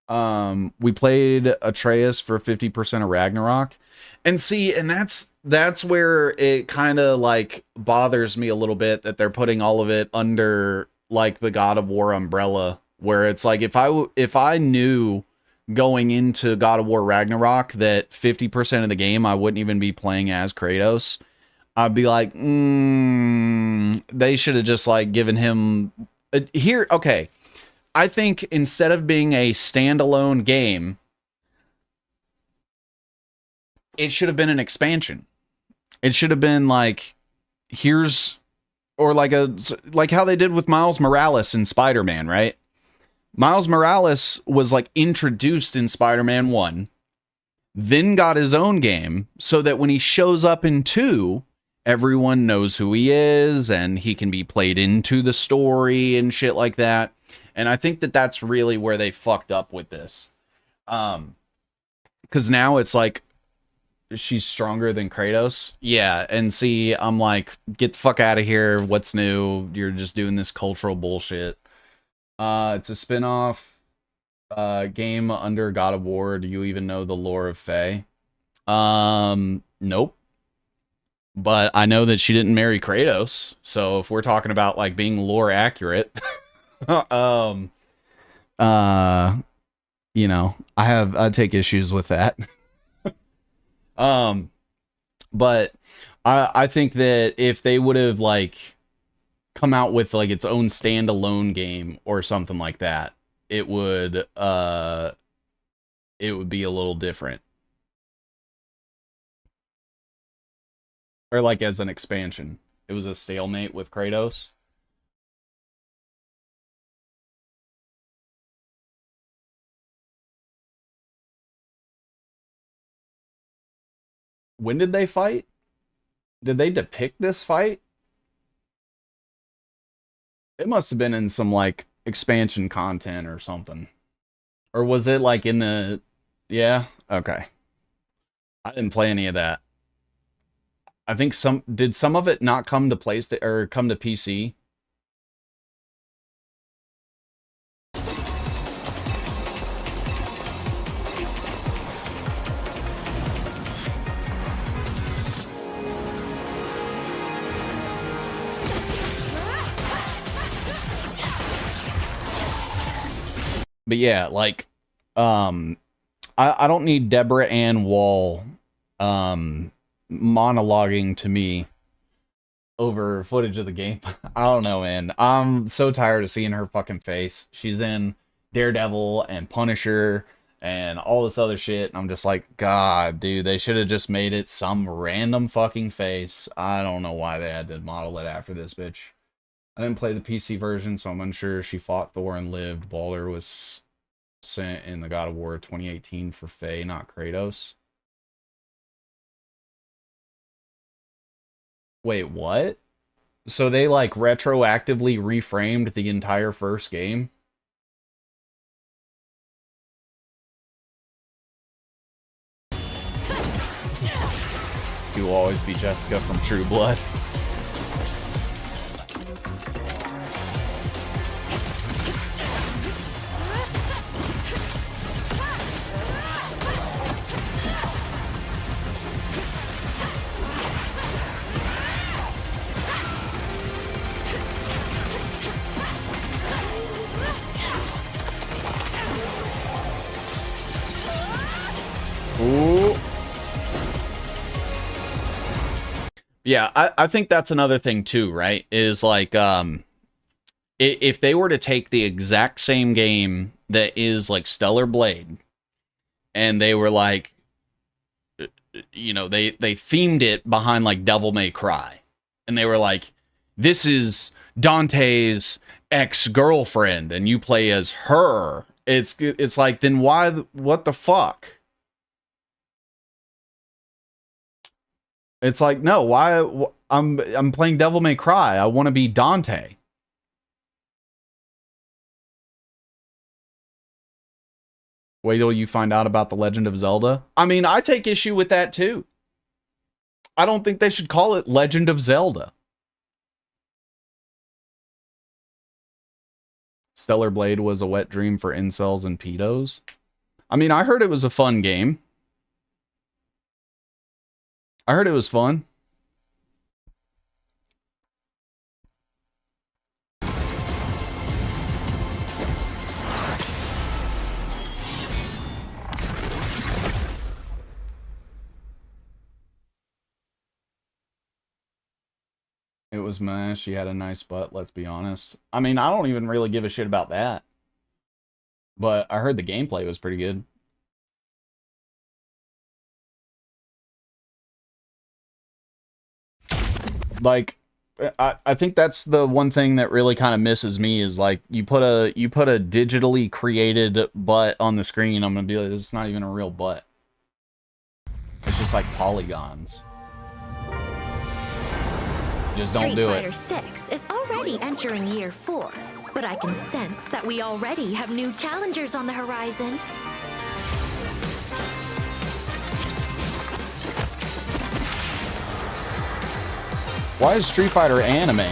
S1: We played Atreus for 50% of Ragnarok, and see, and that's where it kind of like bothers me a little bit that they're putting all of it under like the God of War umbrella, where it's like if I knew going into God of War Ragnarok that 50% of the game I wouldn't even be playing as Kratos, I'd be like, they should have just like given him here. Okay. I think instead of being a standalone game, it should have been an expansion. It should have been like, here's or like how they did with Miles Morales in Spider-Man, right? Miles Morales was like introduced in Spider-Man 1, then got his own game, so that when he shows up in 2, everyone knows who he is and he can be played into the story and shit like that. And I think that that's really where they fucked up with this. Because now it's like, she's stronger than Kratos. Yeah, and see, I'm like, get the fuck out of here. What's new? You're just doing this cultural bullshit. It's a spin-off game under God of War. Do you even know the lore of Faye? Nope. But I know that she didn't marry Kratos. So if we're talking about like being lore accurate, you know, I take issues with that. But I think that if they would have like come out with like its own standalone game or something like that, it would be a little different. Or like as an expansion. It was a stalemate with Kratos. When did they fight? Did they depict this fight? It must have been in some like expansion content or something. Or was it like in the... Yeah? Okay. I didn't play any of that. I think did some of it not come to PlayStation or come to PC? But yeah, like, I don't need Deborah Ann Wall, monologuing to me over footage of the game. I don't know, man. I'm so tired of seeing her fucking face. She's in Daredevil and Punisher and all this other shit. And I'm just like, God, dude, they should have just made it some random fucking face. I don't know why they had to model it after this bitch. I didn't play the PC version, so I'm unsure. She fought Thor and lived. Baldur was sent in the God of War 2018 for Faye, not Kratos. Wait, what? So they like retroactively reframed the entire first game? You will always be Jessica from True Blood. Ooh. Yeah, I think that's another thing too, right? Is like, if they were to take the exact same game that is like Stellar Blade, and they were like, you know, they themed it behind like Devil May Cry, and they were like, this is Dante's ex-girlfriend, and you play as her. It's like, then why? What the fuck? It's like, no, why? I'm playing Devil May Cry. I want to be Dante. Wait till you find out about The Legend of Zelda. I mean, I take issue with that too. I don't think they should call it Legend of Zelda. Stellar Blade was a wet dream for incels and pedos. I mean, I heard it was a fun game. I heard it was fun. It was meh. She had a nice butt, let's be honest. I mean, I don't even really give a shit about that. But I heard the gameplay was pretty good. Like, I think that's the one thing that really kind of misses me is like you put a digitally created butt on the screen, I'm gonna be like, it's not even a real butt. It's just like polygons. Just don't do it.
S3: Street Fighter 6 is already entering year 4, but I can sense that we already have new challengers on the horizon.
S1: Why is Street Fighter anime now?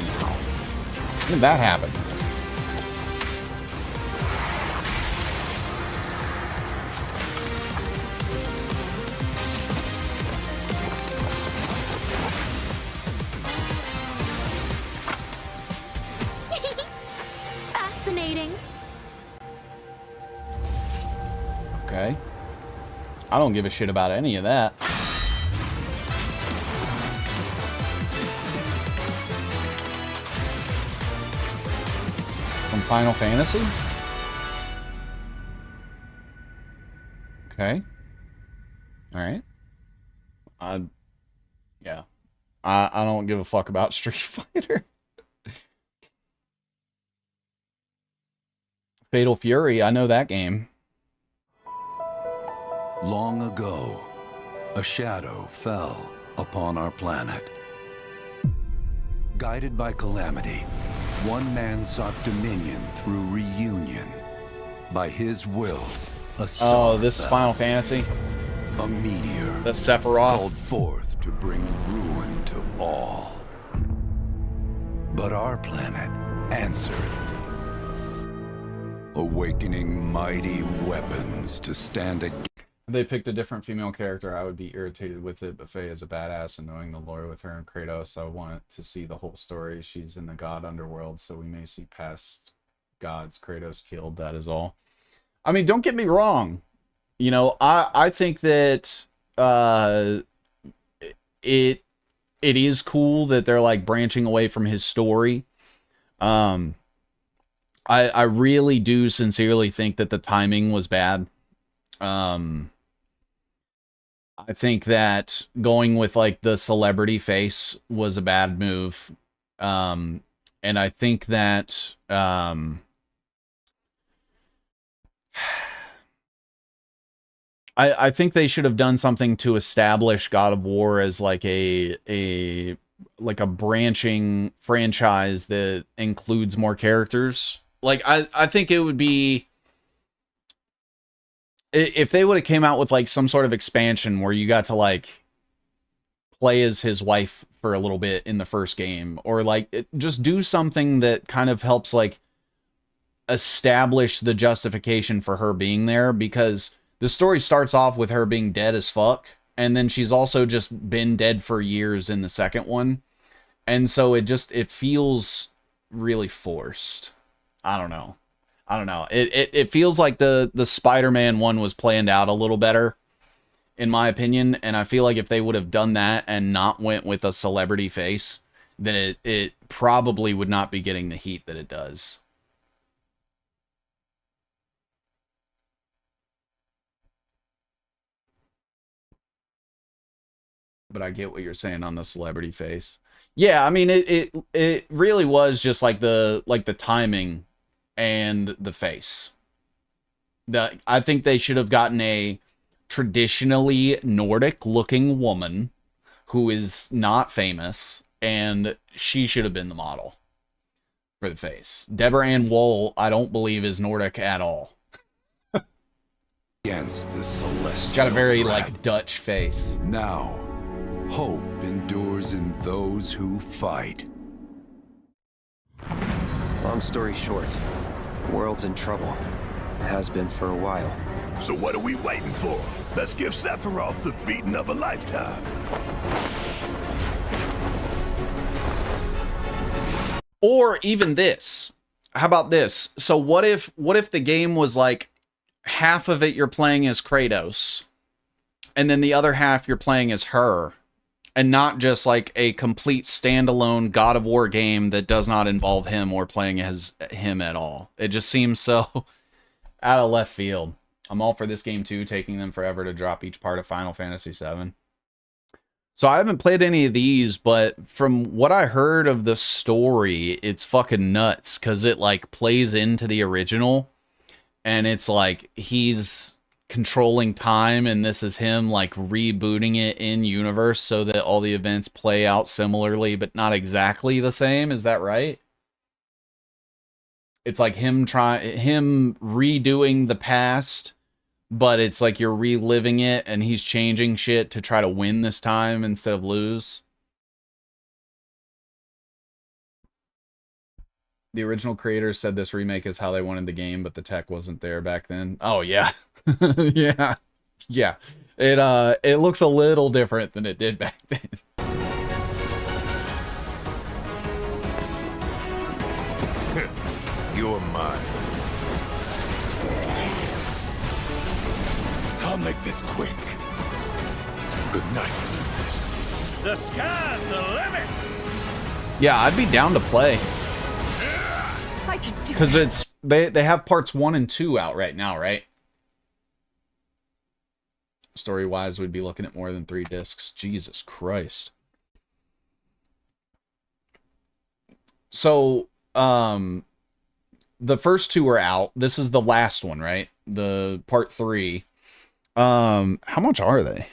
S1: When did that happen?
S3: Fascinating.
S1: Okay. I don't give a shit about any of that. From Final Fantasy? Okay. Alright. Yeah. I don't give a fuck about Street Fighter. Fatal Fury, I know that game.
S17: Long ago, a shadow fell upon our planet. Guided by calamity, one man sought dominion through reunion. By his will, a star
S1: this
S17: fell.
S1: Final Fantasy?
S17: A meteor.
S1: The Sephiroth.
S17: Called forth to bring ruin to all. But our planet answered. Awakening mighty weapons to stand against.
S1: If they picked a different female character, I would be irritated with it, but Faye is a badass, and knowing the lore with her and Kratos, I want to see the whole story. She's in the god underworld, so we may see past gods Kratos killed, that is all. I mean, don't get me wrong. You know, I think that it is cool that they're like branching away from his story. I really do sincerely think that the timing was bad. I think that going with like the celebrity face was a bad move. And I think that I think they should have done something to establish God of War as like a branching franchise that includes more characters. Like I think it would be, if they would have came out with like some sort of expansion where you got to like play as his wife for a little bit in the first game, or like just do something that kind of helps like establish the justification for her being there, because the story starts off with her being dead as fuck, and then she's also just been dead for years in the second one, and so it feels really forced. I don't know. It feels like the Spider-Man one was planned out a little better, in my opinion. And I feel like if they would have done that and not went with a celebrity face, then it probably would not be getting the heat that it does. But I get what you're saying on the celebrity face. Yeah, I mean, it really was just like the timing and the face. I think they should have gotten a traditionally Nordic looking woman who is not famous, and she should have been the model for the face. Deborah Ann Woll, I don't believe, is Nordic at all.
S17: Against the celestial.
S1: She's got a very
S17: threat.
S1: like Dutch face.
S17: Now, hope endures in those who fight.
S19: Long story short, the world's in trouble. It has been for a while.
S18: So what are we waiting for? Let's give Sephiroth the beating of a lifetime.
S1: Or even this. How about this? So what if the game was like half of it you're playing as Kratos, and then the other half you're playing as her, and not just like a complete standalone God of War game that does not involve him or playing as him at all. It just seems so out of left field. I'm all for this game too, taking them forever to drop each part of Final Fantasy VII. So I haven't played any of these, but from what I heard of the story, it's fucking nuts because it like plays into the original, and it's like he's controlling time, and this is him like rebooting it in universe so that all the events play out similarly, but not exactly the same. Is that right? It's like him redoing the past, but it's like you're reliving it and he's changing shit to try to win this time instead of lose. The original creators said this remake is how they wanted the game, but the tech wasn't there back then. Oh yeah. Yeah. Yeah. It looks a little different than it did back then.
S18: You're mine. I'll make this quick. Good night.
S5: The sky's the limit.
S1: Yeah, I'd be down to play.
S7: I could do
S1: Because
S7: this.
S1: it's they have parts 1 and 2 out right now, right? Story-wise, we'd be looking at more than 3 discs. Jesus Christ. So, the first 2 are out. This is the last one, right? The part 3. How much are they?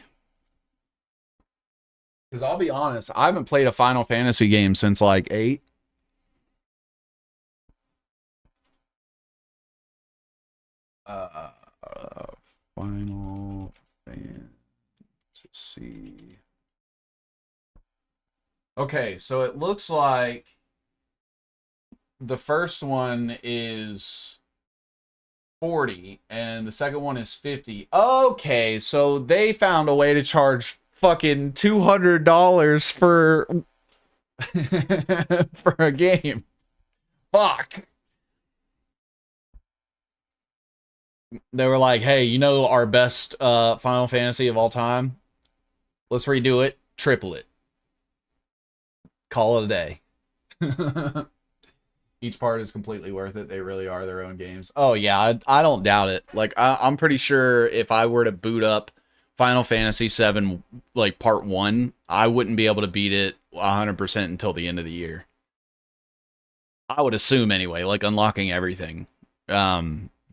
S1: Because I'll be honest, I haven't played a Final Fantasy game since like 8. Final Fantasy. Okay, so it looks like the first one is 40 and the second one is 50. Okay, so they found a way to charge fucking $200 for for a game. Fuck. They were like, hey, you know our best Final Fantasy of all time? Let's redo it, triple it. Call it a day. Each part is completely worth it. They really are their own games. Oh yeah, I don't doubt it. Like I'm pretty sure if I were to boot up Final Fantasy VII like part 1, I wouldn't be able to beat it 100% until the end of the year. I would assume anyway, like unlocking everything.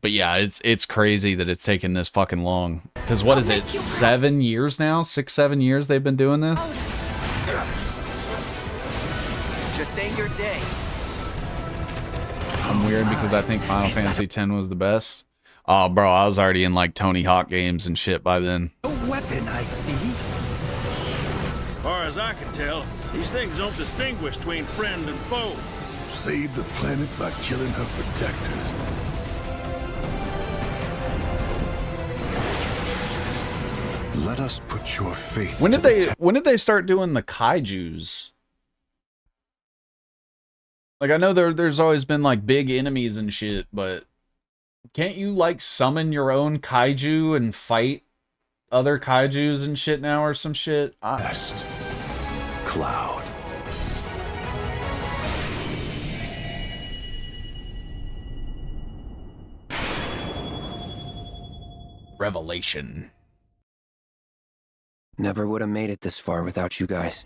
S1: But yeah, it's crazy that it's taken this fucking long. Because what is it, 7 years now? 6-7 years they've been doing this?
S11: Just ain't your day.
S1: I'm weird because I think Final Fantasy X was the best. Oh, bro, I was already in like Tony Hawk games and shit by then.
S11: A weapon, I see.
S5: Far as I can tell, these things don't distinguish between friend and foe.
S18: Save the planet by killing her protectors. Let us put your faith.
S1: When did they start doing the kaijus? Like I know there's always been like big enemies and shit, but can't you like summon your own kaiju and fight other kaijus and shit now or some shit?
S18: Best. Cloud.
S1: Revelation.
S19: Never would have made it this far without you guys.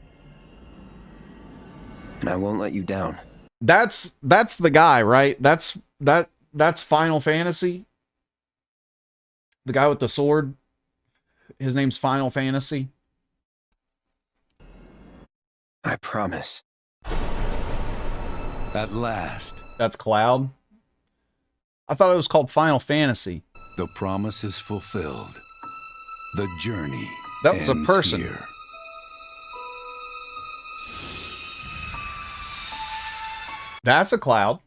S19: And I won't let you down.
S1: That's the guy, right? That's Final Fantasy. The guy with the sword. His name's Final Fantasy.
S19: I promise.
S17: At last.
S1: That's Cloud. I thought it was called Final Fantasy.
S17: The promise is fulfilled. The journey
S1: That was a
S17: ends
S1: person.
S17: here.
S1: That's a Cloud.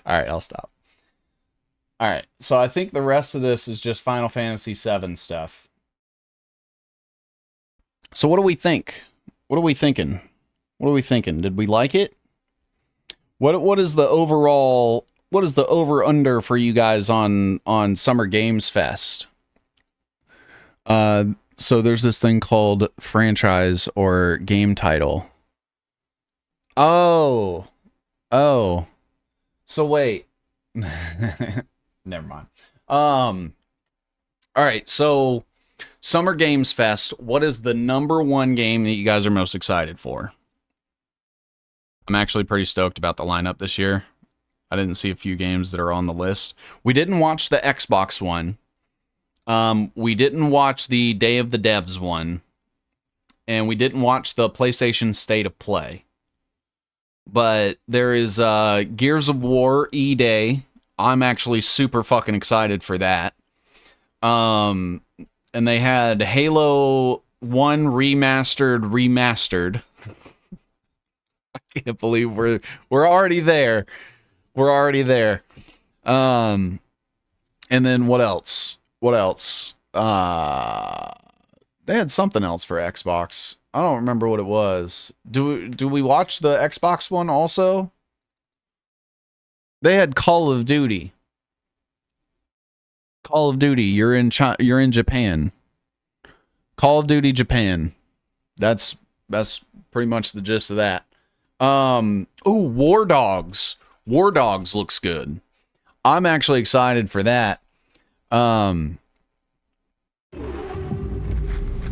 S1: All right, I'll stop. All right, so I think the rest of this is just Final Fantasy VII stuff. So what do we think? What are we thinking? What are we thinking? Did we like it? What is the overall? What is the over under for you guys on Summer Games Fest? So there's this thing called franchise or game title. Oh. So wait. Never mind. All right, so Summer Games Fest, what is the number one game that you guys are most excited for? I'm actually pretty stoked about the lineup this year. I didn't see a few games that are on the list. We didn't watch the Xbox one. We didn't watch the Day of the Devs one. And we didn't watch the PlayStation State of Play. But there is Gears of War E-Day. I'm actually super fucking excited for that. And they had Halo 1 remastered. I can't believe we're already there. We're already there. And then what else? What else? They had something else for Xbox. I don't remember what it was. Do we watch the Xbox one also? They had Call of Duty. Call of Duty, you're in Japan. Call of Duty Japan. That's pretty much the gist of that. War Dogs. War Dogs looks good. I'm actually excited for that.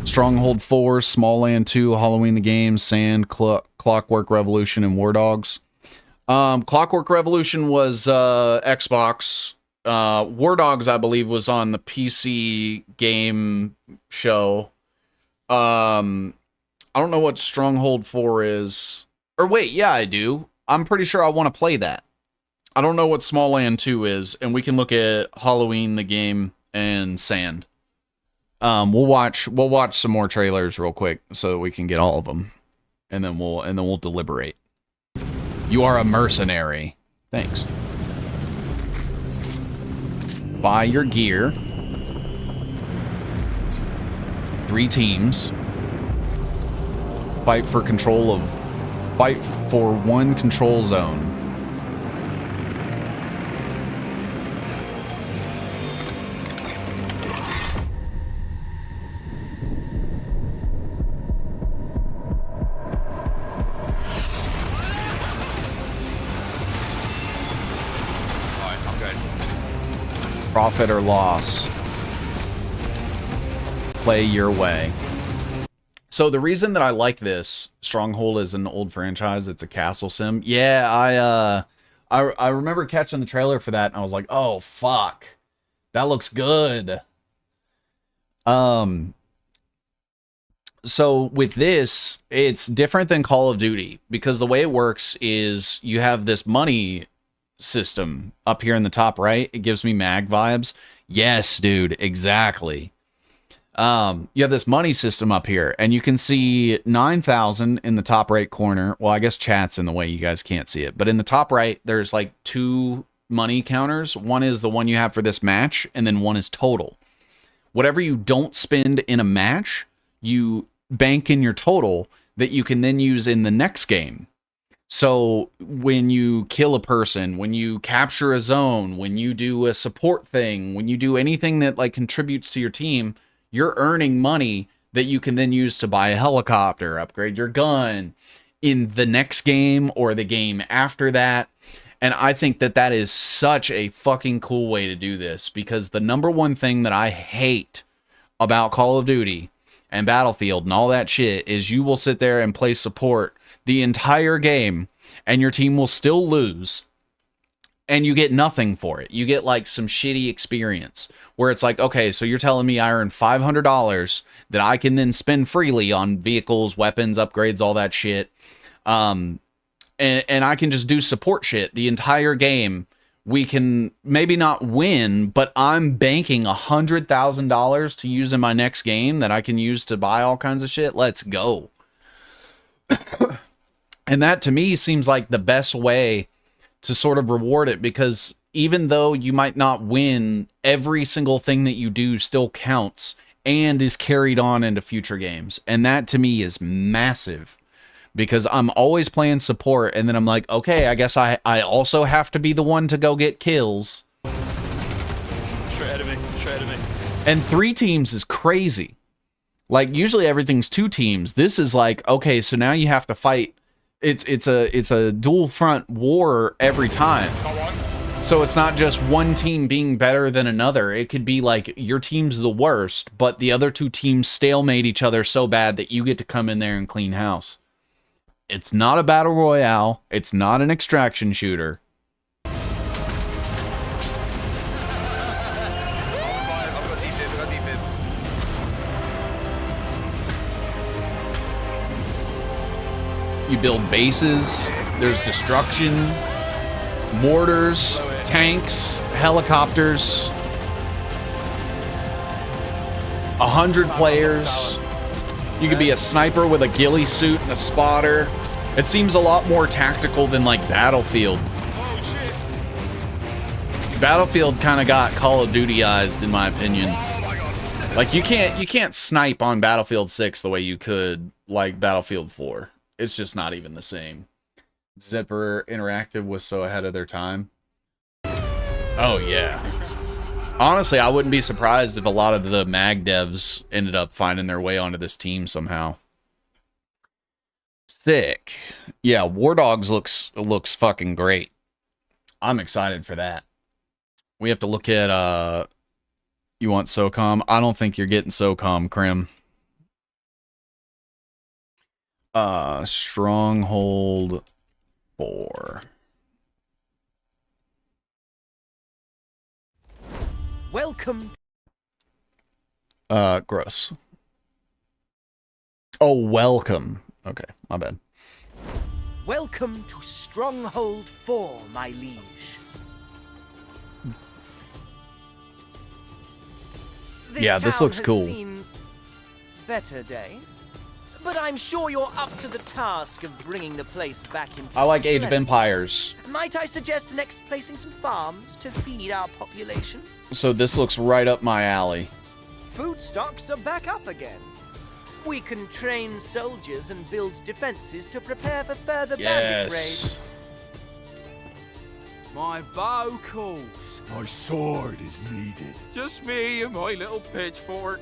S1: Stronghold 4, Small Land 2, Halloween the Game, Sand, Clockwork Revolution, and War Dogs. Clockwork Revolution was Xbox. War Dogs, I believe, was on the PC game show. I don't know what Stronghold 4 is. Or wait, yeah, I do. I'm pretty sure I want to play that. I don't know what Small Land 2 is, and we can look at Halloween the Game and Sand. We'll watch some more trailers real quick so that we can get all of them, and then we'll deliberate. You are a mercenary. Thanks. Buy your gear. 3 teams. Fight for 1 control zone. Profit or loss. Play your way. So the reason that I like this, Stronghold is an old franchise. It's a castle sim. Yeah, I remember catching the trailer for that and I was like, oh fuck, that looks good. So with this, it's different than Call of Duty because the way it works is you have this money system up here in the top right. It gives me mag vibes. Yes, dude, exactly. You have this money system up here and you can see 9,000 in the top right corner. Well, I guess chat's in the way, you guys can't see it, but in the top right there's like 2 money counters. One is the one you have for this match and then one is total. Whatever you don't spend in a match, you bank in your total that you can then use in the next game. So when you kill a person, when you capture a zone, when you do a support thing, when you do anything that like contributes to your team, you're earning money that you can then use to buy a helicopter, upgrade your gun in the next game or the game after that. And I think that that is such a fucking cool way to do this, because the number one thing that I hate about Call of Duty and Battlefield and all that shit is you will sit there and play support the entire game and your team will still lose and you get nothing for it. You get like some shitty experience where it's like, okay, so you're telling me I earn $500 that I can then spend freely on vehicles, weapons, upgrades, all that shit. And I can just do support shit the entire game. We can maybe not win, but I'm banking $100,000 to use in my next game that I can use to buy all kinds of shit. Let's go. And that to me seems like the best way to sort of reward it, because even though you might not win, every single thing that you do still counts and is carried on into future games. And that to me is massive, because I'm always playing support and then I'm like, okay, I guess I also have to be the one to go get kills.
S4: Straight ahead of me, straight ahead of me.
S1: And 3 teams is crazy. Like usually everything's 2 teams. This is like, okay, so now you have to fight. It's a dual front war every time. So it's not just one team being better than another. It could be like your team's the worst, but the other two teams stalemate each other so bad that you get to come in there and clean house. It's not a battle royale. It's not an extraction shooter. You build bases. There's destruction. Mortars, tanks, helicopters, 100 players. You could be a sniper with a ghillie suit and a spotter. It seems a lot more tactical than like Battlefield. Battlefield kind of got Call of Duty-ized in my opinion. Like you can't snipe on Battlefield 6 the way you could like Battlefield 4. It's just not even the same. Zipper Interactive was so ahead of their time. Oh yeah. Honestly, I wouldn't be surprised if a lot of the mag devs ended up finding their way onto this team somehow. Sick. Yeah, War Dogs looks fucking great. I'm excited for that. We have to look at you want SOCOM? I don't think you're getting SOCOM, Krim. Stronghold 4.
S11: Welcome.
S1: Gross. Oh, welcome. Okay, my bad.
S11: Welcome to Stronghold 4, my liege.
S1: Yeah, this looks cool.
S11: Seen better days, but I'm sure you're up to the task of bringing the place back into
S1: I like Age of
S11: splendor.
S1: Empires.
S11: Might I suggest next placing some farms to feed our population?
S1: So this looks right up my alley.
S11: Food stocks are back up again. We can train soldiers and build defenses to prepare for further bandit raids.
S5: My bow calls. My sword is needed. Just me and my little pitchfork.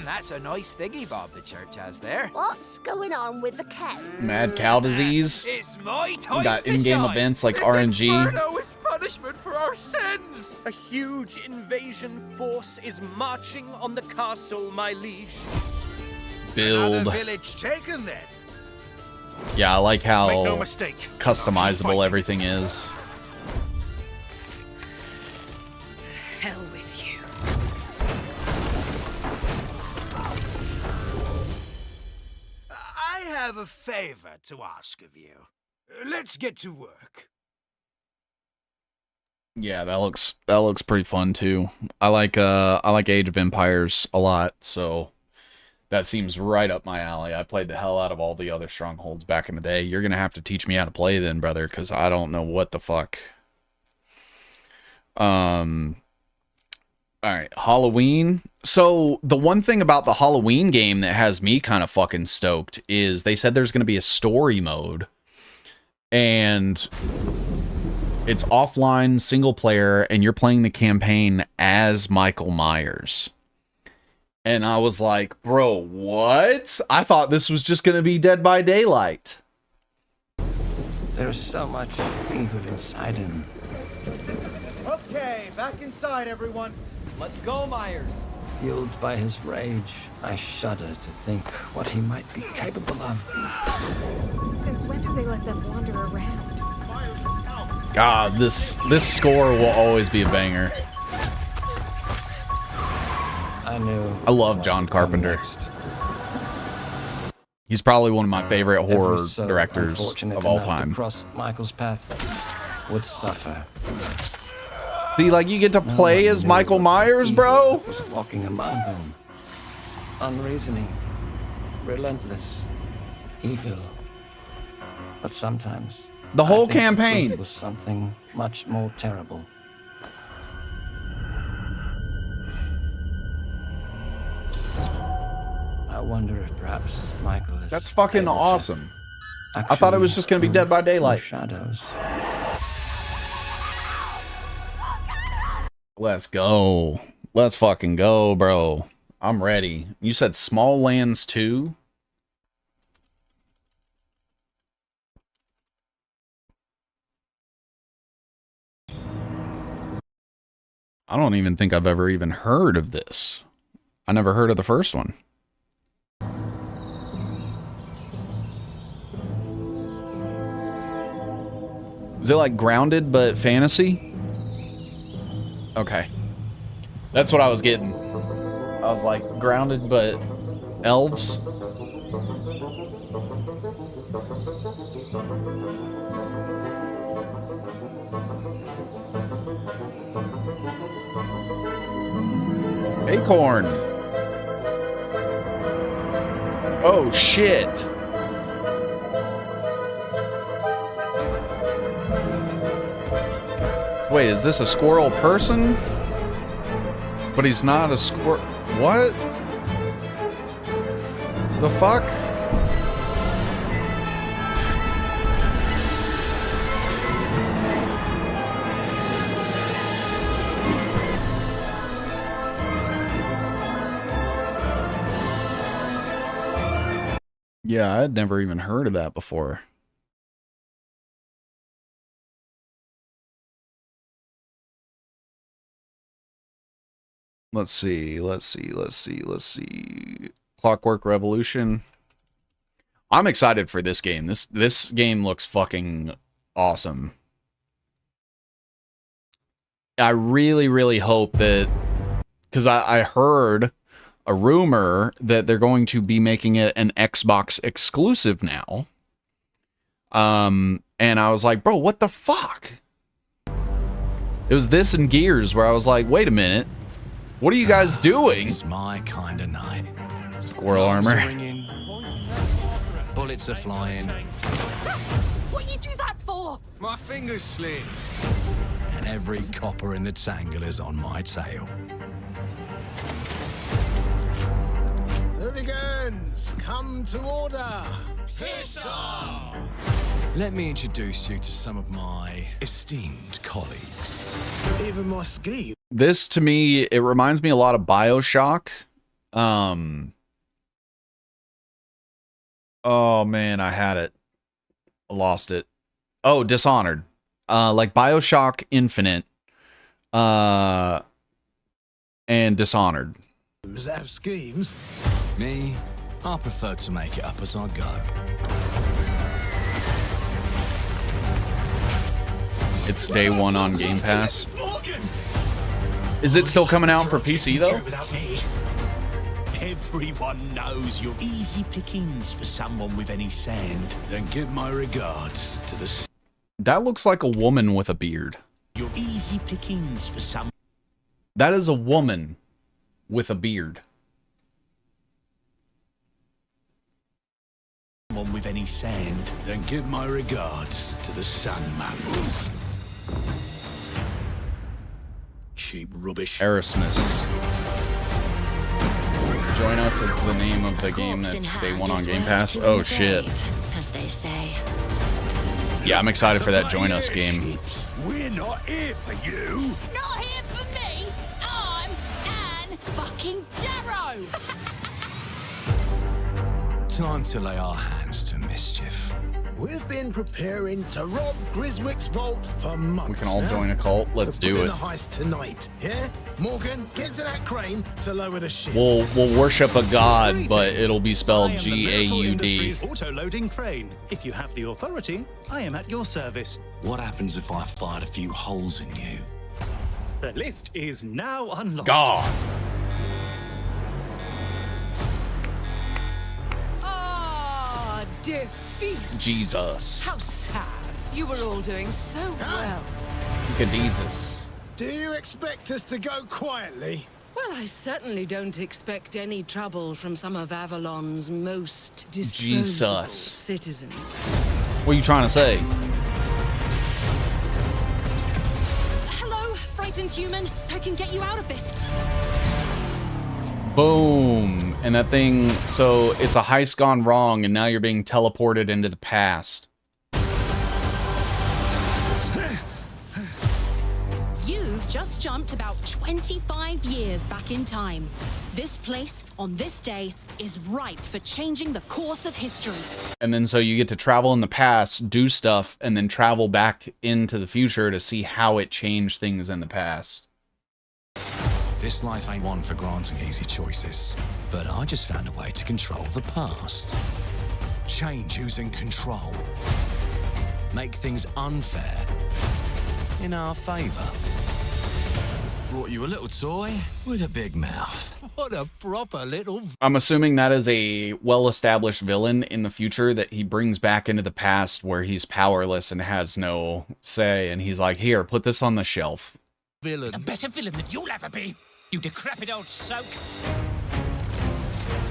S20: That's a nice thingy bob the church has there.
S21: What's going on with the cows?
S1: Mad cow disease.
S5: It's my time
S1: We got
S5: to
S1: in-game
S5: shine.
S1: events like
S5: This
S1: RNG.
S5: inferno is punishment for our sins.
S11: A huge invasion force is marching on the castle, my liege.
S1: Build.
S5: Another village taken then.
S1: Yeah, I like how
S5: Make no mistake.
S1: customizable everything is.
S21: Hell with you.
S5: I have a favor to ask of you. Let's get to work.
S1: Yeah, that looks pretty fun too. I like Age of Empires a lot, so that seems right up my alley. I played the hell out of all the other strongholds back in the day. You're gonna have to teach me how to play then, brother, because I don't know what the fuck. Alright, Halloween. So the one thing about the Halloween game that has me kind of fucking stoked is they said there's gonna be a story mode. And it's offline, single player, and you're playing the campaign as Michael Myers. And I was like, bro, what? I thought this was just going to be Dead by Daylight.
S20: There's so much evil inside him.
S11: Okay, back inside, everyone. Let's go, Myers.
S20: Fueled by his rage, I shudder to think what he might be capable of.
S6: Since when do they let them wander around?
S1: God, this score will always be a banger. I love John Carpenter. He's probably one of my favorite horror directors of all time.
S20: Cross Michael's path would suffer.
S1: See, like, you get to play as Michael Myers, bro?
S20: Was walking among them, unreasoning, relentless, evil. But sometimes
S1: the whole
S20: I think
S1: campaign
S20: the truth was something much more terrible. I wonder if perhaps Michael is.
S1: That's fucking
S20: able to
S1: awesome. I thought it was just going to be Dead by Daylight.
S20: Shadows.
S1: Let's go. Let's fucking go, bro. I'm ready. You said Small Lands 2? I don't even think I've ever even heard of this. I never heard of the first one. Is it like Grounded but fantasy? Okay. That's what I was getting. I was like, Grounded but elves? Acorn. Oh shit. Wait, is this a squirrel person? But he's not a squirrel. What? The fuck? Yeah, I'd never even heard of that before. Let's see. Clockwork Revolution. I'm excited for this game. This game looks fucking awesome. I really, really hope that, because I heard a rumor that they're going to be making it an Xbox exclusive now. And I was like, bro, what the fuck? It was this and Gears where I was like, wait a minute. What are you guys doing?
S20: It's my kind of night.
S1: Squirrel armor.
S20: Bullets are flying.
S21: What you do that for?
S20: My fingers slip. And every copper in the tangle is on my tail.
S9: Hooligans, come to order.
S20: Piss off! Let me introduce you to some of my esteemed colleagues.
S9: Even my ski.
S1: This, to me, it reminds me a lot of BioShock. Oh, man, I had it. I lost it. Oh, Dishonored. Like BioShock Infinite. And Dishonored.
S9: Have schemes.
S20: Me, I prefer to make it up as I go.
S1: It's day one on Game Pass. Is it still coming out for PC though?
S18: Everyone knows you're easy pickings for someone with any sand. Then give my regards to the...
S1: That looks like a woman with a beard.
S18: You're easy pickings for some...
S1: That is a woman with a beard.
S18: Someone with any sand. Then give my regards to the Sandman. Cheap rubbish.
S1: Erasmus. Join Us is the name of the game that's day one on Game Pass. Oh shit.
S3: As they say.
S1: Yeah, I'm excited for that Join Us game.
S18: We're not here for you.
S21: Not here for me. I'm Anne fucking Darrow.
S20: Time to lay our hands to mischief.
S9: We've been preparing to rob Griswick's vault for months.
S1: We can all join a cult. Let's do it.
S9: The heist tonight, yeah? Morgan, get to that crane to lower the ship.
S1: We'll worship a god, but it'll be spelled G-A-U-D.
S13: Auto-loading crane. If you have the authority, I am at your service.
S20: What happens if I fired a few holes in you?
S13: The lift is now unlocked.
S1: God.
S10: Defeat.
S1: Jesus.
S10: How sad. You were all doing so well.
S1: Jesus.
S9: Do you expect us to go quietly?
S10: Well, I certainly don't expect any trouble from some of Avalon's most disposable citizens.
S1: What are you trying to say?
S21: Hello, frightened human. I can get you out of this.
S1: Boom. And that thing, so it's a heist gone wrong, and now you're being teleported into the past.
S21: You've just jumped about 25 years back in time. This place, on this day, is ripe for changing the course of history.
S1: And then so you get to travel in the past, do stuff, and then travel back into the future to see how it changed things in the past.
S18: This life ain't one for granting easy choices. But I just found a way to control the past. Change who's in control. Make things unfair in our favor. Brought you a little toy with a big mouth.
S9: What a proper little...
S1: I'm assuming that is a well-established villain in the future that he brings back into the past where he's powerless and has no say. And he's like, here, put this on the shelf.
S9: Villain.
S11: A better villain than you'll ever be, you decrepit old soak.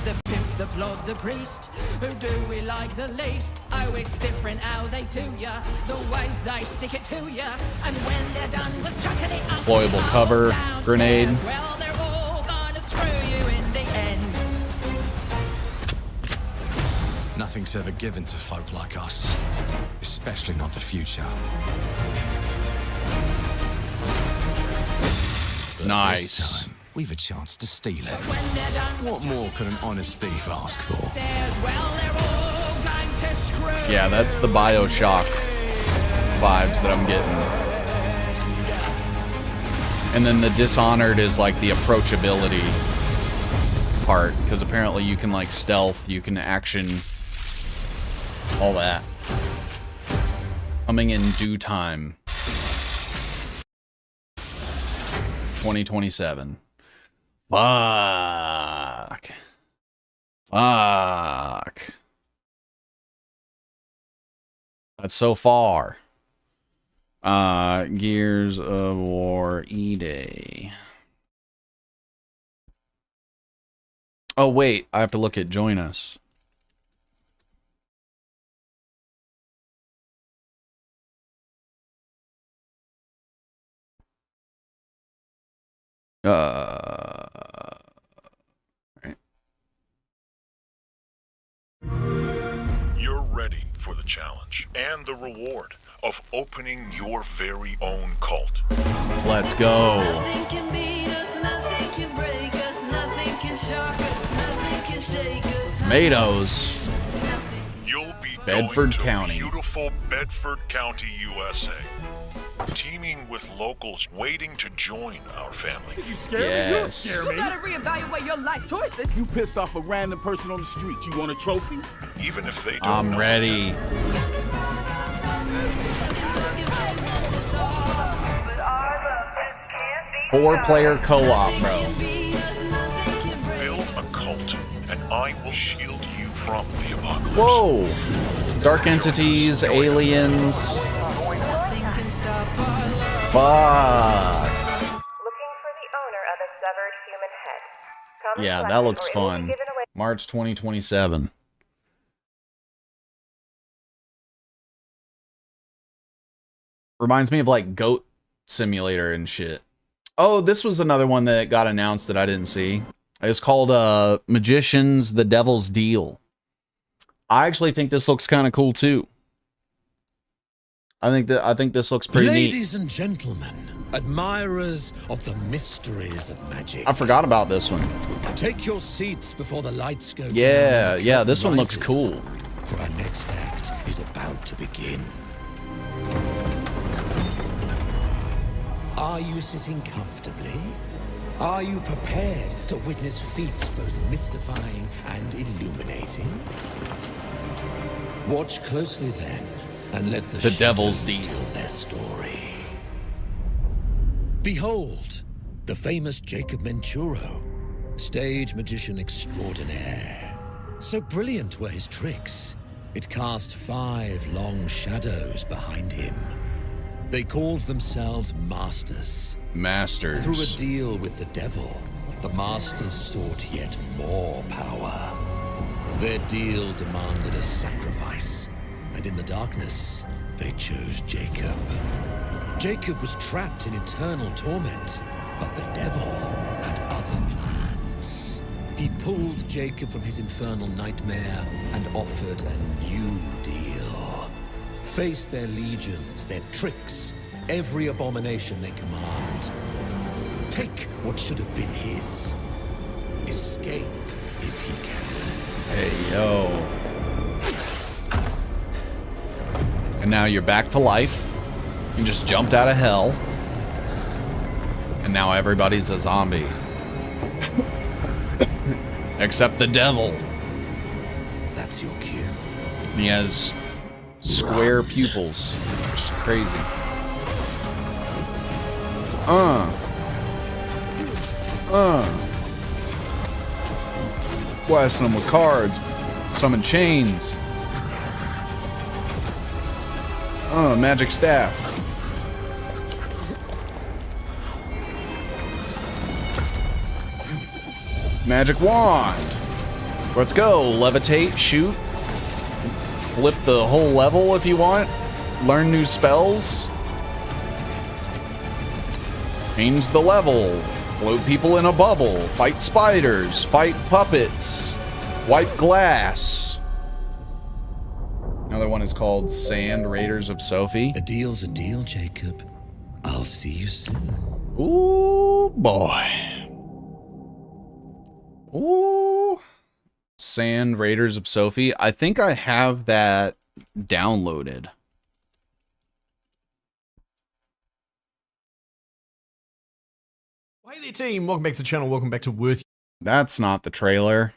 S12: The pimp, the plod, the priest, who do we like the least? Oh, it's different how they do ya, the ways they stick it to ya, and when they're done with chucking it up,
S1: Deployable cover, grenade.
S12: well, they're all gonna screw you in the end.
S18: Nothing's ever given to folk like us, especially not the future. But
S1: Nice.
S18: this time, we've a chance to steal it. What more could an honest thief ask for?
S1: Yeah, that's the BioShock vibes that I'm getting. And then the Dishonored is like the approachability part, because apparently you can like stealth, you can action, all that. Coming in due time. 2027. Fuck. That's so far. Gears of War E-Day. Oh, wait. I have to look at Join Us. Right.
S14: You're ready for the challenge and the reward of opening your very own cult.
S1: Let's go.
S12: Nothing can beat us, nothing can break us, nothing can shock us, nothing can shake us.
S1: Tomatoes.
S14: You'll be
S1: Bedford
S14: going to
S1: County.
S14: beautiful Bedford County, USA. Teaming with locals waiting to join our family.
S5: You scare me?
S1: Yes.
S5: You scare me.
S12: You better reevaluate your life choices.
S5: You pissed off a random person on the street. You want a trophy?
S14: Even if they don't
S1: I'm
S14: know
S1: ready. Four-player co-op, bro.
S14: Build a cult, and I will shield you from the apocalypse.
S1: Whoa. Dark entities, aliens. Fuck. Yeah, that looks fun. March 2027. Reminds me of like Goat Simulator and shit. Oh, this was another one that got announced that I didn't see. It's called Magicians: The Devil's Deal. I actually think this looks kind of cool too. I think this looks pretty neat.
S22: Ladies and gentlemen, admirers of the mysteries of magic.
S1: I forgot about this one.
S22: Take your seats before the lights go down.
S1: Yeah, this one looks cool.
S22: For our next act is about to begin. Are you sitting comfortably? Are you prepared to witness feats both mystifying and illuminating? Watch closely then, and let
S1: the Devil's Deal
S22: tell their story. Behold, the famous Jacob Menturo, stage magician extraordinaire. So brilliant were his tricks, it cast 5 long shadows behind him. They called themselves Masters.
S1: Masters.
S22: Through a deal with the devil, the Masters sought yet more power. Their deal demanded a sacrifice, and in the darkness, they chose Jacob. Jacob was trapped in eternal torment, but the devil had other plans. He pulled Jacob from his infernal nightmare and offered a new deal. Face their legions, their tricks, every abomination they command. Take what should have been his. Escape if he can.
S1: Hey, yo. And now you're back to life. You just jumped out of hell. And now everybody's a zombie. Except the devil.
S22: That's your cue.
S1: He has square pupils, which is crazy. Blasting them with cards, summon chains. Magic staff. Magic wand. Let's go. Levitate, shoot. Flip the whole level if you want. Learn new spells. Change the level. Float people in a bubble. Fight spiders. Fight puppets. Wipe glass. Another one is called Sand Raiders of Sophie.
S22: A deal's a deal, Jacob. I'll see you soon.
S1: Ooh, boy. Ooh. Sand Raiders of Sophie. I think I have that downloaded.
S2: Hey there, team. Welcome back to the channel. Welcome back to Worth.
S1: That's not the trailer.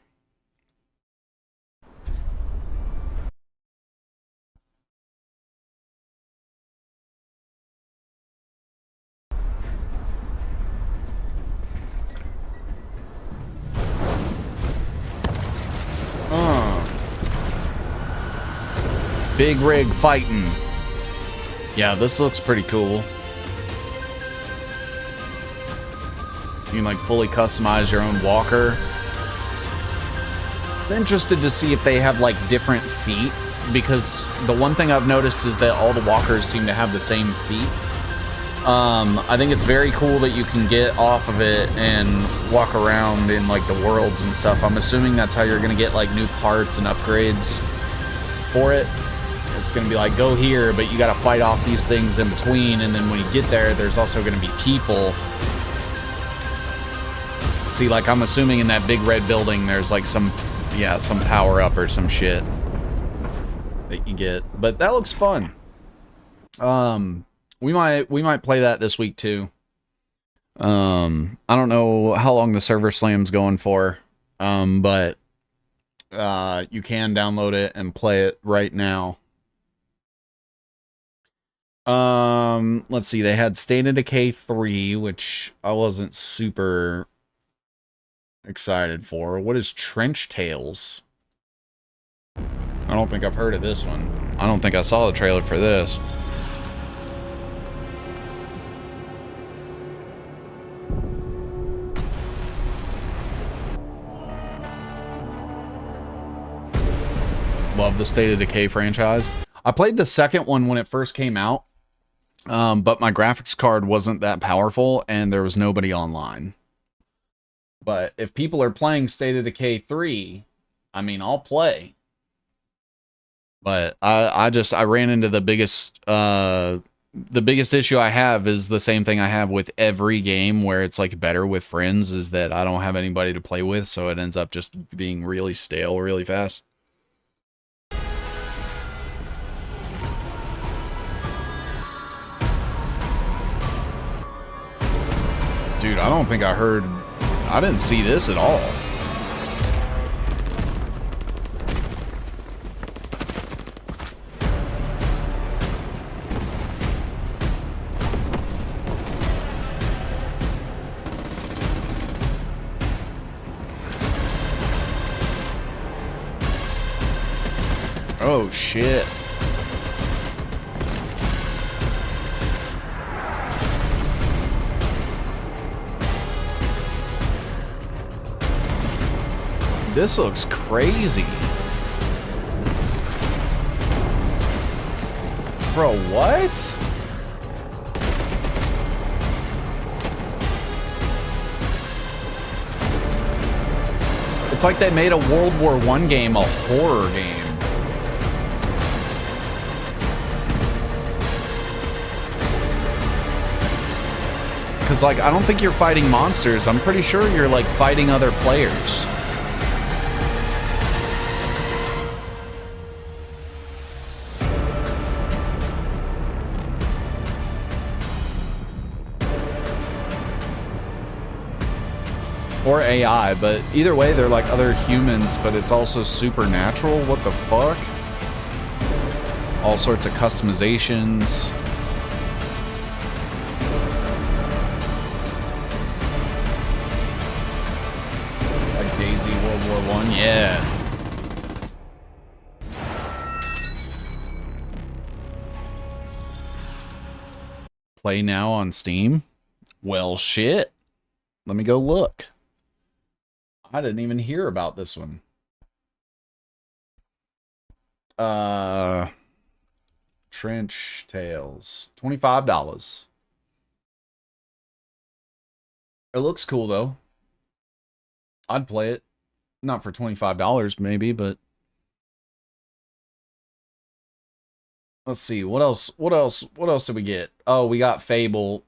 S1: Big rig fighting. Yeah, this looks pretty cool. You can like fully customize your own walker. I'm interested to see if they have like different feet, because the one thing I've noticed is that all the walkers seem to have the same feet. I think it's very cool that you can get off of it and walk around in like the worlds and stuff. I'm assuming that's how you're gonna get like new parts and upgrades for it. It's gonna be like, go here, but you gotta fight off these things in between, and then when you get there, there's also gonna be people. See, like, I'm assuming in that big red building, there's like some power up or some shit that you get. But that looks fun. We might play that this week too. I don't know how long the server slam's going for, but you can download it and play it right now. Let's see. They had State of Decay 3, which I wasn't super excited for. What is Trench Tales? I don't think I've heard of this one. I don't think I saw the trailer for this. Love the State of Decay franchise. I played the second one when it first came out, but my graphics card wasn't that powerful and there was nobody online. But if people are playing State of Decay 3, I mean, I'll play. But I ran into the biggest issue I have is the same thing I have with every game where it's like better with friends, is that I don't have anybody to play with, so it ends up just being really stale really fast. Dude, I don't think I didn't see this at all. Oh, shit. This looks crazy. Bro, what? It's like they made a World War I game a horror game. Because, like, I don't think you're fighting monsters. I'm pretty sure you're, like, fighting other players. or AI, but either way, they're like other humans, but it's also supernatural. What the fuck? All sorts of customizations. Like Daisy World War I, yeah. Play now on Steam? Well, shit. Let me go look. I didn't even hear about this one. Trench Tales. $25. It looks cool though. I'd play it. Not for $25 maybe, but let's see. What else did we get? Oh, we got Fable.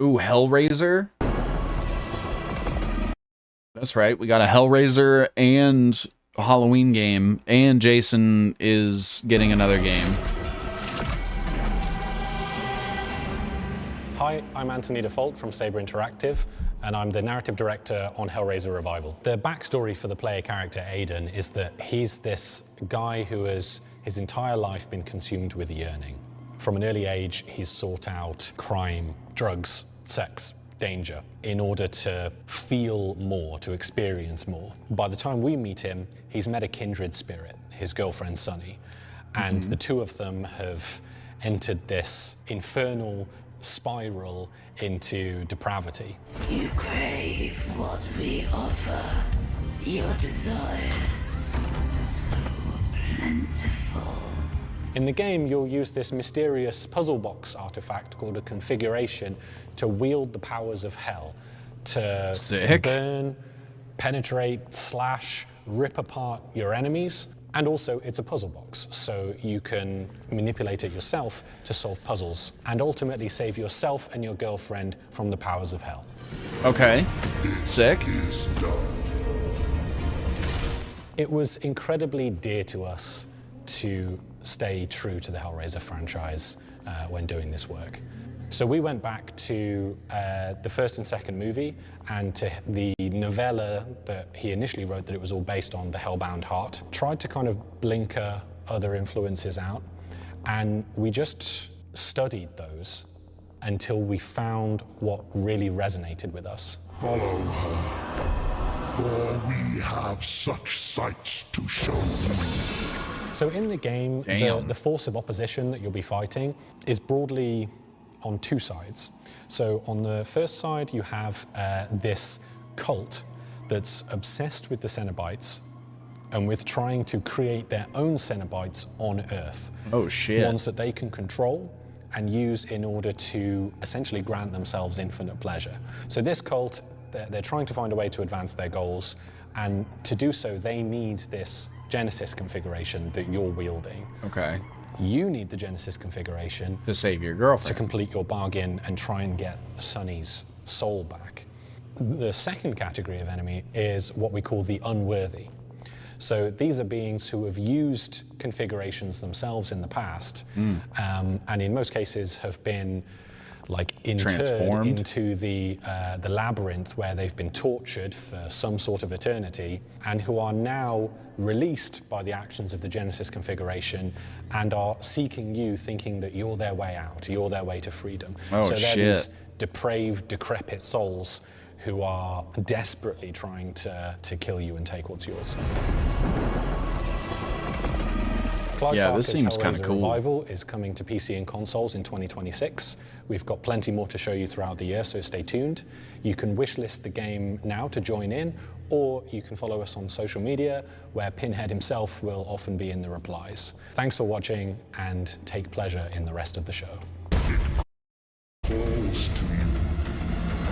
S1: Ooh, Hellraiser. That's right. We got a Hellraiser and a Halloween game, and Jason is getting another game.
S8: Hi, I'm Anthony Default from Saber Interactive, and I'm the narrative director on Hellraiser Revival. The backstory for the player character Aiden is that he's this guy who has his entire life been consumed with yearning. From an early age, he's sought out crime, drugs, sex, danger in order to feel more, to experience more. By the time we meet him, he's met a kindred spirit, his girlfriend Sunny, and the two of them have entered this infernal spiral into depravity.
S16: You crave what we offer, your desires so plentiful.
S8: In the game, you'll use this mysterious puzzle box artifact called a configuration to wield the powers of hell, to burn, penetrate, slash, rip apart your enemies. And also, it's a puzzle box, so you can manipulate it yourself to solve puzzles and ultimately save yourself and your girlfriend from the powers of hell.
S1: Okay, sick.
S8: It was incredibly dear to us to stay true to the Hellraiser franchise when doing this work. So we went back to the first and second movie and to the novella that he initially wrote that it was all based on, The Hellbound Heart. Tried to kind of blinker other influences out, and we just studied those until we found what really resonated with us.
S14: Follow her, for we have such sights to show you.
S8: So in the game, the force of opposition that you'll be fighting is broadly on two sides. So on the first side, you have this cult that's obsessed with the Cenobites and with trying to create their own Cenobites on Earth.
S1: Oh shit.
S8: Ones that they can control and use in order to essentially grant themselves infinite pleasure. So this cult, they're trying to find a way to advance their goals, and to do so, they need this Genesis configuration that you're wielding.
S1: Okay.
S8: You need the Genesis configuration
S1: to save your girlfriend,
S8: to complete your bargain and try and get Sunny's soul back. The second category of enemy is what we call the unworthy. So these are beings who have used configurations themselves in the past, and in most cases have been like interred into the labyrinth where they've been tortured for some sort of eternity, and who are now released by the actions of the Genesis configuration and are seeking you, thinking that you're their way out, you're their way to freedom.
S1: Oh,
S8: so they're
S1: shit.
S8: these depraved, decrepit souls who are desperately trying to kill you and take what's yours. Clive
S1: Yeah, this
S8: Barker's
S1: seems kinda
S8: Hellraiser
S1: cool.
S8: Revival is coming to PC and consoles in 2026. We've got plenty more to show you throughout the year, so stay tuned. You can wishlist the game now to join in, or you can follow us on social media, where Pinhead himself will often be in the replies. Thanks for watching, and take pleasure in the rest of the show.
S14: Calls to you.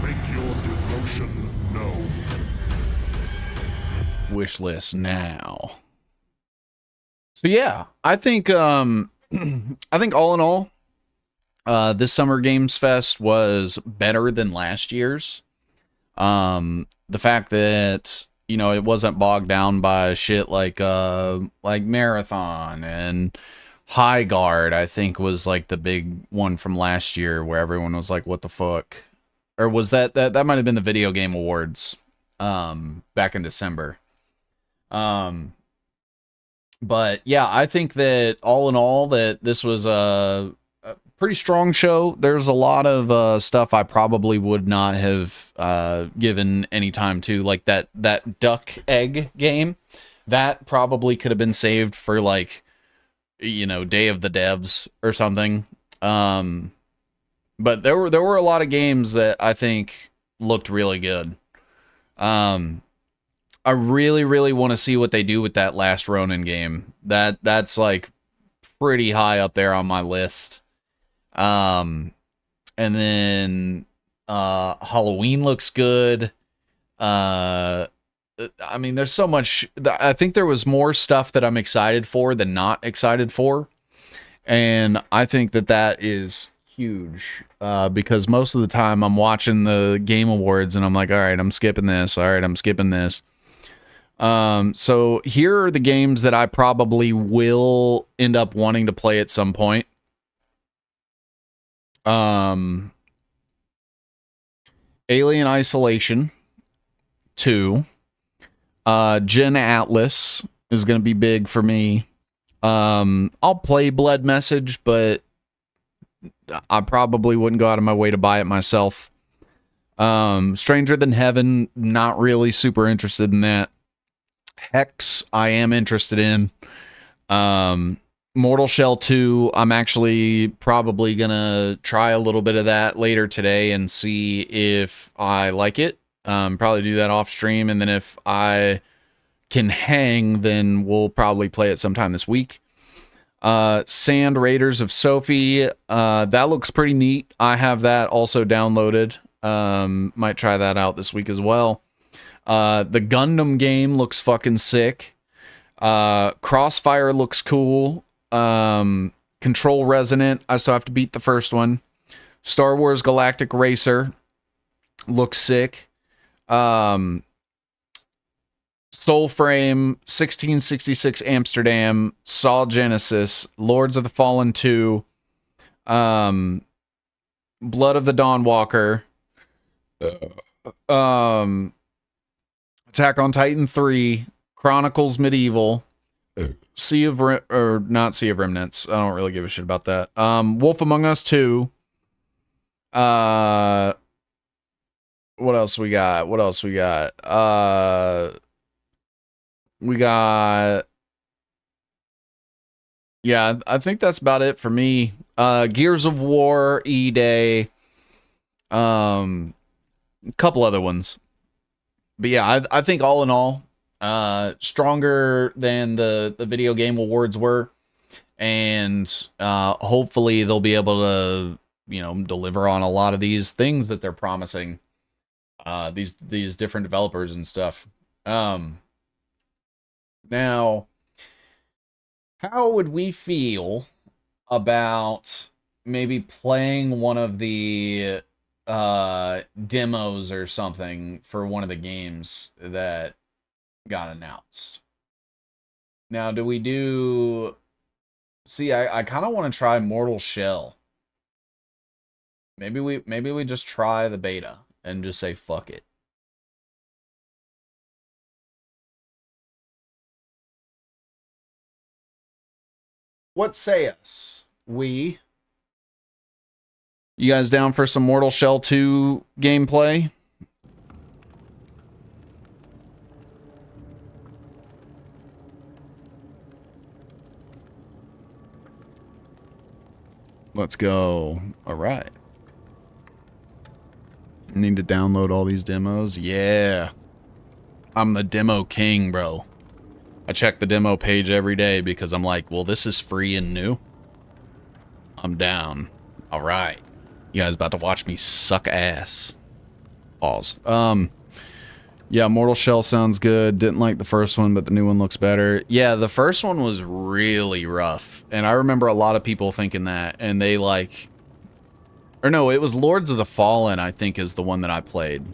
S14: Make your devotion known.
S1: Wish list now. So yeah, I think all in all, this Summer Games Fest was better than last year's. The fact that, you know, it wasn't bogged down by shit like Marathon and High Guard, I think, was like the big one from last year where everyone was like, what the fuck? Or was that might have been the Video Game Awards back in December. But yeah, I think that all in all that this was a pretty strong show. There's a lot of stuff I probably would not have given any time to, like that duck egg game. That probably could have been saved for like, you know, Day of the Devs or something. But there were a lot of games that I think looked really good. I really, really want to see what they do with that last Ronin game. That's like pretty high up there on my list. And then Halloween looks good. I mean, there's so much. I think there was more stuff that I'm excited for than not excited for. And I think that is huge, because most of the time I'm watching the Game Awards and I'm like, all right, I'm skipping this. All right, I'm skipping this. So here are the games that I probably will end up wanting to play at some point. Alien Isolation 2. Gen Atlas is going to be big for me. I'll play Blood Message, but I probably wouldn't go out of my way to buy it myself. Stranger Than Heaven, not really super interested in that. Hex, I am interested in. Mortal Shell 2, I'm actually probably gonna try a little bit of that later today and see if I like it. Probably do that off stream, and then if I can hang, then we'll probably play it sometime this week. Sand Raiders of Sophie, that looks pretty neat. I have that also downloaded. Might try that out this week as well. The Gundam game looks fucking sick. Crossfire looks cool. Control Resonant, I still have to beat the first one. Star Wars Galactic Racer looks sick. Soulframe, 1666 Amsterdam, Saw Genesis, Lords of the Fallen 2, Blood of the Dawnwalker, Attack on Titan 3, Chronicles Medieval, not Sea of Remnants. I don't really give a shit about that. Wolf Among Us 2. What else we got? Yeah, I think that's about it for me. Gears of War, E-Day, a couple other ones. But yeah, I think all in all, stronger than the Video Game Awards were, and hopefully they'll be able to, you know, deliver on a lot of these things that they're promising. These different developers and stuff. Now, how would we feel about maybe playing one of the demos or something for one of the games that got announced? Now, do we do... See, I kind of want to try Mortal Shell. Maybe we just try the beta and just say fuck it. What say us? You guys down for some Mortal Shell 2 gameplay? Let's go. All right. Need to download all these demos. Yeah. I'm the demo king, bro. I check the demo page every day because I'm like, well, this is free and new. I'm down. All right. You guys about to watch me suck ass. Pause. Yeah, Mortal Shell sounds good. Didn't like the first one, but the new one looks better. Yeah, the first one was really rough. And I remember a lot of people thinking that, and they like... Or no, it was Lords of the Fallen, I think, is the one that I played.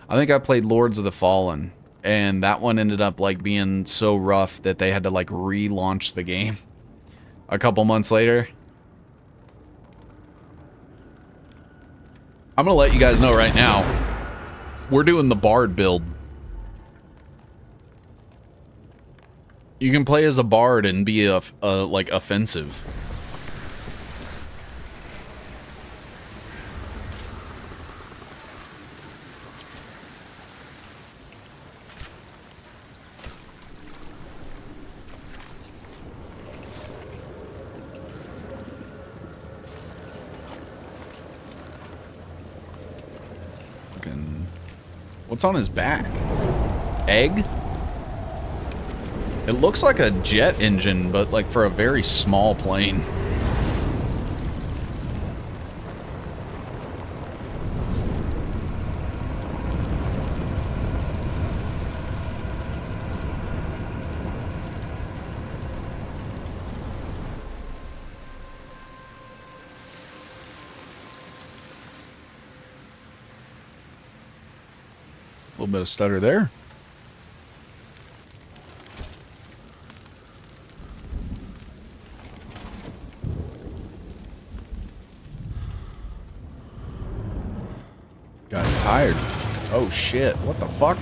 S1: I think I played Lords of the Fallen, and that one ended up like being so rough that they had to like relaunch the game. a couple months later. I'm gonna let you guys know right now. We're doing the Bard build. You can play as a Bard and be like offensive. What's on his back? Egg? It looks like a jet engine, but like for a very small plane. A little bit of stutter there. Guy's tired. Oh shit, what the fuck?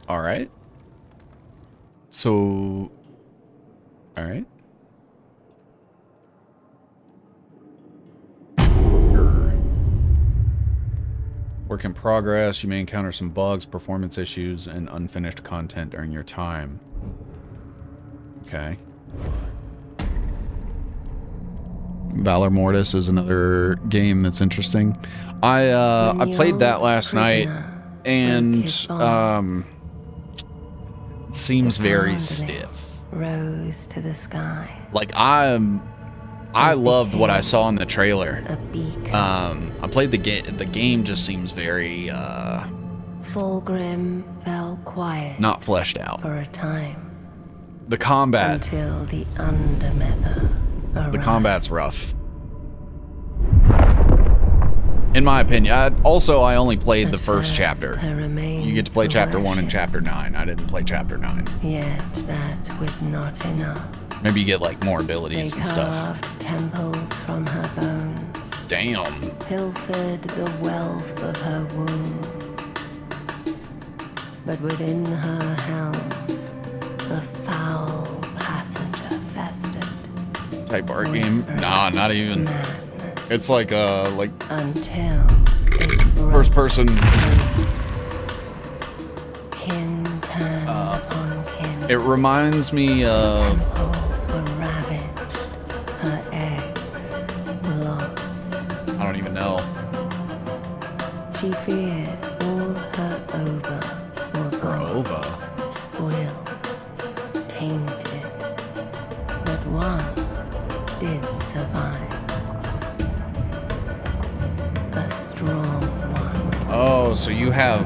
S1: All right. So, all right. Work in progress. You may encounter some bugs, performance issues, and unfinished content during your time. Okay. Valor Mortis is another game that's interesting. I played that last night, and it seems very stiff.
S7: Rose to the sky.
S1: Like I loved what I saw in the trailer. I played the game. The game just seems very
S7: Fulgrim fell quiet.
S1: Not fleshed out
S7: for a time.
S1: The combat.
S7: Until the Undermether arrived.
S1: The combat's rough. In my opinion. I only played the first chapter. You get to play chapter 1 and chapter 9. I didn't play chapter 9.
S7: Yet that was not enough.
S1: Maybe you get like more abilities
S7: They
S1: and stuff.
S7: carved temples from her bones.
S1: Damn.
S7: Pilfered the wealth of her womb. But within her helm, a foul passenger festered.
S1: Type art game? Nah, not even. It's like
S7: until it
S1: first person.
S7: Kin turned upon kin.
S1: It reminds me of.
S7: Temples were ravaged, her eggs lost.
S1: I don't even know.
S7: She feared all her ova were gone.
S1: Ova.
S7: Spoiled, tainted. But one did survive. A strong one.
S1: Oh, so you have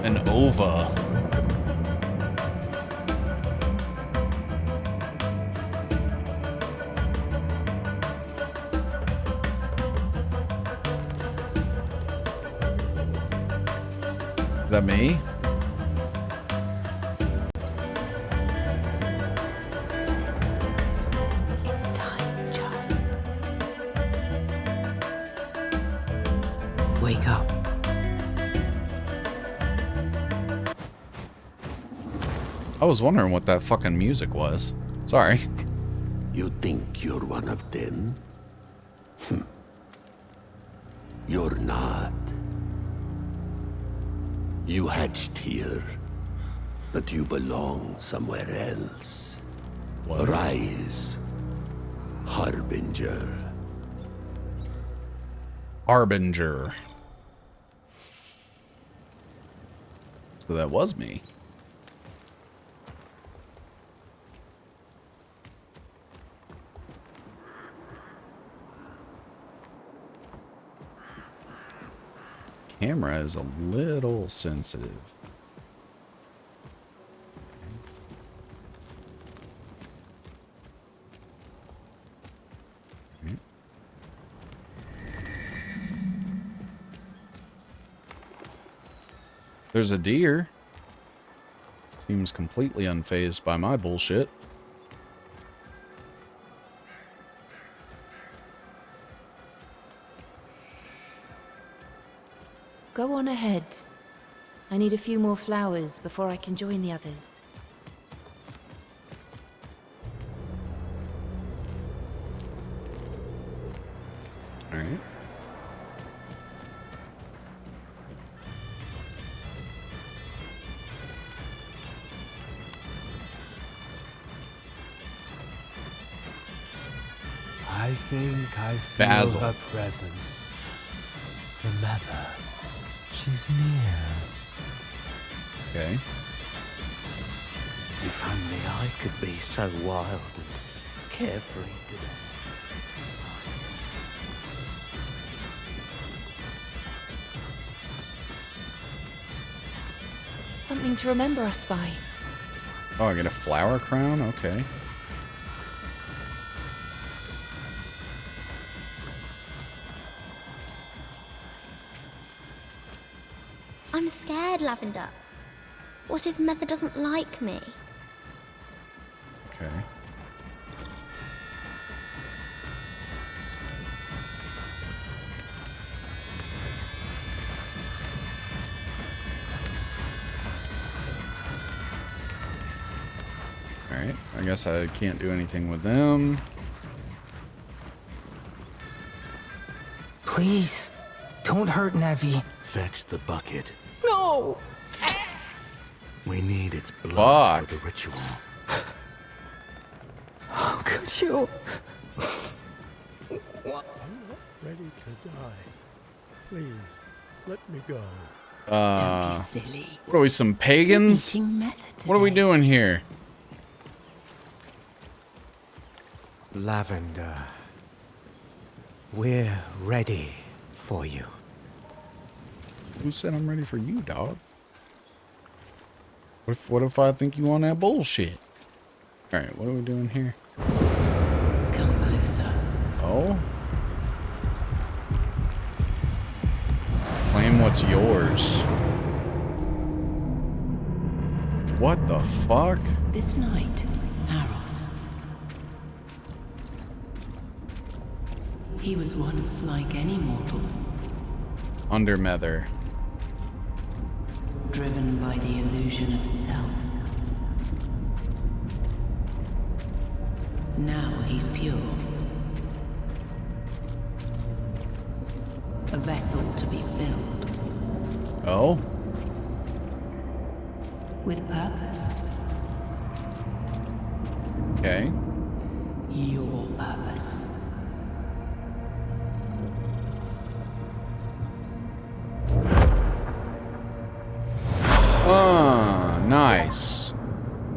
S1: an ova. Is that me?
S7: It's time, child.
S11: Wake up.
S1: I was wondering what that fucking music was. Sorry.
S15: You think you're one of them? You're not. You hatched here, but you belong somewhere else.
S1: What?
S15: Rise, Harbinger.
S1: Harbinger. So that was me. camera is a little sensitive. There's a deer. Seems completely unfazed by my bullshit.
S17: Go on ahead. I need a few more flowers before I can join the others.
S1: All right.
S15: I think I feel
S1: Basil.
S15: her presence. Remember, she's near.
S1: Okay.
S15: If only I could be so wild and carefree today.
S17: Something to remember us by.
S1: Oh, I get a flower crown? Okay.
S6: I'm scared, Lavender. What if Mother doesn't like me?
S1: Okay. Alright, I guess I can't do anything with them.
S11: Please, don't hurt Navi.
S15: Fetch the bucket.
S11: No!
S15: We need its blood for the ritual.
S11: How could you?
S15: I'm not ready to die. Please, let me go.
S7: Don't be silly.
S1: What are we, some pagans?
S7: Eating method
S1: What are we doing here?
S15: Lavender, we're ready for you.
S1: Who said I'm ready for you, dog? What if I think you on that bullshit? Alright, what are we doing here?
S7: Come closer.
S1: Oh? Claim what's yours. What the fuck?
S7: This night, Aros. He was once like any mortal.
S1: Undermether.
S7: Driven by the illusion of self. Now he's pure. A vessel to be filled.
S1: Oh?
S7: With purpose.
S1: Okay.
S7: Your purpose.
S1: Ah, nice.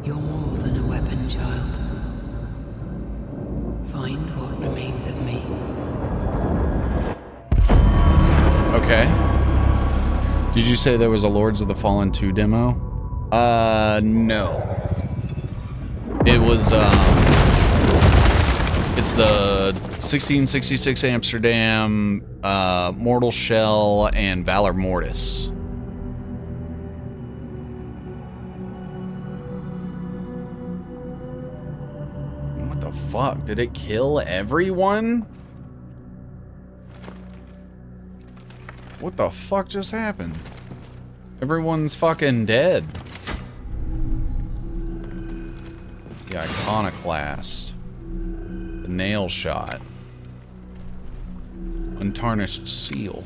S7: You're more than a weapon, child. Find what remains of me.
S1: Okay. Did you say there was a Lords of the Fallen 2 demo? No. It was, it's the 1666 Amsterdam, Mortal Shell, and Valor Mortis. What the fuck? Did it kill everyone? What the fuck just happened? Everyone's fucking dead. The Iconoclast. The Nail Shot. Untarnished Seal.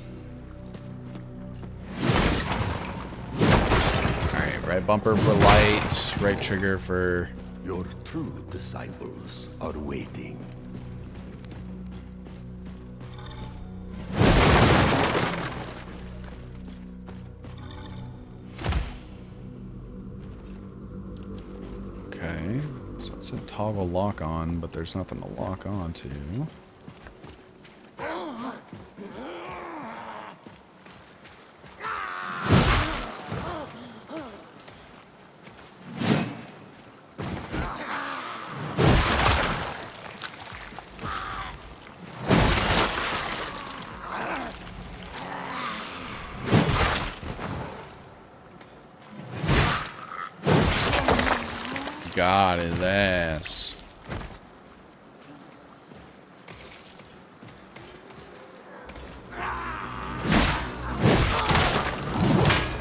S1: Alright, right bumper for light, right trigger for...
S15: Your true disciples are waiting.
S1: Okay, so it said toggle lock on, but there's nothing to lock on to. got his ass.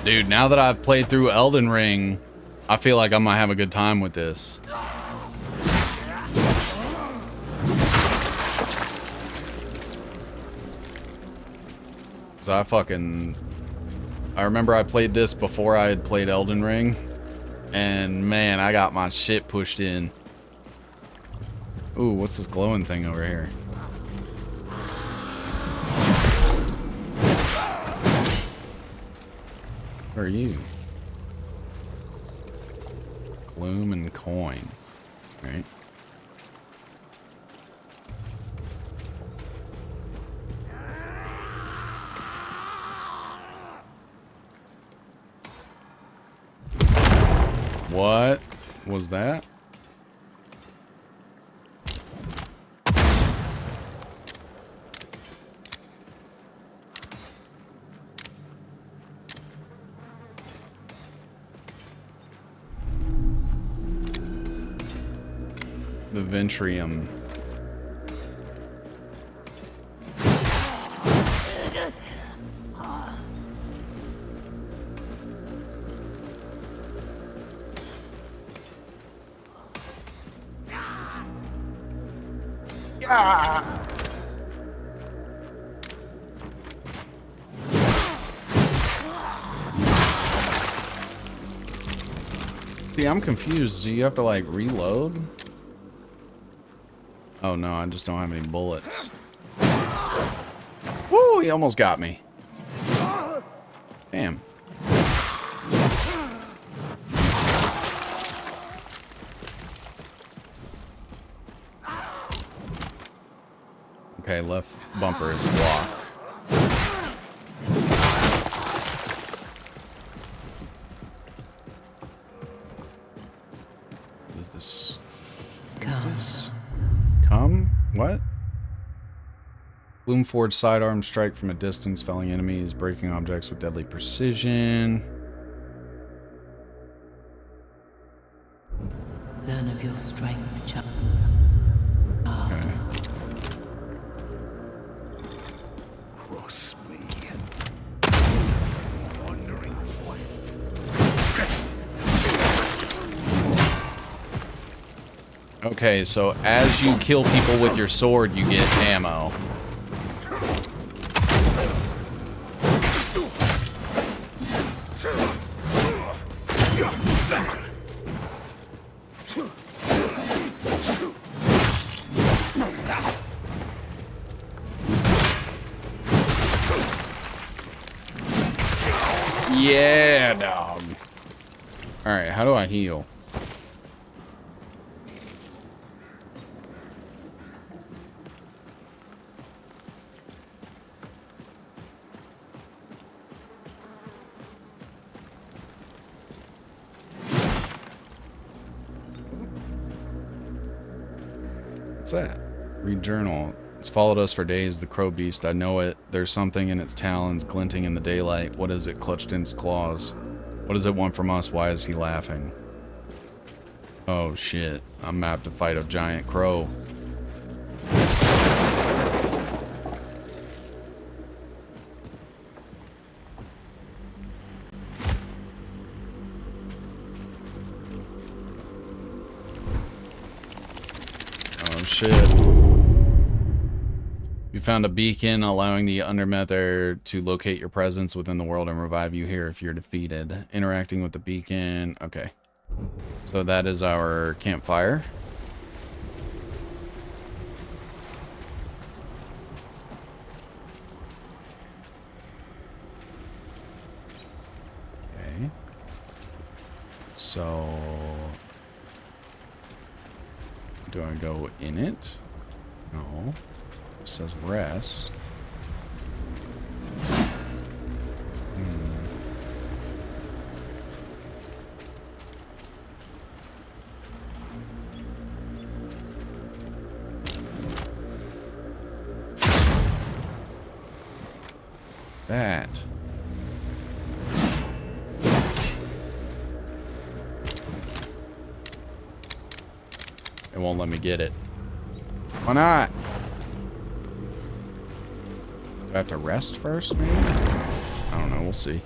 S1: Dude, now that I've played through Elden Ring, I feel like I'm gonna have a good time with this. So I remember I played this before I had played Elden Ring, and man, I got my shit pushed in. Ooh, what's this glowing thing over here? Where are you? Gloom and coin. Right. What was that? The Ventrium. See, I'm confused. Do you have to like reload? Oh no, I just don't have any bullets. Woo, he almost got me. Damn. Okay, left bumper is blocked. What is this? What is this? Come? What? Gloomforge sidearm strike from a distance, felling enemies, breaking objects with deadly precision.
S7: Learn of your strength, child.
S1: Okay.
S15: Cross me. Wandering point.
S1: Okay, so as you kill people with your sword, you get ammo. Yeah, dog. Alright, how do I heal? What's that? Read journal. It's followed us for days, the crow beast. I know it. There's something in its talons glinting in the daylight. What is it clutched in its claws? What does it want from us? Why is he laughing? Oh shit. I'm mapped to fight a giant crow. Oh shit. You found a beacon allowing the Undermether to locate your presence within the world and revive you here if you're defeated. Interacting with the beacon. Okay. So that is our campfire. Okay. So do I go in it? No. It says rest. What's that? It won't let me get it. Why not? Do I have to rest first, maybe? I don't know. We'll see.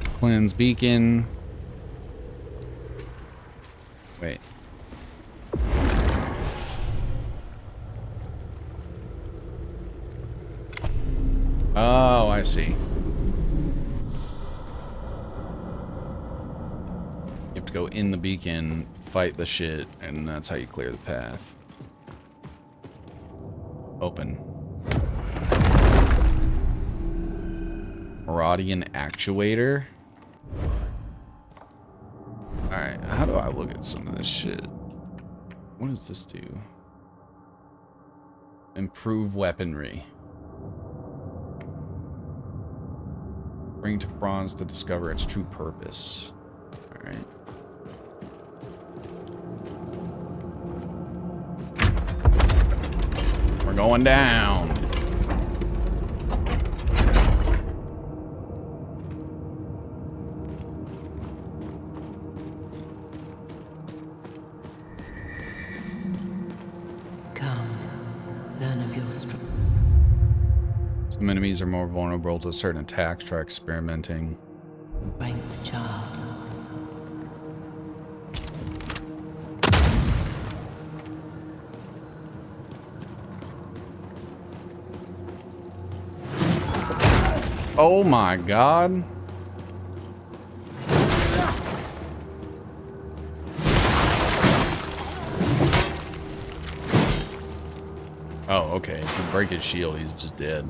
S1: Cleanse beacon. Wait. Oh, I see. You have to go in the beacon, fight the shit, and that's how you clear the path. Open. Herodian actuator. Alright, how do I look at some of this shit? What does this do? Improve weaponry. Bring to Franz to discover its true purpose. Alright. We're going down.
S7: Come, learn of your strength.
S1: Some enemies are more vulnerable to certain attacks. Try experimenting.
S7: Strength, child.
S1: Oh my god. Oh, okay. If you break his shield, he's just dead.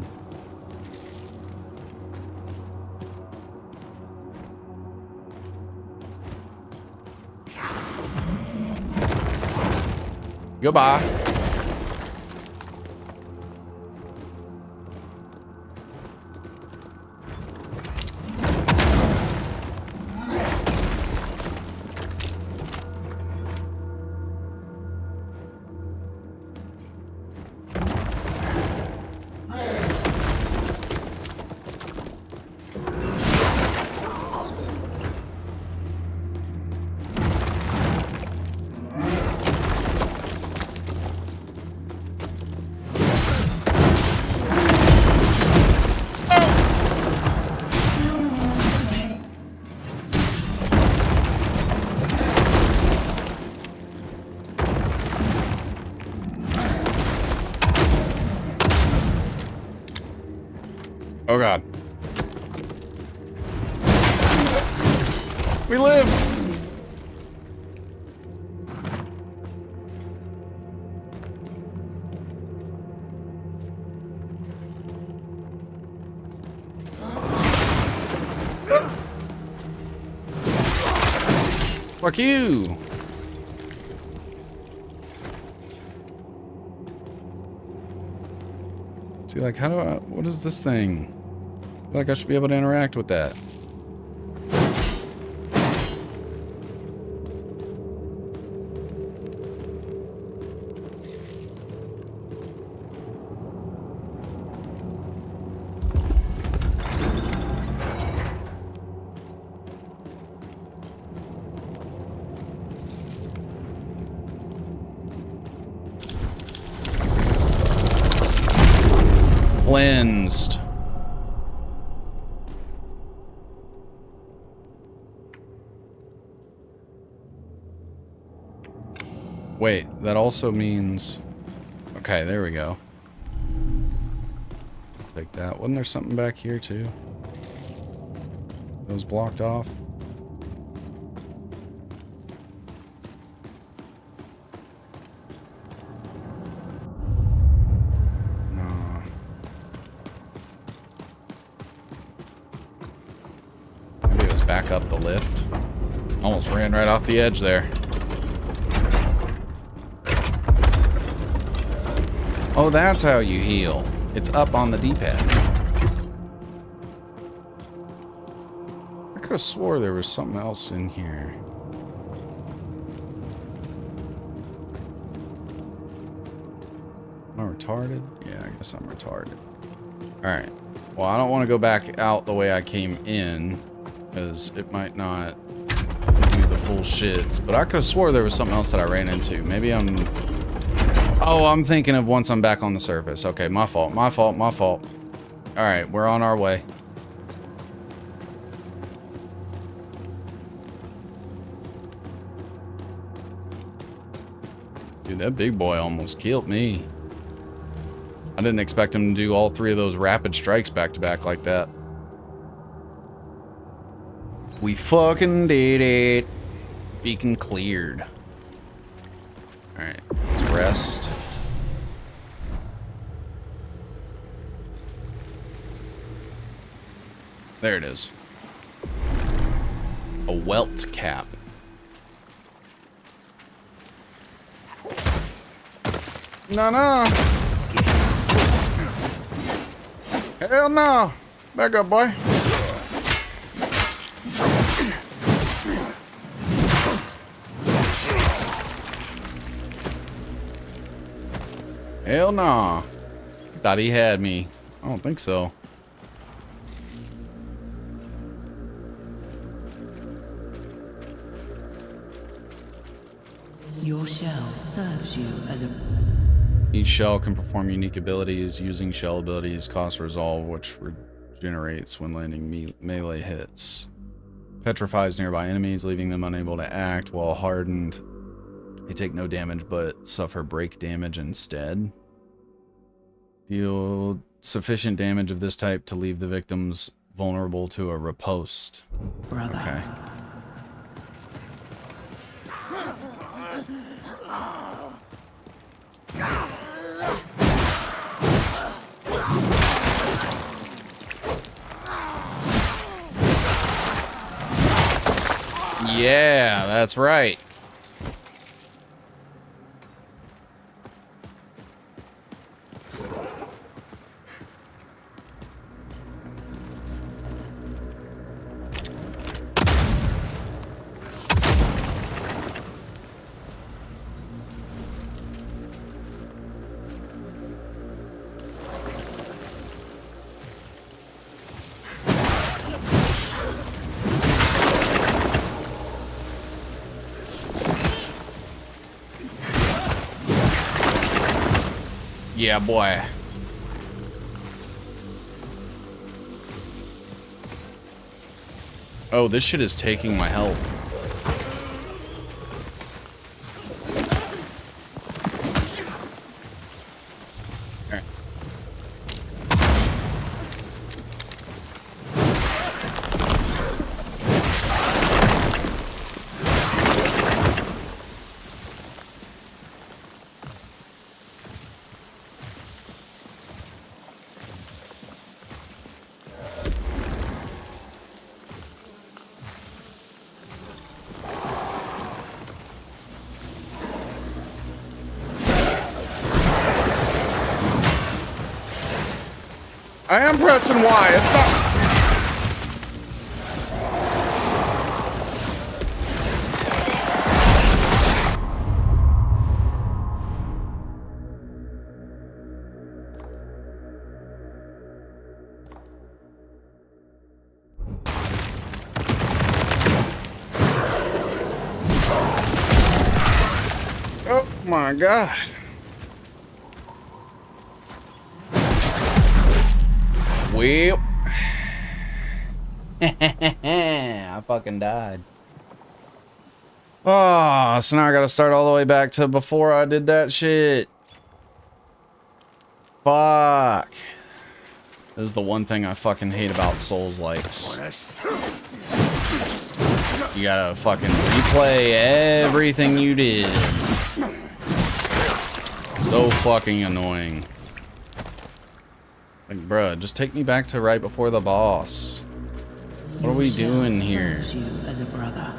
S1: Goodbye. Oh god. We live! Fuck you! See, like, how do I... What is this thing? I feel like I should be able to interact with that. Cleansed. Wait, that also means... Okay, there we go. Take that. Wasn't there something back here too? That was blocked off? Back up the lift. Almost ran right off the edge there. Oh, that's how you heal. It's up on the D-pad. I could have swore there was something else in here. Am I retarded? Yeah, I guess I'm retarded. Alright. Well, I don't want to go back out the way I came in, because it might not do the full shits. But I could have swore there was something else that I ran into. Maybe I'm... Oh, I'm thinking of once I'm back on the surface. Okay, my fault, my fault, my fault. Alright, we're on our way. Dude, that big boy almost killed me. I didn't expect him to do all 3 of those rapid strikes back to back like that. We fucking did it. Beacon cleared. Alright, let's rest. There it is. A welt cap. No, no. Hell no. Back up, boy. Hell no. Thought he had me. I don't think so.
S7: Your shell serves you as a...
S1: Each shell can perform unique abilities. Using shell abilities cost resolve, which regenerates when landing melee hits. Petrifies nearby enemies, leaving them unable to act. While hardened, they take no damage but suffer break damage instead. Deal sufficient damage of this type to leave the victims vulnerable to a riposte.
S7: Brother.
S1: Okay. Yeah, that's right. Yeah, boy. Oh, this shit is taking my health. Alright. I am pressing Y. It's not. Oh my God. Well, I fucking died. Oh, so now I gotta start all the way back to before I did that shit. Fuck. This is the one thing I fucking hate about Souls-likes. You gotta fucking replay everything you did. So fucking annoying. Like, bruh, just take me back to right before the boss. What are we doing here?
S7: Serves you as a brother.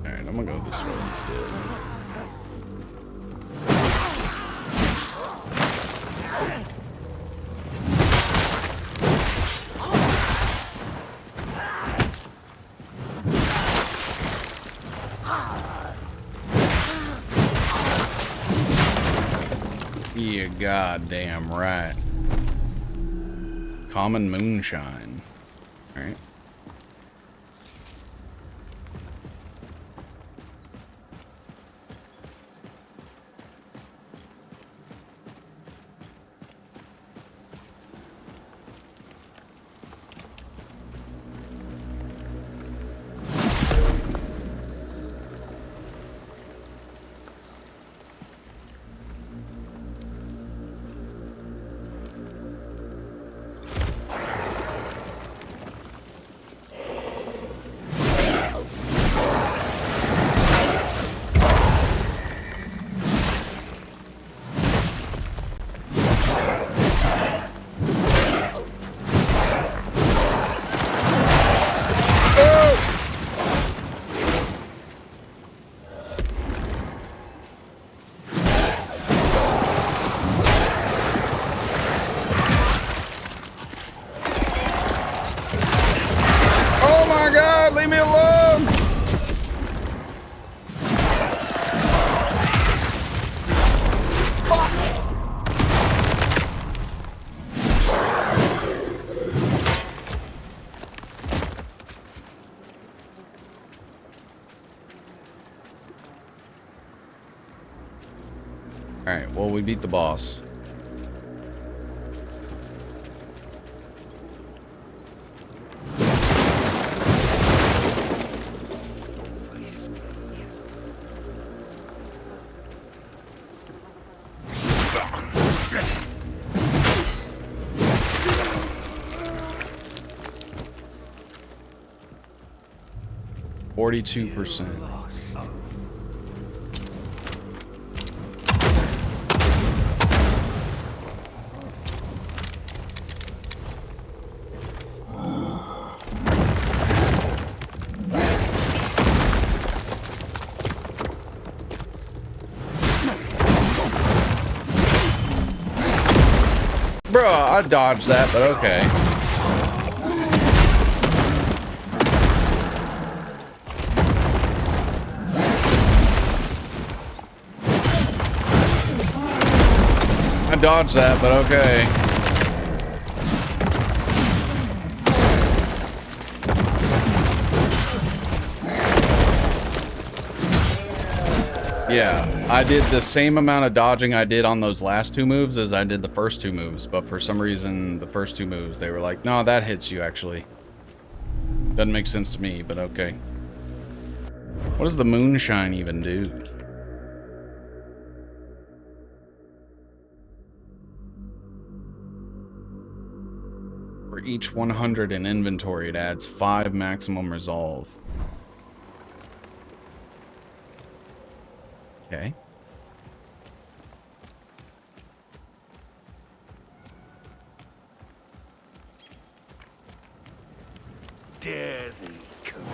S1: Alright, I'm gonna go this way instead. You goddamn right. Common moonshine. All right. Oh my God, leave me alone! Alright, well, we beat the boss. %. Bruh, I dodged that, but okay. I dodged that, but okay. Yeah, I did the same amount of dodging I did on those last two moves as I did the first two moves, but for some reason, the first two moves, they were like, no, that hits you, actually. Doesn't make sense to me, but okay. What does the moonshine even do? For each 100 in inventory, it adds 5 maximum resolve. Okay.
S15: Dare they come?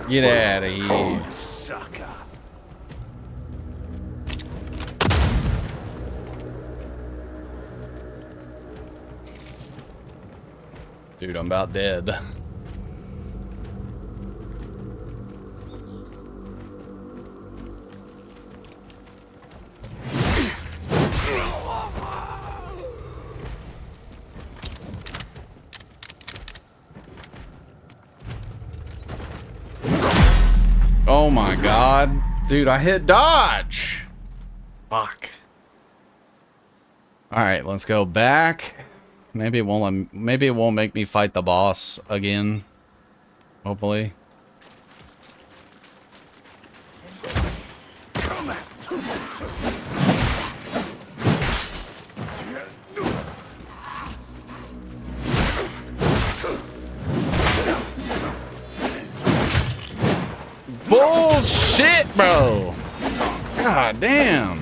S1: Get out of here.
S15: Sucker.
S1: Dude, I'm about dead. Oh my God. Dude, I hit dodge. Fuck. All right, let's go back. Maybe it won't make me fight the boss again. Hopefully. shit, bro. God damn.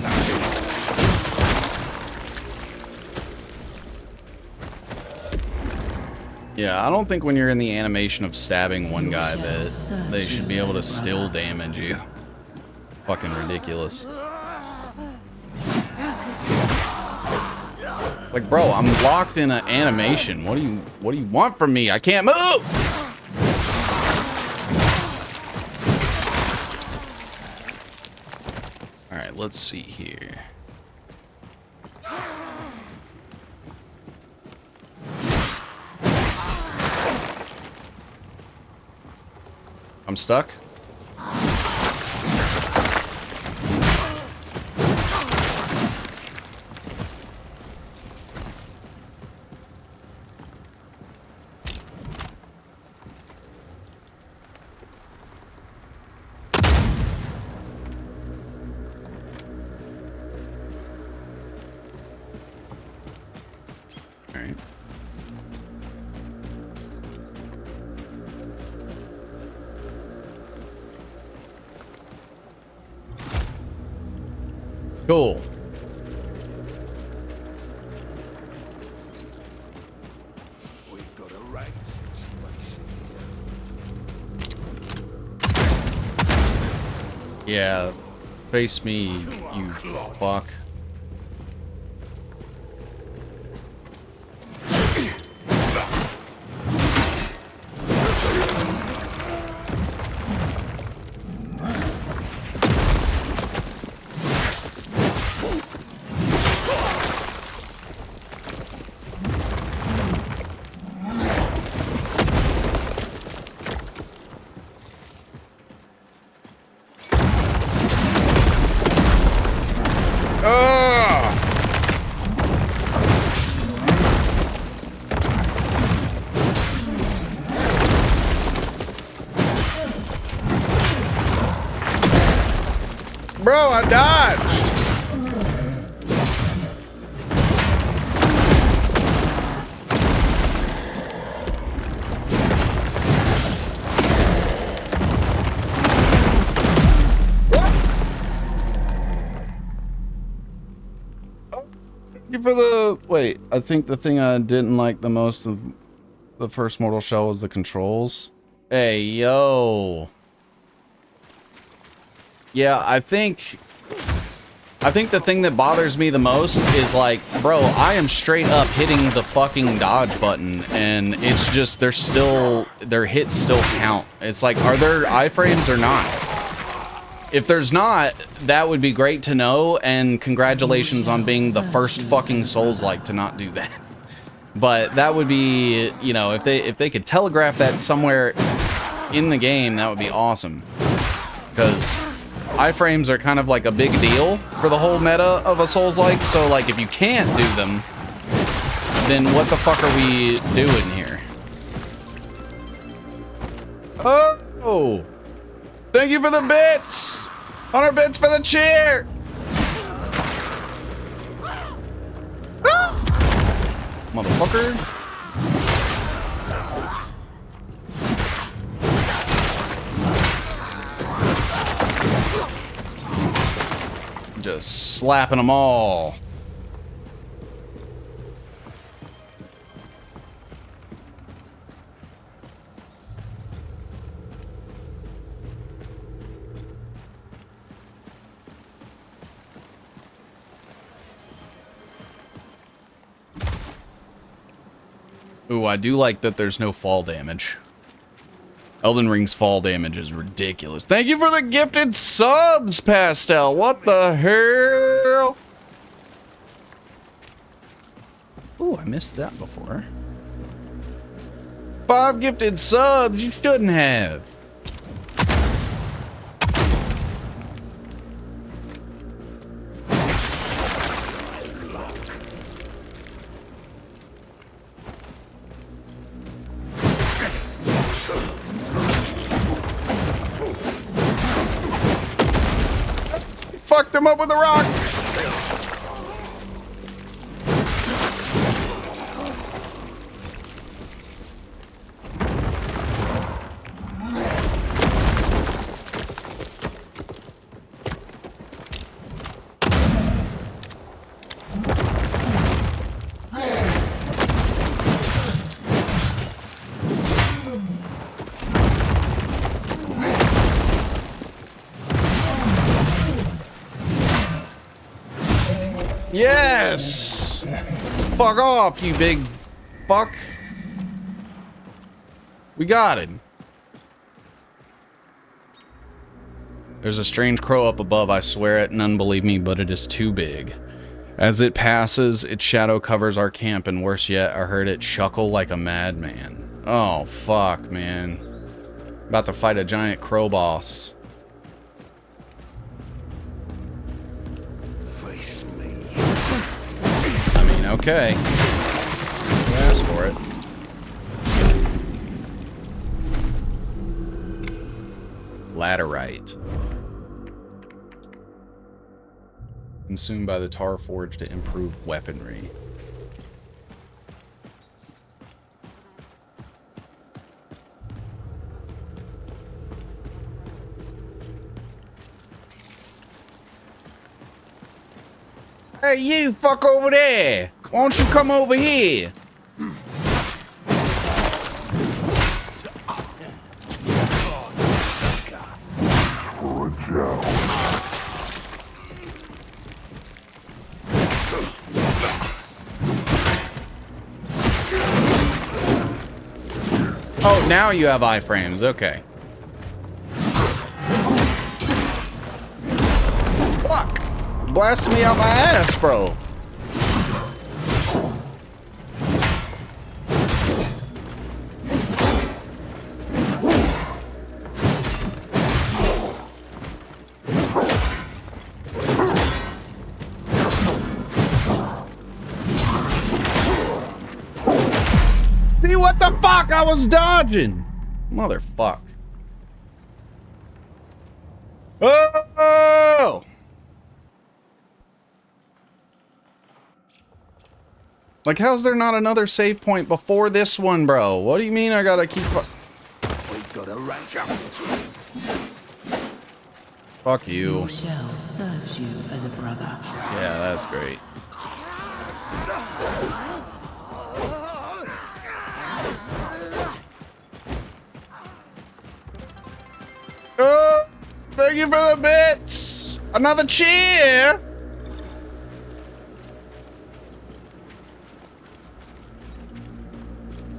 S1: Yeah, I don't think when you're in the animation of stabbing one guy that they should be able to still damage you. Fucking ridiculous. Like, bro, I'm locked in an animation. What do you want from me? I can't move. All right, let's see here. I'm stuck. All right. Cool.
S15: We've got a right situation.
S1: Yeah, face me, you fuck. Bro, I dodged. Thank you for the wait. I think the thing I didn't like the most of the first Mortal Shell was the controls. Hey, yo. Yeah, I think the thing that bothers me the most is like, bro, I am straight up hitting the fucking dodge button and it's just their hits still count. It's like, are there iframes or not? If there's not, that would be great to know, and congratulations on being the first fucking Souls-like to not do that. But that would be, you know, if they could telegraph that somewhere in the game, that would be awesome. Because iframes are kind of like a big deal for the whole meta of a Souls-like, so like if you can't do them, then what the fuck are we doing here? Oh! Thank you for the bits! 100 bits for the cheer! Ah! Motherfucker. Just slapping them all. Ooh, I do like that there's no fall damage. Elden Ring's fall damage is ridiculous. Thank you for the gifted subs, Pastel. What the hell? Ooh, I missed that before. 5 gifted subs. You shouldn't have. Fucked him up with a rock. Yes! Fuck off, you big fuck. We got him. There's a strange crow up above, I swear it, none believe me, but it is too big. As it passes, its shadow covers our camp, and worse yet, I heard it chuckle like a madman. Oh, fuck, man. About to fight a giant crow boss.
S15: Face me.
S1: I mean, okay. You asked for it. Laterite. Consumed by the Tar Forge to improve weaponry. Hey, you fuck over there! Why don't you come over here? Oh, now you have iframes. Okay. Fuck! Blasted me out my ass, bro. See what the fuck? I was dodging. Motherfuck. Oh! Like, how's there not another save point before this one, bro? What do you mean I gotta keep...
S15: We've got a range up.
S1: Fuck you.
S7: Your shell serves you as a brother.
S1: Yeah, that's great. Oh, thank you for the bits. Another cheer.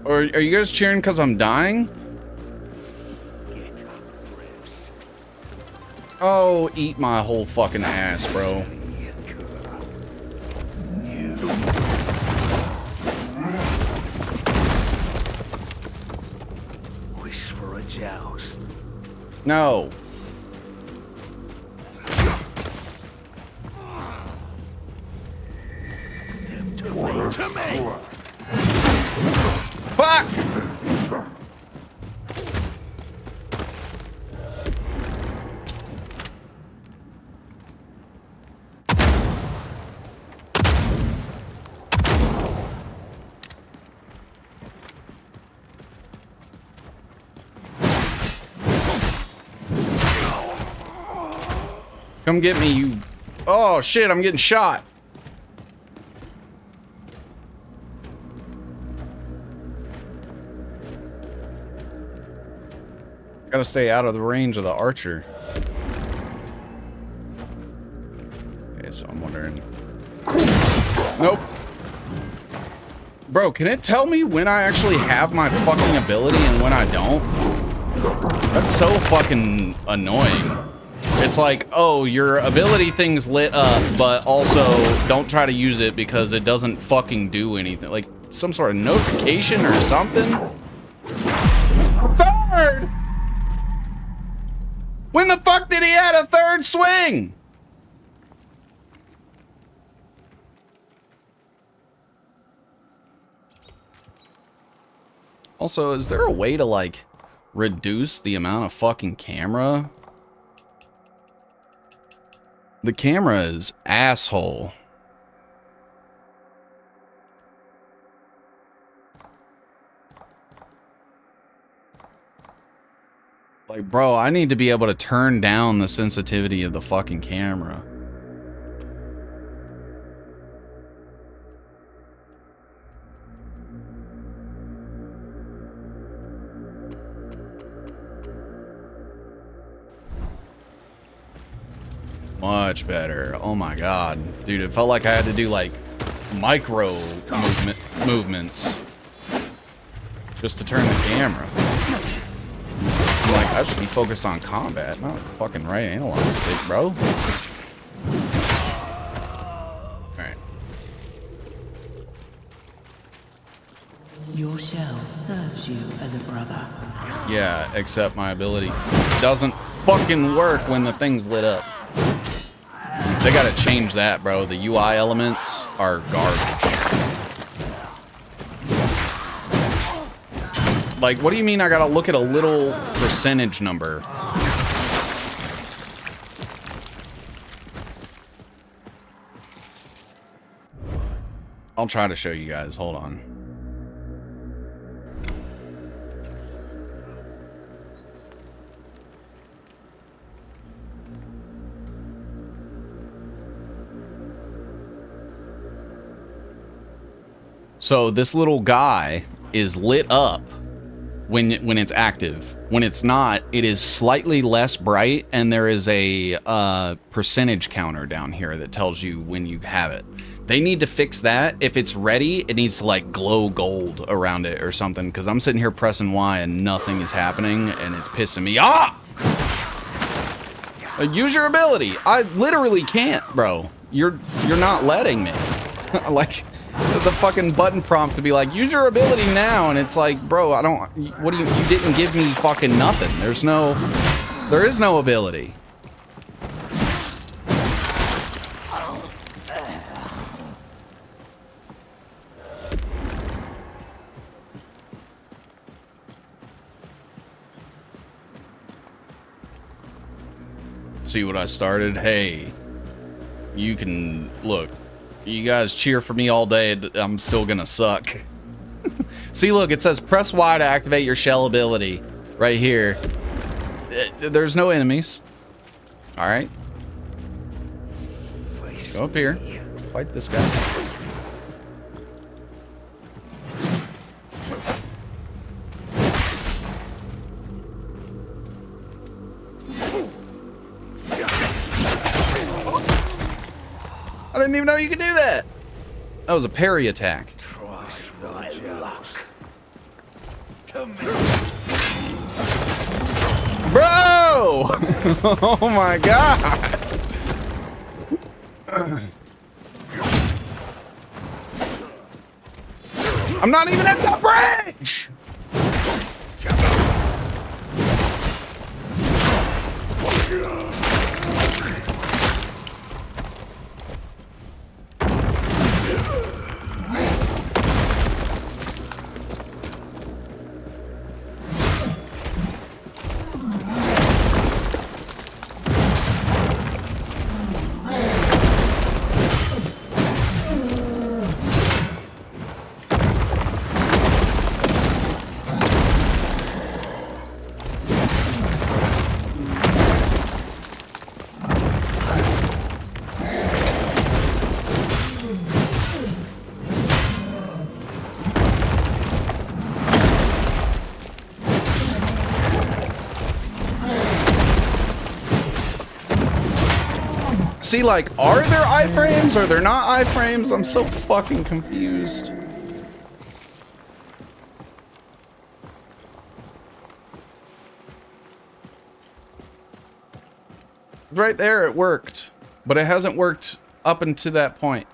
S1: Or are you guys cheering because I'm dying? Oh, eat my whole fucking ass, bro.
S15: Wish for a joust.
S1: No.
S15: To me.
S1: Fuck! Come get me, you... Oh, shit, I'm getting shot. Gotta stay out of the range of the archer. Okay, so I'm wondering... Nope. Bro, can it tell me when I actually have my fucking ability and when I don't? That's so fucking annoying. It's like, oh, your ability thing's lit up, but also don't try to use it because it doesn't fucking do anything. Like, some sort of notification or something? Third! When the fuck did he add a third swing? Also, is there a way to, like, reduce the amount of fucking camera? The camera is asshole. Like, bro, I need to be able to turn down the sensitivity of the fucking camera. Much better. Oh my god. Dude, it felt like I had to do like micro movements just to turn the camera. I'm like, I should be focused on combat, not fucking right analog stick, bro. Alright.
S7: Your shell serves you as a brother.
S1: Yeah, except my ability doesn't fucking work when the thing's lit up. They gotta change that, bro. The UI elements are garbage. Like, what do you mean I gotta look at a little percentage number? I'll try to show you guys. Hold on. So this little guy is lit up when it's active. When it's not, it is slightly less bright, and there is a percentage counter down here that tells you when you have it. They need to fix that. If it's ready, it needs to like glow gold around it or something, because I'm sitting here pressing Y and nothing is happening, and it's pissing me off. Use your ability. I literally can't, bro. You're not letting me. Like, the fucking button prompt to be like, use your ability now, and it's like, bro, I don't, what do you didn't give me fucking nothing. There is no ability. See what I started? Hey, you can look. You guys cheer for me all day. I'm still gonna suck. See, look, it says press Y to activate your shell ability right here. There's no enemies. All right. Go up here. Fight this guy. I didn't even know you could do that. That was a parry attack. Bro! Oh my god! I'm not even at the bridge! See, like, are there iframes or they're not iframes? I'm so fucking confused. Right there, it worked, but it hasn't worked up until that point.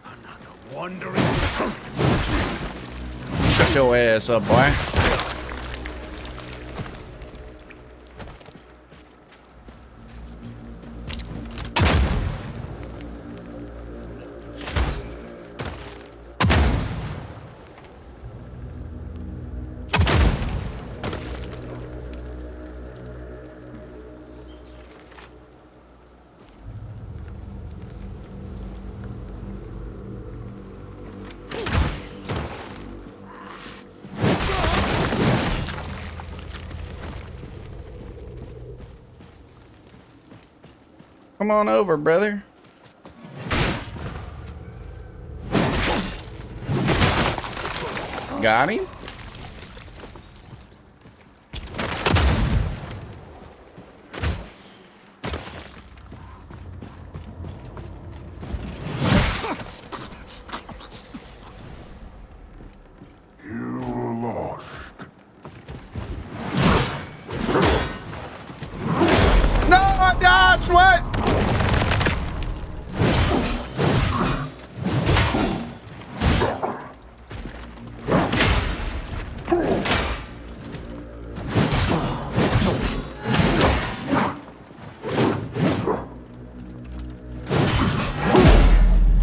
S5: Another wandering.
S1: Shut your ass up, boy. Come on over, brother. Got him?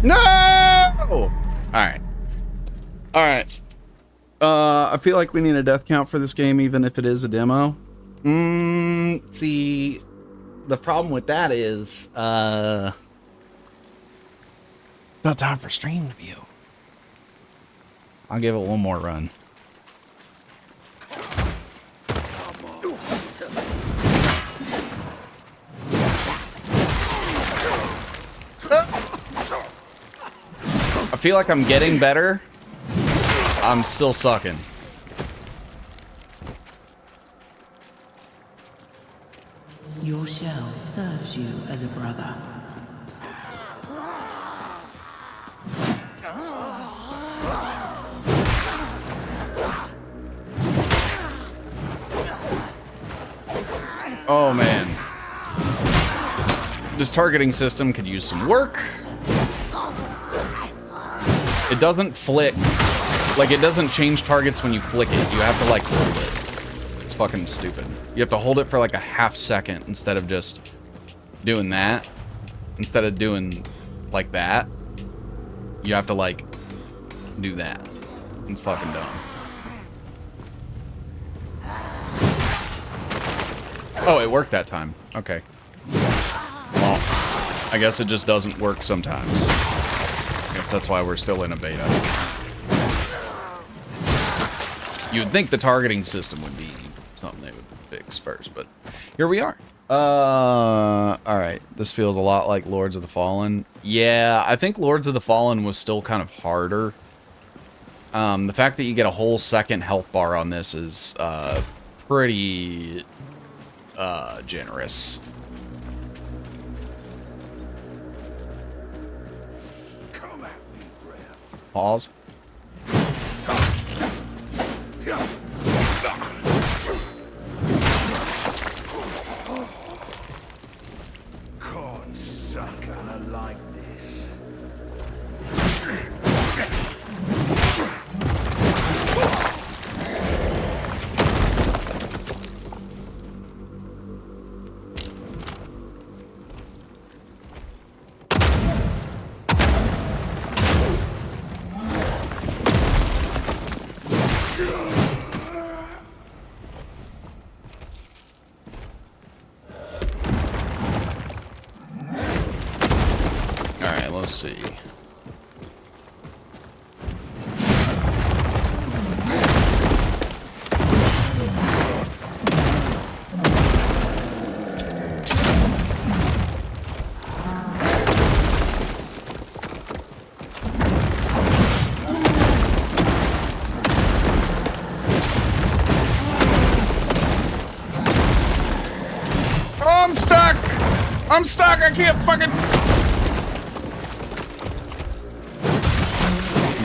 S1: No! Alright. Alright. I feel like we need a death count for this game, even if it is a demo. See, the problem with that is, it's not time for stream to view. I'll give it one more run. I feel like I'm getting better. I'm still sucking.
S7: Your shell serves you as a brother.
S1: Oh man. This targeting system could use some work. It doesn't flick. Like, it doesn't change targets when you flick it. You have to, like, hold it. It's fucking stupid. You have to hold it for, like, a half second instead of just doing that. Instead of doing, like, that. You have to, like, do that. It's fucking dumb. Oh, it worked that time. Okay. Well, I guess it just doesn't work sometimes. I guess that's why we're still in a beta. You would think the targeting system would be something they would fix first, but here we are. Alright. This feels a lot like Lords of the Fallen. Yeah, I think Lords of the Fallen was still kind of harder. The fact that you get a whole second health bar on this is pretty generous. Pause.
S11: Corn sucker, I like this.
S1: Let's see. Oh, I'm stuck! I'm stuck! I can't fucking...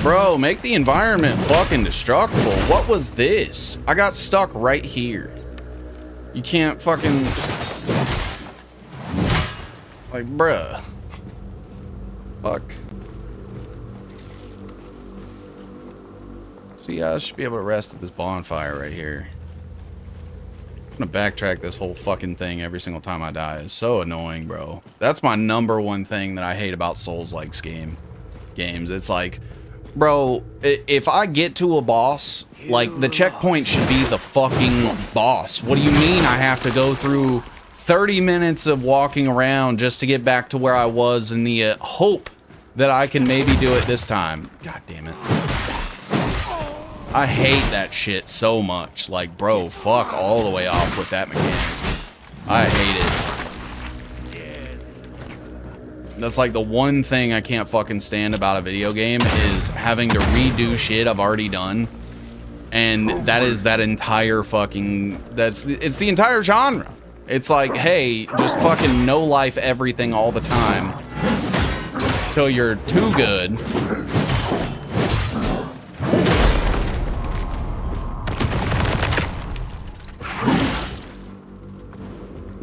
S1: Bro, make the environment fucking destructible. What was this? I got stuck right here. You can't fucking... Like, bruh. Fuck. See, I should be able to rest at this bonfire right here. I'm gonna backtrack this whole fucking thing every single time I die. It's so annoying, bro. That's my number one thing that I hate about Souls-like games. It's like... Bro, if I get to a boss, like, the checkpoint should be the fucking boss. What do you mean I have to go through 30 minutes of walking around just to get back to where I was in the hope that I can maybe do it this time? God damn it. I hate that shit so much. Like, bro, fuck all the way off with that mechanic. I hate it. That's like the one thing I can't fucking stand about a video game is having to redo shit I've already done. And that is that entire fucking... It's the entire genre. It's like, hey, just fucking no life everything all the time. Till you're too good.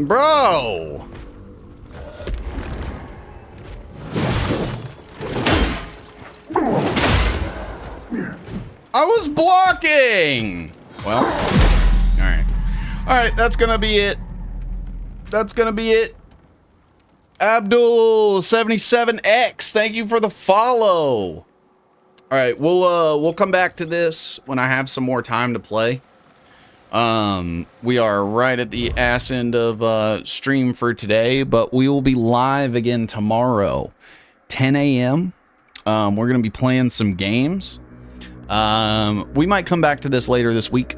S1: Bro! I was blocking! Well, alright. Alright, that's gonna be it. That's gonna be it. Abdul77X, thank you for the follow. All right, we'll come back to this when I have some more time to play. We are right at the ass end of stream for today, but we will be live again tomorrow, 10 a.m. We're going to be playing some games. We might come back to this later this week.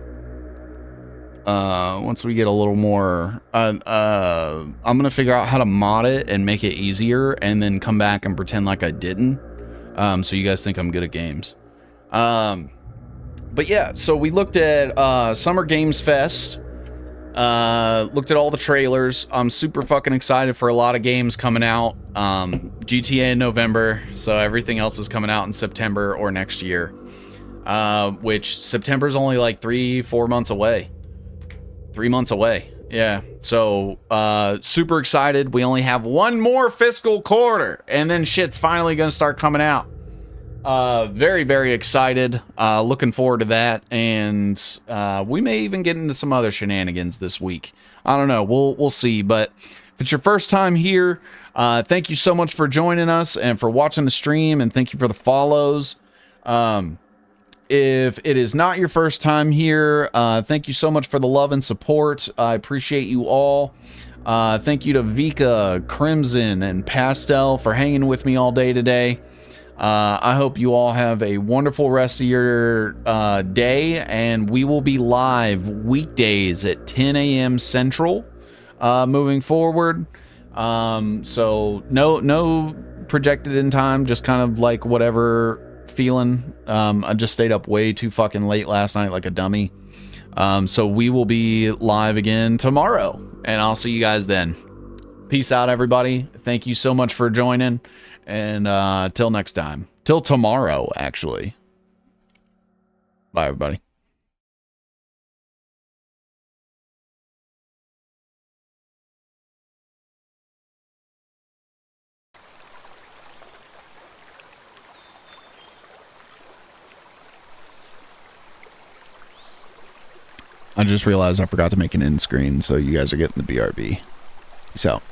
S1: Once we get a little more, I'm going to figure out how to mod it and make it easier and then come back and pretend like I didn't. So you guys think I'm good at games. But yeah, so we looked at Summer Games Fest, looked at all the trailers. I'm super fucking excited for a lot of games coming out. GTA in November, so everything else is coming out in September or next year, which September's only like 3-4 months away. 3 months away. Yeah, so super excited. We only have one more fiscal quarter and then shit's finally gonna start coming out. Very, very excited. Looking forward to that. And we may even get into some other shenanigans this week. I don't know. We'll see. But if it's your first time here, thank you so much for joining us and for watching the stream, and thank you for the follows. If it is not your first time here, thank you so much for the love and support. I appreciate you all. Thank you to Vika, Crimson, and Pastel for hanging with me all day today. I hope you all have a wonderful rest of your day, and we will be live weekdays at 10 a.m. Central moving forward. So no projected in time, just kind of like whatever feeling. I just stayed up way too fucking late last night like a dummy. So we will be live again tomorrow, and I'll see you guys then. Peace out, everybody. Thank you so much for joining. And till next time. Till tomorrow, actually. Bye, everybody. I just realized I forgot to make an end screen, so you guys are getting the BRB. Peace out.